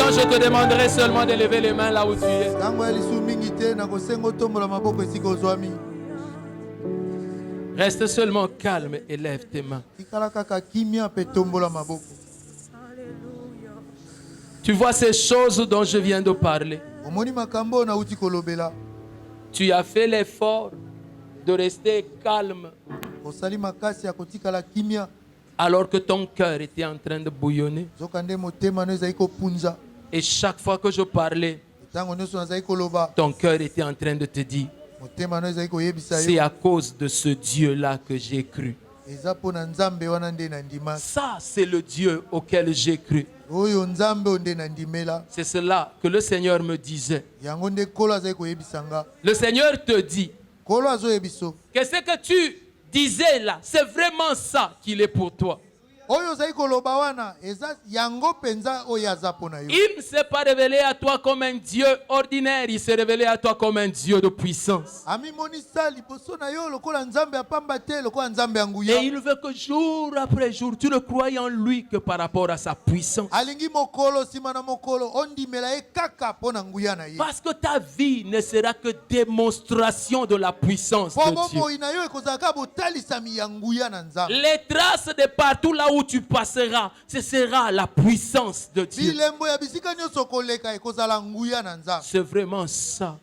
Speaker 2: Je te demanderai seulement de lever les mains là où tu es. Reste seulement calme et lève tes mains. Tu vois ces choses dont je viens de parler. Tu as fait l'effort de rester calme. alors que ton cœur était en train de bouillonner.
Speaker 1: Zokande motema no ezali kopunza.
Speaker 2: Et chaque fois que je parlais,
Speaker 1: Ntango nyonso nazali koloba.
Speaker 2: ton cœur était en train de te dire,
Speaker 1: Motema no ezali koyebisa
Speaker 2: c'est
Speaker 1: yo.
Speaker 2: à cause de ce Dieu-là que j'ai cru.
Speaker 1: Eza pona nzambe wana nde na ndima.
Speaker 2: Ça, c'est le Dieu auquel j'ai cru.
Speaker 1: Oyo nzambe onde na ndimela.
Speaker 2: C'est cela que le Seigneur me disait.
Speaker 1: Yango nde kolo azali koyebisa nga.
Speaker 2: Le Seigneur te dit
Speaker 1: Kolo azoyebiso.
Speaker 2: que ce que tu disais là, c'est vraiment ça qu'il est pour toi.
Speaker 1: Oyo ozali koloba wana eza yango penza oyo aza pona yo.
Speaker 2: Il ne s'est pas révélé à toi comme un Dieu ordinaire, il s'est révélé à toi comme un Dieu de puissance.
Speaker 1: Ami monisa liboso na yo lokola nzambe apamba te lokola nzambe anguya.
Speaker 2: Et il veut que jour après jour, tu ne crois en lui que par rapport à sa puissance.
Speaker 1: Alingi mokolo sima na mokolo ondimela ye kaka pona nguya na ye.
Speaker 2: Parce que ta vie ne sera que démonstration de la puissance
Speaker 1: Po
Speaker 2: de Dieu.
Speaker 1: bomoi na yo ekozalaka botalisami ya nguya na nzambe.
Speaker 2: Les traces de partout là où tu passeras, ce sera la puissance de Dieu.
Speaker 1: Bilembo ya bisika nyonso koleka ekozala nguya na nzambe.
Speaker 2: C'est vraiment ça.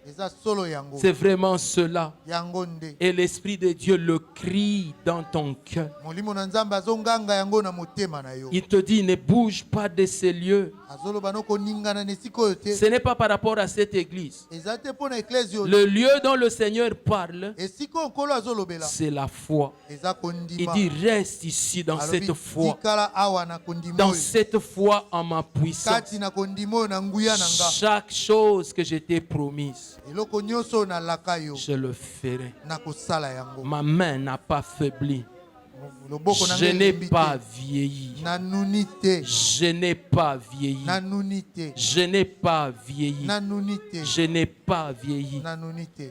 Speaker 1: Eza solo yango.
Speaker 2: C'est vraiment cela.
Speaker 1: Yango nde.
Speaker 2: Et l'Esprit de Dieu le crie dans ton cœur.
Speaker 1: Molimo na nzambe azonganga yango na motema na yo.
Speaker 2: Il te dit, ne bouge pas de ces lieux.
Speaker 1: Azoloba no koningana na esika oyo te.
Speaker 2: Ce n'est pas par rapport à cette église.
Speaker 1: Eza te pona eklesi oyo.
Speaker 2: Le lieu dont le Seigneur parle,
Speaker 1: Esika okolo azolobela.
Speaker 2: c'est la foi.
Speaker 1: Eza
Speaker 2: Il
Speaker 1: kondima.
Speaker 2: dit, reste ici dans cette foi.
Speaker 1: Tikala awa na kondima
Speaker 2: Dans
Speaker 1: oyo.
Speaker 2: cette foi en ma puissance.
Speaker 1: Kati na kondima oyo na nguya na nga.
Speaker 2: Chaque chose que je t'ai promise,
Speaker 1: Eloko nyonso na laka yo.
Speaker 2: je le ferai.
Speaker 1: Na kosala yango.
Speaker 2: Ma main n'a pas faibli.
Speaker 1: Loboko na
Speaker 2: Je
Speaker 1: ngai
Speaker 2: n'ai
Speaker 1: elembi te.
Speaker 2: pas vieilli.
Speaker 1: Nanuni te.
Speaker 2: Je n'ai pas vieilli.
Speaker 1: Nanuni te.
Speaker 2: Je n'ai pas vieilli.
Speaker 1: Nanuni te.
Speaker 2: Je n'ai pas vieilli.
Speaker 1: Nanuni te.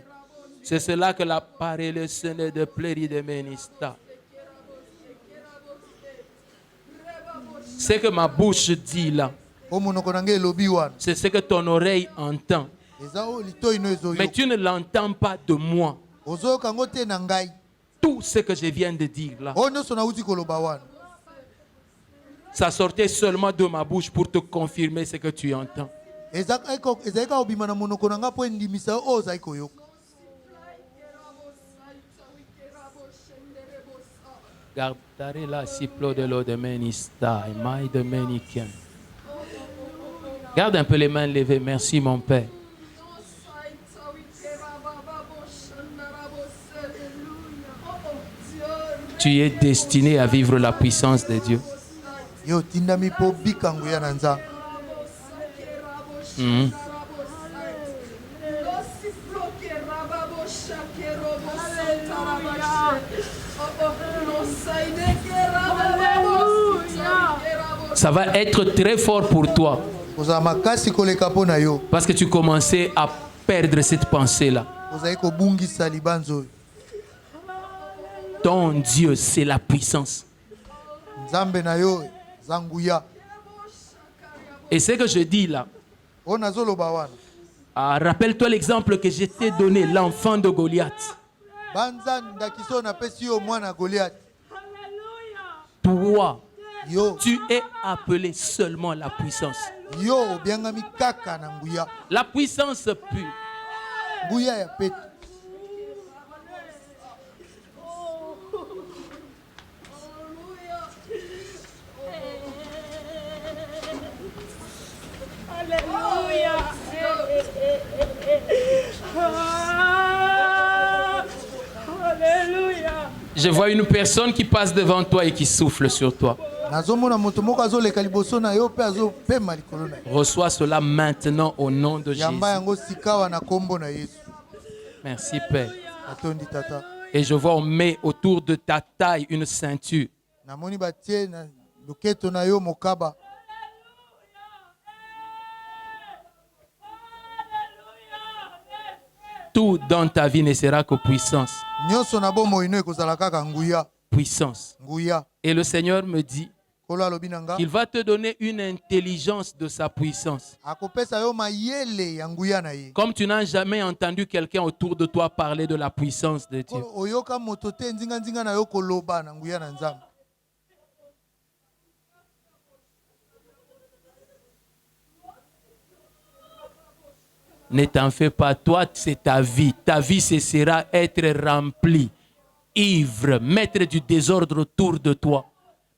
Speaker 2: C'est cela que la parole le Seigneur de Pléri de Ménista. Ce que ma bouche dit là,
Speaker 1: O monoko na ngai elobi wana.
Speaker 2: c'est ce que ton oreille entend.
Speaker 1: Eza o litoi no ezoyo.
Speaker 2: Mais tu ne l'entends pas de moi.
Speaker 1: Ozoyoka ngo te na ngai.
Speaker 2: Tout ce que je viens de dire là,
Speaker 1: O nyonso nauti koloba wana.
Speaker 2: ça sortait seulement de ma bouche pour te confirmer ce que tu entends.
Speaker 1: Ezalaki kobima na monoko na nga mpo endimisa yo oyo ozali koyoka.
Speaker 2: Gardare la ciplo de l'eau de Ménista et maille de Méniquin. Garde un peu les mains levées. Merci mon Père. Tu es destiné à vivre la puissance de Dieu.
Speaker 1: Yo tindami mpo bika nguya na nzambe.
Speaker 2: Mhm. Ça va être très fort pour toi
Speaker 1: Kozala makasi koleka mpo na yo.
Speaker 2: parce que tu commençais à perdre cette pensée-là.
Speaker 1: Ozali kobungisa libanzo oyo.
Speaker 2: Ton Dieu, c'est la puissance.
Speaker 1: Nzambe na yo eza nguya.
Speaker 2: Et ce que je dis là,
Speaker 1: O nazoloba wana.
Speaker 2: rappelle-toi l'exemple que je t'ai donné, l'enfant de Goliath.
Speaker 1: Banza ndakisi oyo napesi yo mwana Goliath.
Speaker 2: Toi,
Speaker 1: Yo.
Speaker 2: tu es appelé seulement la puissance.
Speaker 1: Yo obiangami kaka na nguya.
Speaker 2: La puissance pure.
Speaker 1: Nguya ya peto.
Speaker 3: Alléluia. Alléluia.
Speaker 2: Je vois une personne qui passe devant toi et qui souffle sur toi.
Speaker 1: Nazomona moto moko azoleka liboso na yo pe azopema likolo na yo.
Speaker 2: Reçois cela maintenant au nom de Jésus.
Speaker 1: Yamba yango sikawa na kombo na Yesu.
Speaker 2: Merci Père.
Speaker 1: Atondi tata.
Speaker 2: Et je vois on met autour de ta taille une ceinture.
Speaker 1: Namoni batie na loketo na yo mokaba.
Speaker 2: Tout dans ta vie ne sera que puissance.
Speaker 1: Nyonso na bomoi no ekozala kaka nguya.
Speaker 2: Puissance.
Speaker 1: Nguya.
Speaker 2: Et le Seigneur me dit
Speaker 1: Kolo alobi na nga.
Speaker 2: qu'il va te donner une intelligence de sa puissance.
Speaker 1: Akopesa yo mayele ya nguya na ye.
Speaker 2: Comme tu n'as jamais entendu quelqu'un autour de toi parler de la puissance de Dieu.
Speaker 1: Oyoka moto te nzinga na yo koloba na nguya na Nzambe.
Speaker 2: Ne t'en fais pas, toi c'est ta vie. Ta vie ce sera être remplie, ivre, mettre du désordre autour de toi.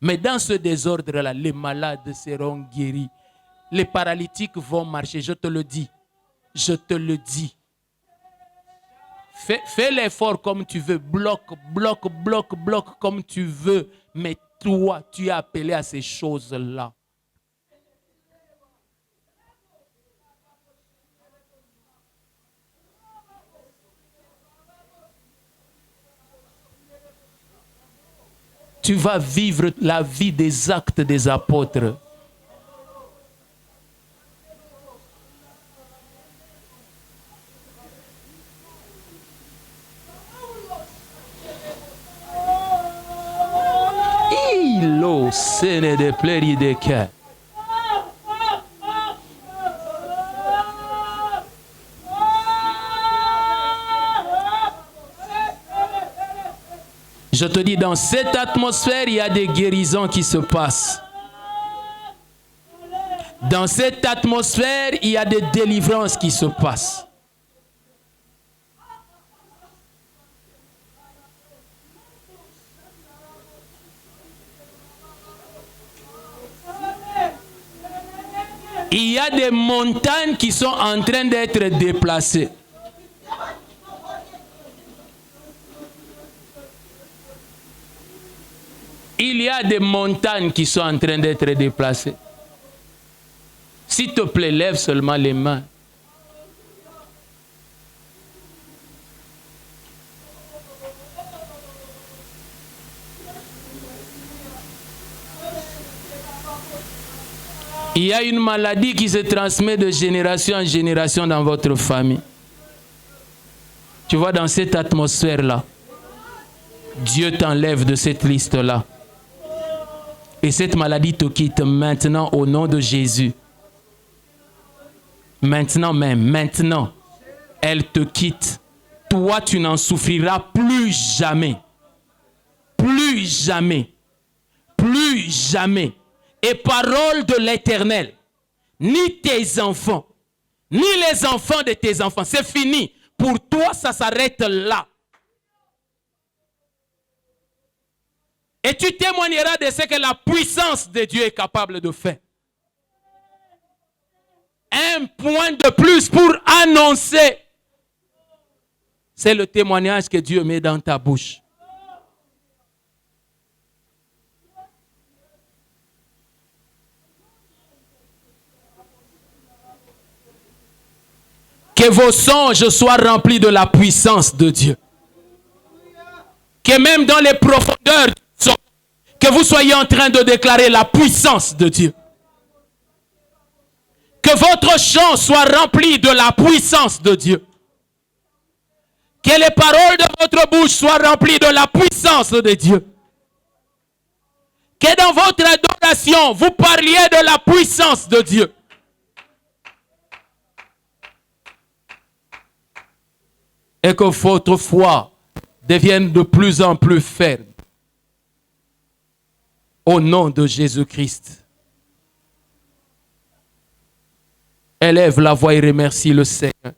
Speaker 2: Mais dans ce désordre-là, les malades seront guéris. Les paralytiques vont marcher, je te le dis. Je te le dis. Fais l'effort comme tu veux, bloque comme tu veux. Mais toi, tu es appelé à ces choses-là. Tu vas vivre la vie des actes des apôtres. Ilo sene de pleri de cœur. Je te dis, dans cette atmosphère, il y a des guérisons qui se passent. Dans cette atmosphère, il y a des délivrances qui se passent. Il y a des montagnes qui sont en train d'être déplacées. Il y a des montagnes qui sont en train d'être déplacées. S'il te plaît, lève seulement les mains. Il y a une maladie qui se transmet de génération en génération dans votre famille. Tu vois, dans cette atmosphère-là, Dieu t'enlève de cette liste-là. Et cette maladie te quitte maintenant au nom de Jésus. Maintenant même, maintenant, elle te quitte. Toi, tu n'en souffriras plus jamais. Plus jamais. Plus jamais. Et parole de l'Éternel, ni tes enfants, ni les enfants de tes enfants, c'est fini. Pour toi, ça s'arrête là. Et tu témoigneras de ce que la puissance de Dieu est capable de faire. Un point de plus pour annoncer. C'est le témoignage que Dieu met dans ta bouche. Que vos songes soient remplis de la puissance de Dieu. Que même dans les profondeurs, que vous soyez en train de déclarer la puissance de Dieu. Que votre chant soit rempli de la puissance de Dieu. Que les paroles de votre bouche soient remplies de la puissance de Dieu. Que dans votre adoration, vous parliez de la puissance de Dieu. Et que votre foi devienne de plus en plus ferme. Au nom de Jésus-Christ. Élève la voix et remercie le Seigneur.